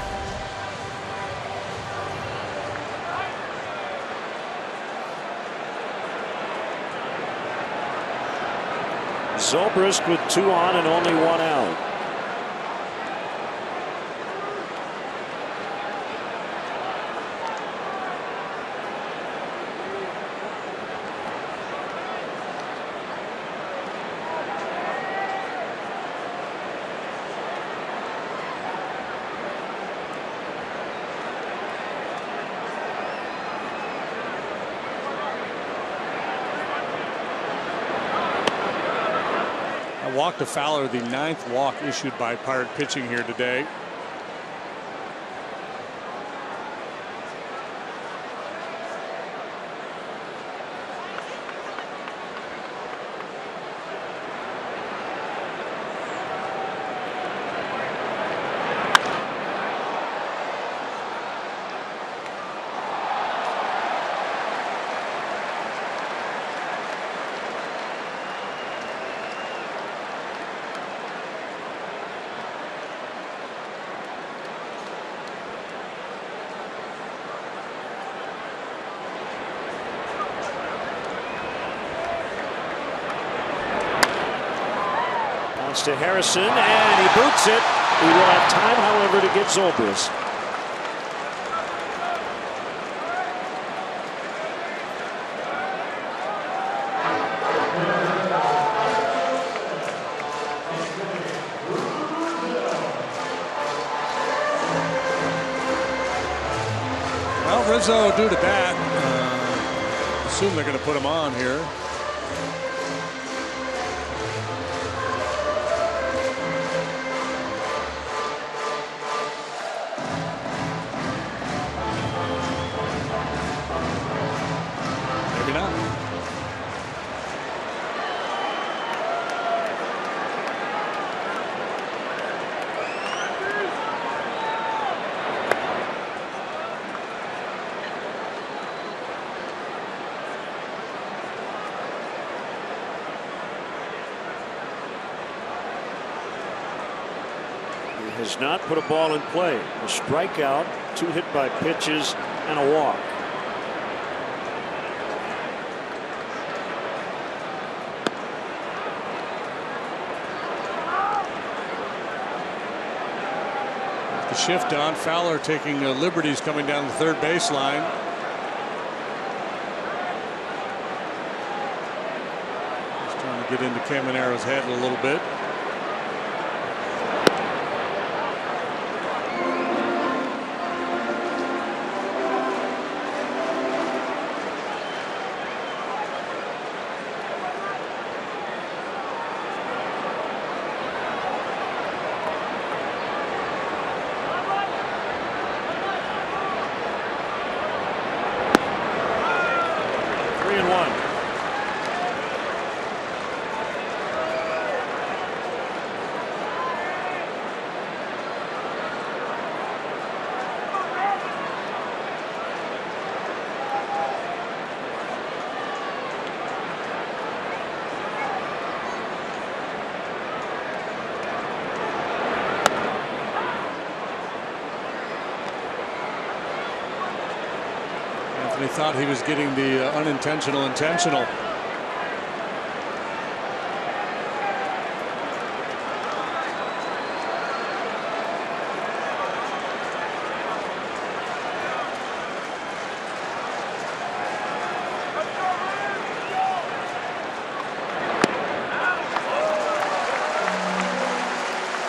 Zobrist with 2 on and only 1 out. Walk to Fowler, the 9th walk issued by Pirate pitching here today. To Harrison, and he boots it. He will have time, however, to get Zobrist. Well, Rizzo due to that. Assume they're going to put him on here. Has not put a ball in play. A strikeout, 2 hit by pitches, and a walk. The shift on, Fowler taking liberties coming down the third baseline. Just trying to get into Camanero's head a little bit. They thought he was getting the unintentional intentional.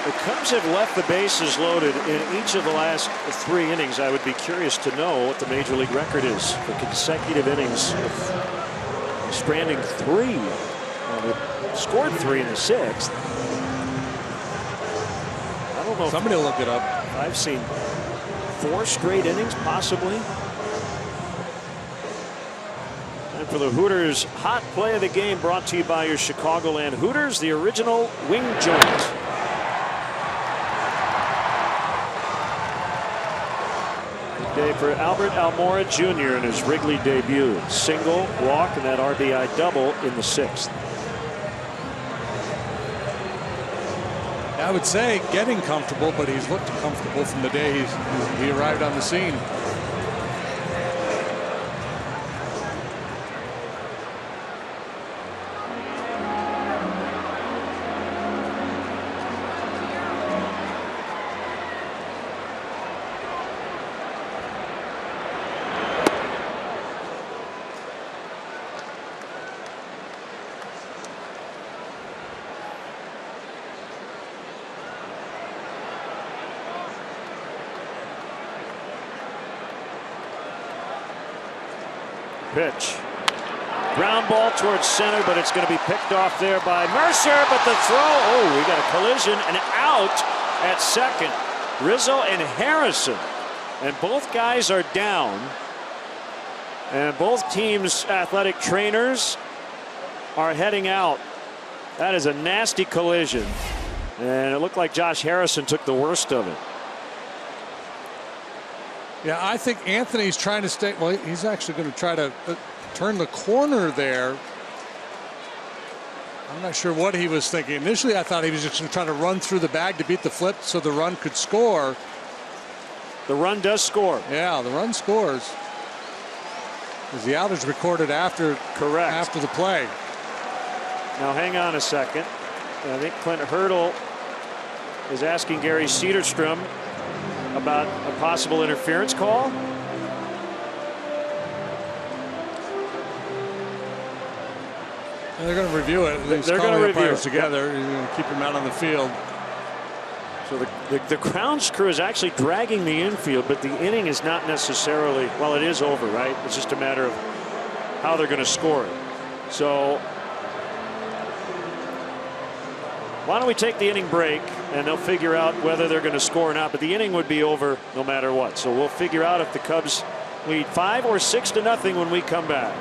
The Cubs have left the bases loaded in each of the last 3 innings. I would be curious to know what the major league record is for consecutive innings of stranding 3. They scored 3 in the 6th. I don't know. Somebody will look it up. I've seen 4 straight innings, possibly. And for the Hooters hot play of the game, brought to you by your Chicagoland Hooters, the original wing joint. Good day for Albert Almora Jr. in his Wrigley debut. Single, walk, and that RBI double in the 6th. I would say getting comfortable, but he's looked comfortable from the day he arrived on the scene. Pitch. Ground ball towards center, but it's going to be picked off there by Mercer. But the throw, oh, we got a collision and out at second. Rizzo and Harrison. And both guys are down. And both teams' athletic trainers are heading out. That is a nasty collision. And it looked like Josh Harrison took the worst of it. Yeah, I think Anthony's trying to stay. Well, he's actually going to try to turn the corner there. I'm not sure what he was thinking. Initially, I thought he was just going to try to run through the bag to beat the flip so the run could score. The run does score. Yeah, the run scores. Because the out is recorded after, correct, after the play. Now, hang on a second. I think Clint Hurdle is asking Gary Cederstrom about a possible interference call. And they're going to review it. They're going to review it together. You're going to keep him out on the field. So the grounds crew is actually dragging the infield, but the inning is not necessarily, well, it is over, right? It's just a matter of how they're going to score it. So why don't we take the inning break, and they'll figure out whether they're going to score or not. But the inning would be over no matter what. So we'll figure out if the Cubs lead 5 or 6-0 when we come back.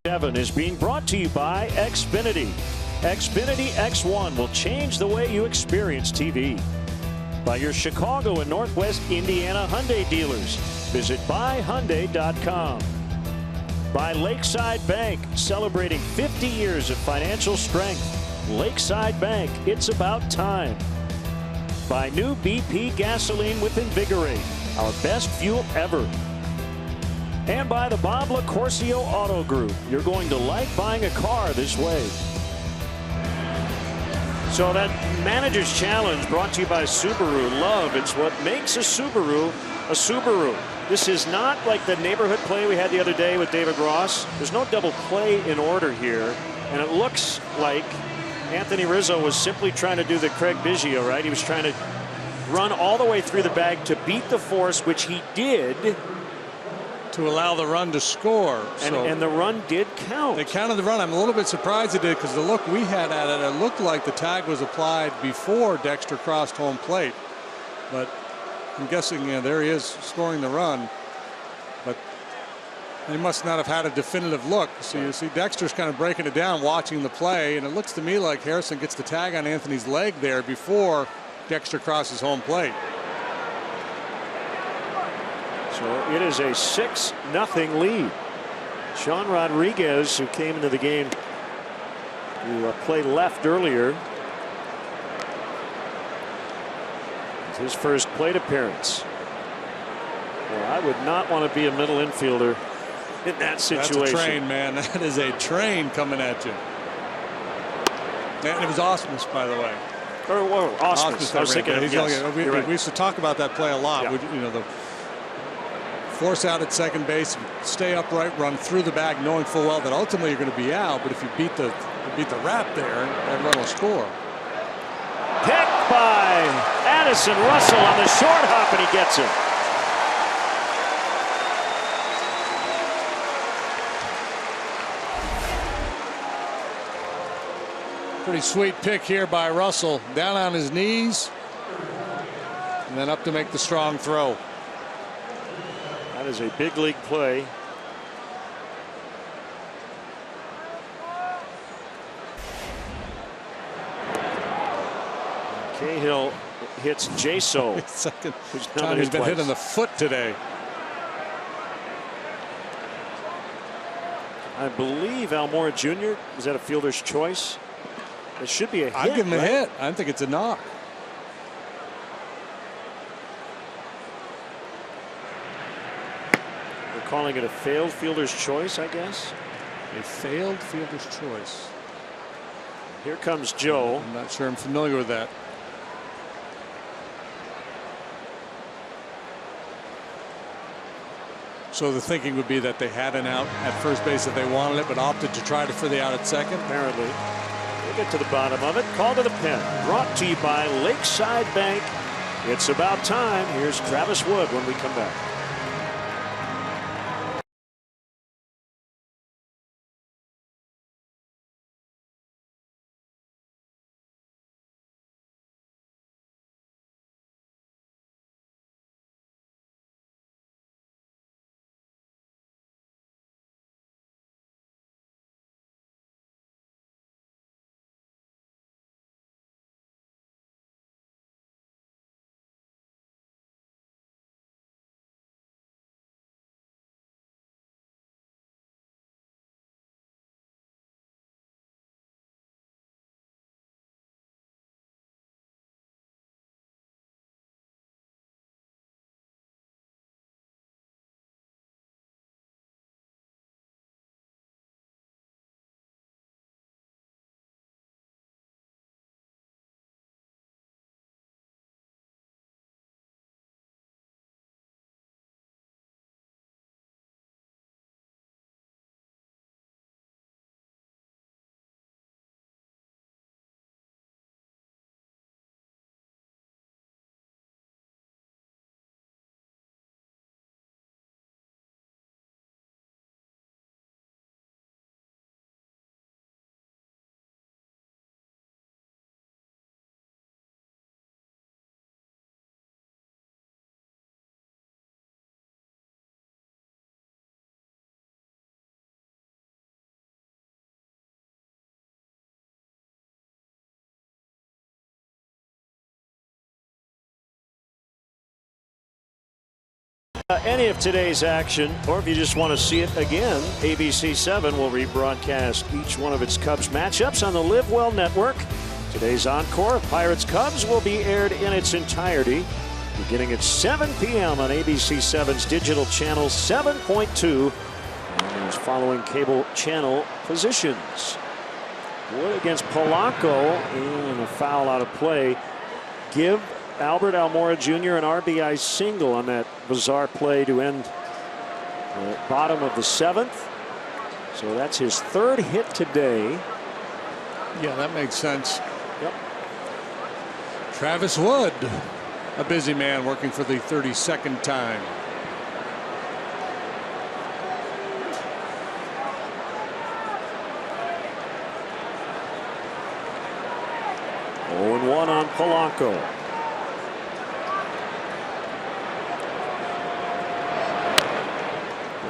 7 is being brought to you by Xfinity. Xfinity X1 will change the way you experience TV. By your Chicago and Northwest Indiana Hyundai dealers. Visit buyhyundai.com. By Lakeside Bank, celebrating 50 years of financial strength. Lakeside Bank, it's about time. By new BP gasoline with Invigorate, our best fuel ever. And by the Bob LaCourcio Auto Group. You're going to like buying a car this way. So that Manager's Challenge brought to you by Subaru. Love, it's what makes a Subaru a Subaru. This is not like the neighborhood play we had the other day with David Ross. There's no double play in order here. And it looks like Anthony Rizzo was simply trying to do the Craig Biggio, right? He was trying to run all the way through the bag to beat the force, which he did. To allow the run to score. And the run did count. They counted the run. I'm a little bit surprised it did, because the look we had at it, it looked like the tag was applied before Dexter crossed home plate. But I'm guessing, there he is scoring the run. But he must not have had a definitive look. So you see Dexter's kind of breaking it down, watching the play. And it looks to me like Harrison gets the tag on Anthony's leg there before Dexter crosses home plate. So it is a 6-0 lead. Sean Rodriguez, who came into the game to play left earlier, it's his first plate appearance. Well, I would not want to be a middle infielder in that situation. That's a train, man. That is a train coming at you. And it was Ausmus, by the way. Or Ausmus. I was thinking of, yes, we used to talk about that play a lot. Yeah. The force out at second base, stay upright, run through the bag, knowing full well that ultimately you're going to be out. But if you beat the wrap there, everyone will score. Picked by Addison Russell on the short hop, and he gets it. Pretty sweet pick here by Russell. Down on his knees, and then up to make the strong throw. That is a big league play. Cahill hits Jaso. Second time he's been hit in the foot today. I believe Almora Jr. is that a fielder's choice? It should be a hit. I'd give him a right? hit. I think it's a knock. We're calling it a failed fielder's choice, I guess. A failed fielder's choice. Here comes Joe. I'm not sure I'm familiar with that. So the thinking would be that they had an out at first base if they wanted it, but opted to try for the out at second. Apparently. We'll get to the bottom of it. Call to the pen. Brought to you by Lakeside Bank. It's about time. Here's Travis Wood when we come back. Any of today's action, or if you just want to see it again, ABC 7 will rebroadcast each one of its Cubs matchups on the Live Well Network. Today's encore of Pirates Cubs will be aired in its entirety beginning at 7 p.m. on ABC 7's digital channel 7.2 and those following cable channel positions. Wood against Polanco, and a foul out of play. Give Albert Almora Jr. an RBI single on that bizarre play to end the bottom of the 7th. So that's his 3rd hit today. Yeah, that makes sense. Yep. Travis Wood, a busy man working for the 32nd time. Oh, 0-1 on Polanco.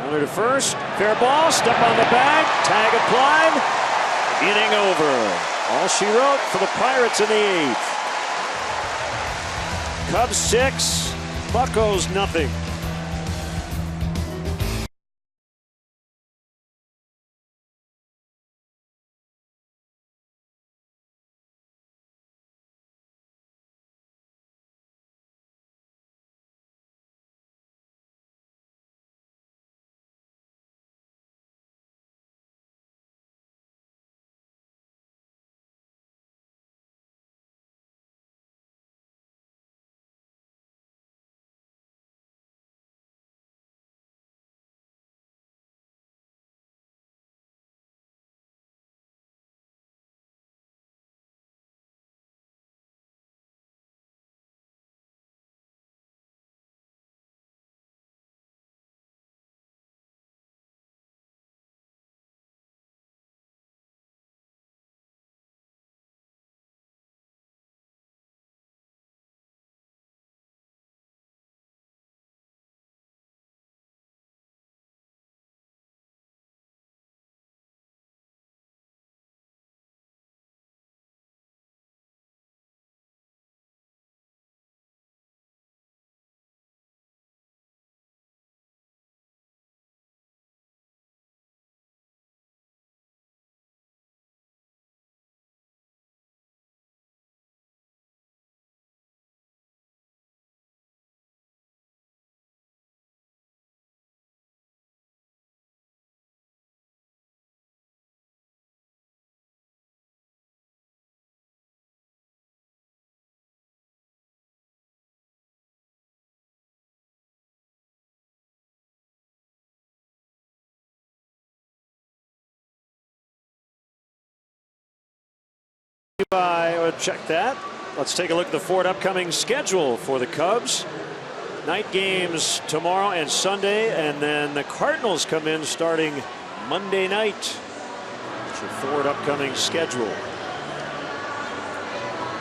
Runner to first. Fair ball. Step on the bag. Tag applied. Inning over. All she wrote for the Pirates in the 8th. Cubs 6, Buccos nothing. Check that. Let's take a look at the forward upcoming schedule for the Cubs. Night games tomorrow and Sunday, and then the Cardinals come in starting Monday night. It's your forward upcoming schedule.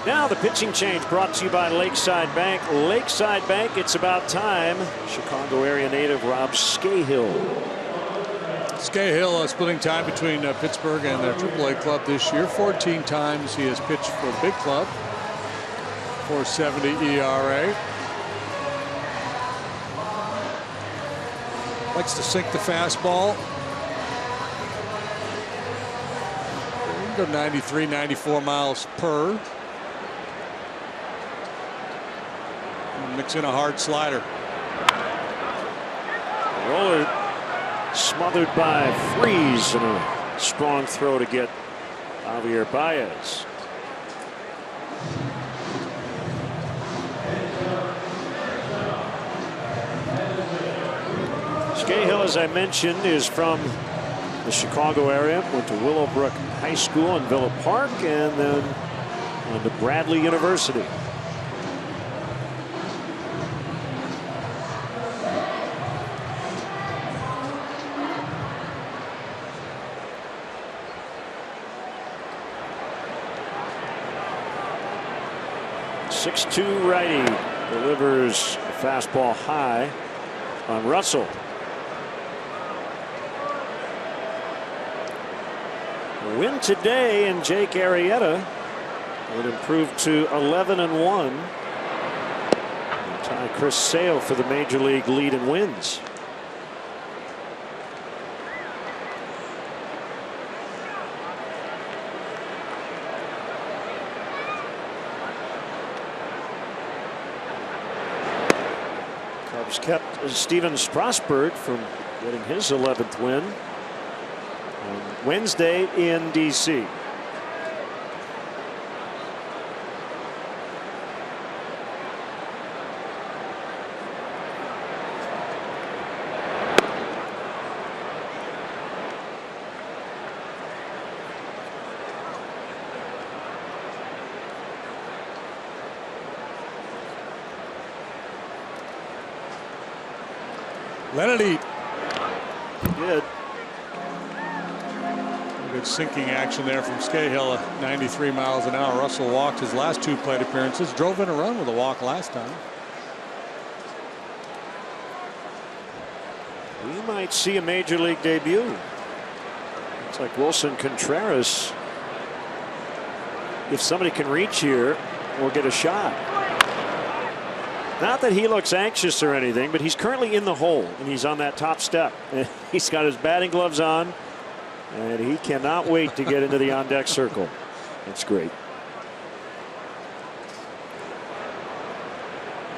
Now the pitching change brought to you by Lakeside Bank. Lakeside Bank, it's about time. Chicago area native Rob Scahill. Scahill splitting time between Pittsburgh and their AAA club this year. 14 times he has pitched for the big club. 4.70 ERA. Likes to sink the fastball. Go 93, 94 miles per. Mix in a hard slider. Roller smothered by Freeze, and a strong throw to get Javier Baez. Scahill, as I mentioned, is from the Chicago area. Went to Willowbrook High School in Villa Park, and then on to Bradley University. .62 righty delivers a fastball high on Russell. A win today, and Jake Arrieta would improve to 11-1. Tie Chris Sale for the major league lead in wins. Cubs kept Steven Strasburg from getting his 11th win on Wednesday in D.C. Let it eat. Good. Good sinking action there from Scahill at 93 miles an hour. Russell walked his last 2 plate appearances, drove in a run with a walk last time. We might see a major league debut. Looks like Wilson Contreras, if somebody can reach here, will get a shot. Not that he looks anxious or anything, but he's currently in the hole and he's on that top step. And he's got his batting gloves on and he cannot wait to get into the on deck circle. That's great.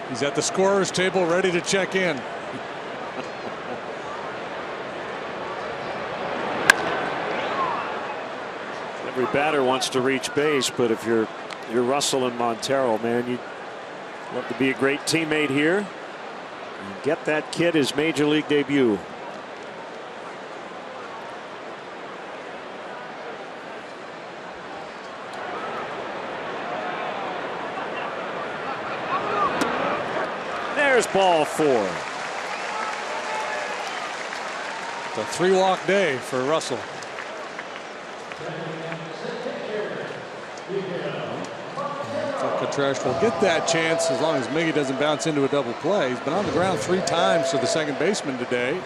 He's at the scorer's table ready to check in. Every batter wants to reach base, but if you're Russell and Montero, man, you'd love to be a great teammate here and get that kid his major league debut. There's ball 4. It's a 3-walk day for Russell. Contreras will get that chance as long as Miggy doesn't bounce into a double play. He's been on the ground 3 times to the second baseman today.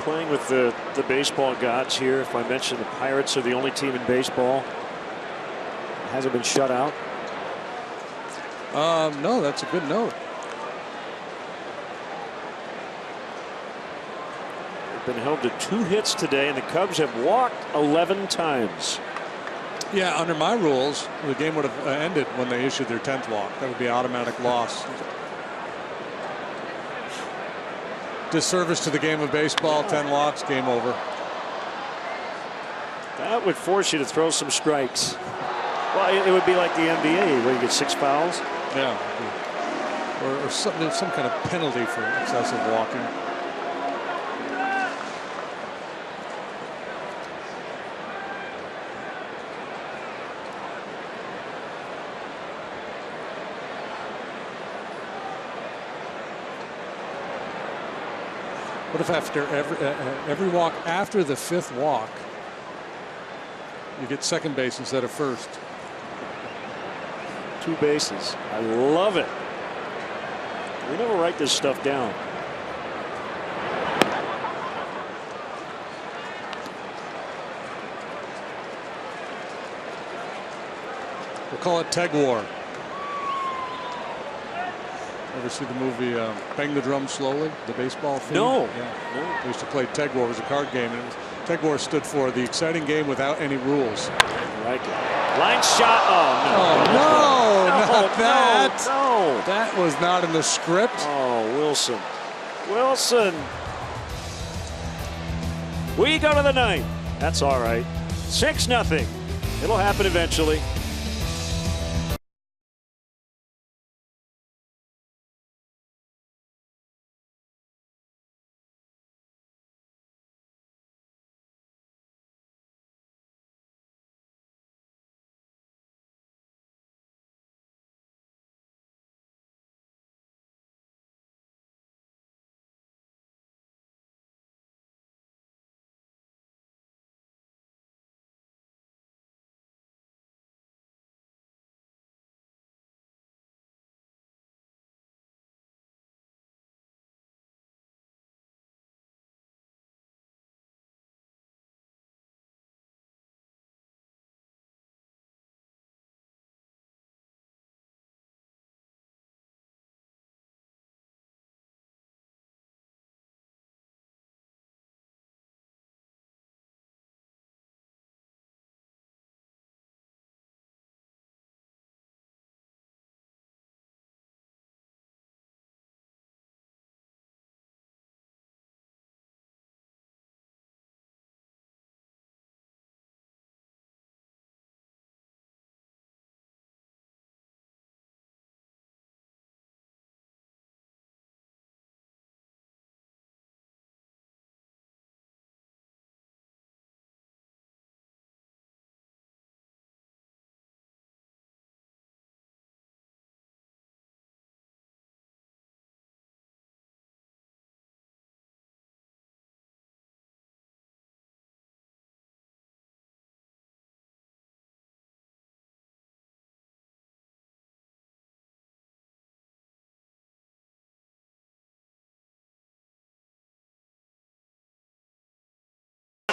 Playing with the baseball gods here. If I mention the Pirates are the only team in baseball that hasn't been shut out. No, that's a good note. They've been held to 2 hits today, and the Cubs have walked 11 times. Yeah, under my rules, the game would have ended when they issued their 10th walk. That would be automatic loss. Disservice to the game of baseball. 10 walks, game over. That would force you to throw some strikes. Well, it would be like the NBA where you get 6 fouls. Yeah, or some kind of penalty for excessive walking. What if after every walk after the 5th walk, you get second base instead of first? 2 bases. I love it. We never write this stuff down. We'll call it Tag War. Ever see the movie Bang the Drum Slowly, the baseball theme? No. Yeah. No. They used to play Tag War. It was a card game. And Tag War stood for the exciting game without any rules. I like it. Line shot. Oh, no. Not that. No. That was not in the script. Oh, Wilson. We go to the 9th. That's all right. 6-0. It'll happen eventually.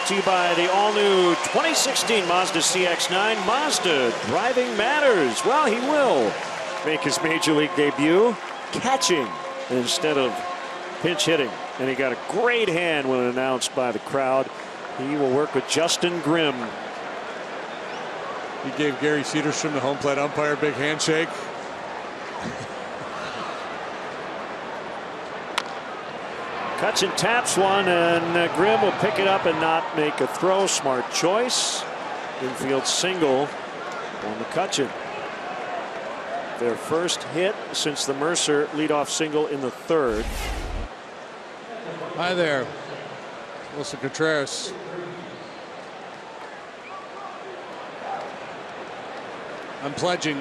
To you by the all-new 2016 Mazda CX-9. Mazda, driving matters. Well, he will make his major league debut catching instead of pinch hitting. And he got a great hand when announced by the crowd. He will work with Justin Grimm. He gave Gary Cedarstrom, the home plate umpire, a big handshake. Cuts and taps one, and Grimm will pick it up and not make a throw. Smart choice. Infield single on McCutchen. Their first hit since the Mercer leadoff single in the third. Hi there, Wilson Contreras. I'm pledging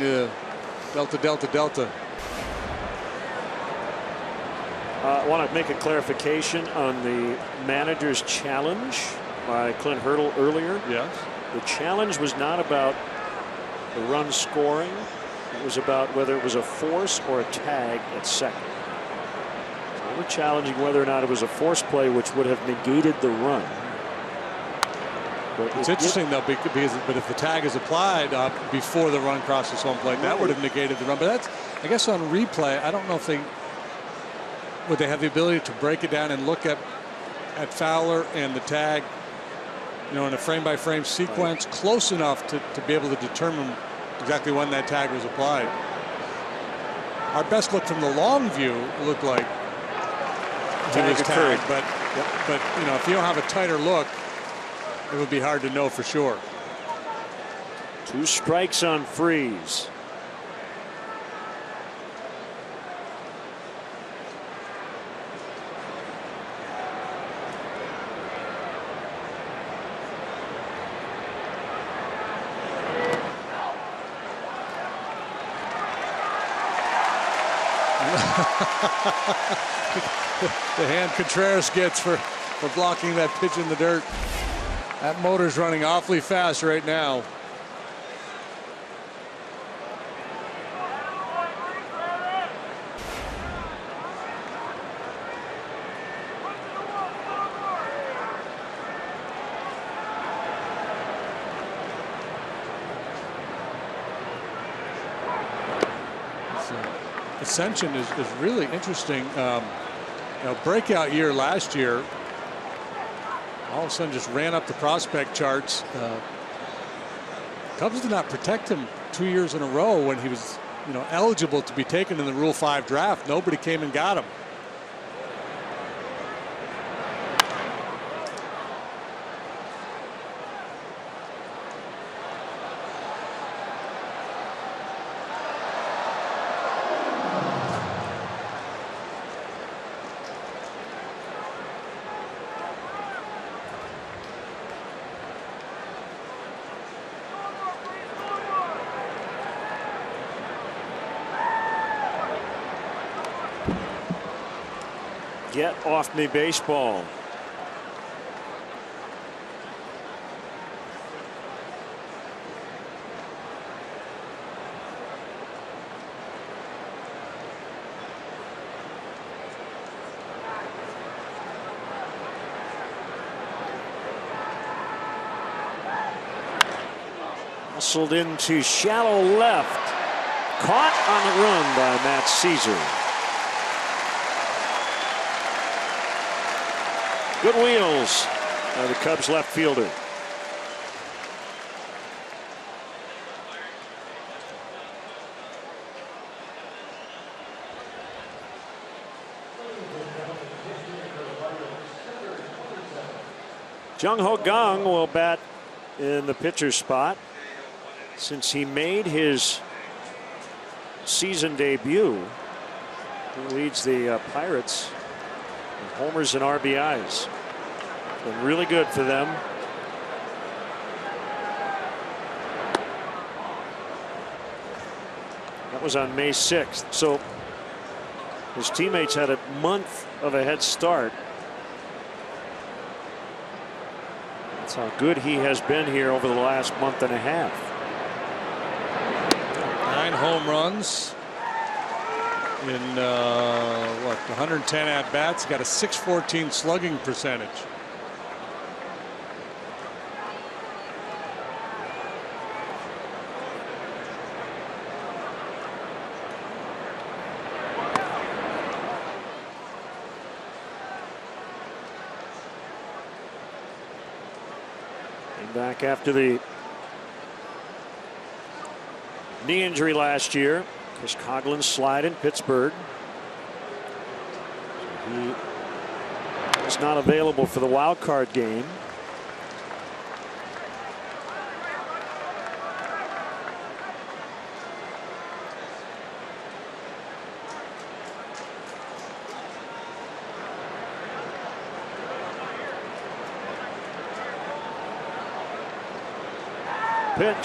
Delta, Delta, Delta. I want to make a clarification on the manager's challenge by Clint Hurdle earlier. Yes. The challenge was not about the run scoring. It was about whether it was a force or a tag at second. So we're challenging whether or not it was a force play, which would have negated the run. But it's interesting though, because if the tag is applied before the run crosses home plate, that would have negated the run. But that's, I guess, on replay. I don't know if would they have the ability to break it down and look at Fowler and the tag, you know, in a frame-by-frame sequence, close enough to be able to determine exactly when that tag was applied. Our best look from the long view looked like he was tagged, but you know, if you don't have a tighter look, it would be hard to know for sure. 2 strikes on Freeze. The hand Contreras gets for blocking that pitch in the dirt. That motor's running awfully fast right now. Ascension is really interesting. You know, breakout year last year, all of a sudden just ran up the prospect charts. Cubs did not protect him 2 years in a row when he was, you know, eligible to be taken in the Rule 5 draft. Nobody came and got him. Get off me, baseball. Hustled into shallow left. Caught on the run by Matt Caesar. Good wheels by the Cubs left fielder. Jung Ho Kang will bat in the pitcher's spot. Since he made his season debut, he leads the Pirates in homers and RBIs. Been really good for them. That was on May 6th. So his teammates had a month of a head start. That's how good he has been here over the last month and a half. 9 home runs in 110 at bats. Got a .614 slugging percentage. Came back after the knee injury last year. Chris Coughlin's slide in Pittsburgh. He was not available for the wild card game. Pitch.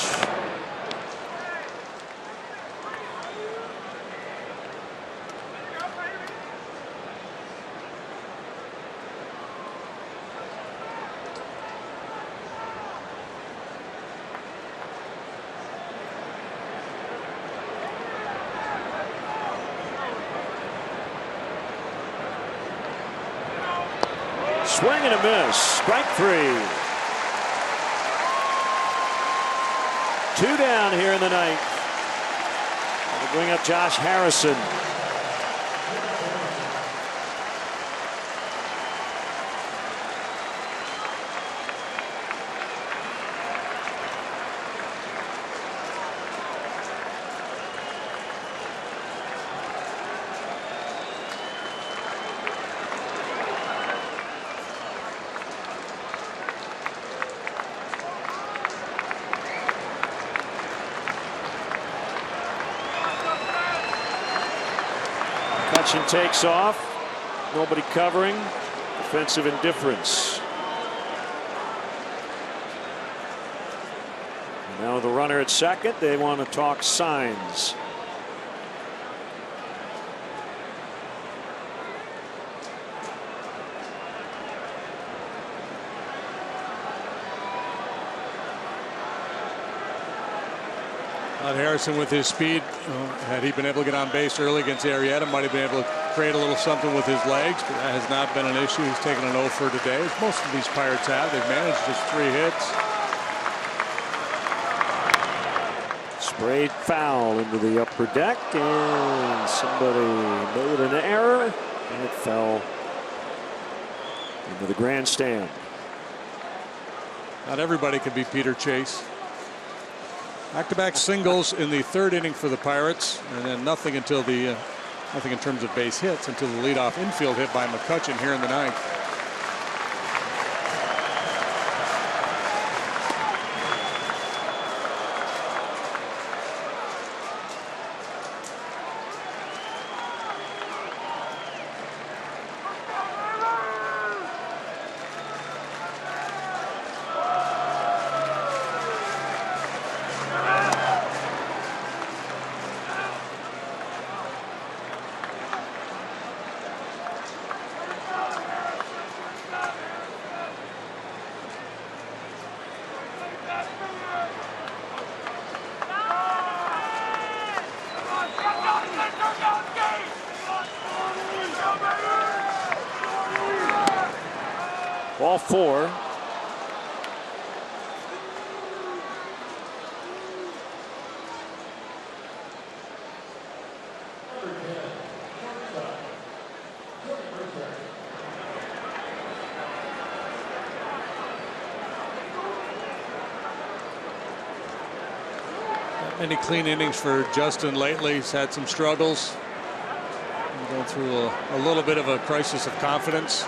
Swing and a miss. Strike 3. 2 down here in the ninth. They bring up Josh Harrison. McCutchen takes off. Nobody covering. Defensive indifference. And now the runner at second. They want to talk signs. Harrison with his speed, had he been able to get on base early against Arrieta, might have been able to create a little something with his legs, but that has not been an issue. He's taken an 0 for today, as most of these Pirates have. They've managed just 3 hits. Sprayed foul into the upper deck, and somebody made an error, and it fell into the grandstand. Not everybody could be Peter Chase. Back-to-back singles in the 3rd inning for the Pirates, and then nothing until the nothing in terms of base hits until the leadoff infield hit by McCutchen here in the 9th. Ball 4. Many clean innings for Justin lately. He's had some struggles. He's going through a little bit of a crisis of confidence.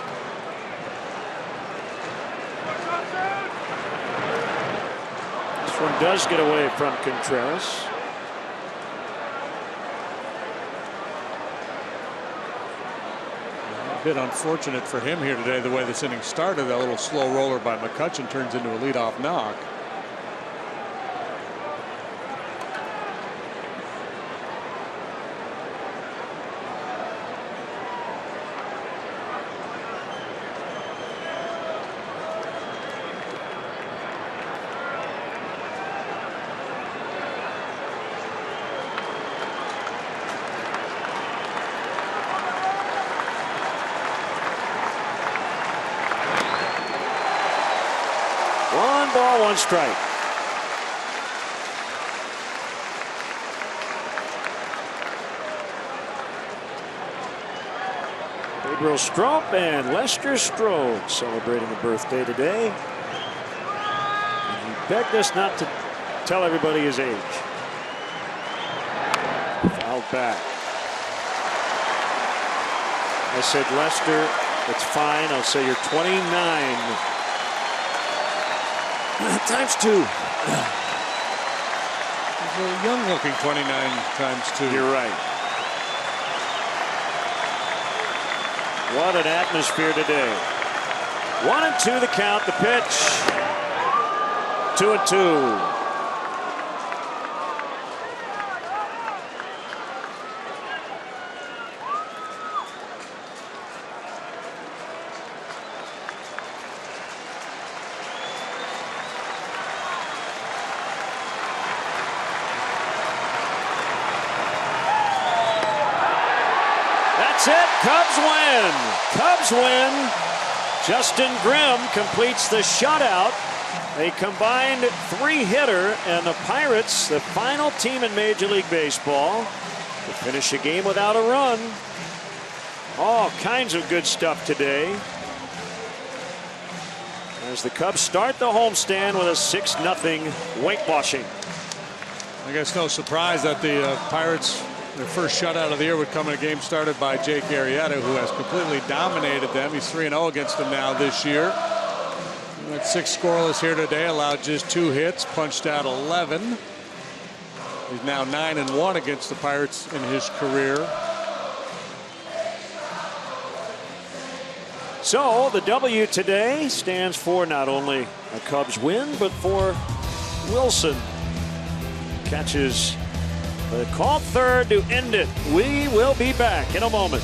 This one does get away from Contreras. A bit unfortunate for him here today, the way this inning started. That little slow roller by McCutchen turns into a leadoff knock. Ball, 1 strike. Gabriel Strop and Lester Strode celebrating a birthday today. And he begged us not to tell everybody his age. Fouled back. I said, Lester, it's fine. I'll say you're 29. Times 2. He's a young looking 29 times 2. You're right. What an atmosphere today. 1-2 the count, the pitch. 2-2. That's it. Cubs win. Cubs win. Justin Grimm completes the shutout. A combined 3-hitter, and the Pirates, the final team in Major League Baseball, to finish a game without a run. All kinds of good stuff today, as the Cubs start the homestand with a 6-0 whitewashing. I guess no surprise that the Pirates, their first shutout of the year, would come in a game started by Jake Arrieta, who has completely dominated them. He's 3-0 against them now this year. He went 6 scoreless here today, allowed just 2 hits, punched out 11. He's now 9-1 against the Pirates in his career. So the W today stands for not only a Cubs win, but for Wilson. Catches the called third to end it. We will be back in a moment.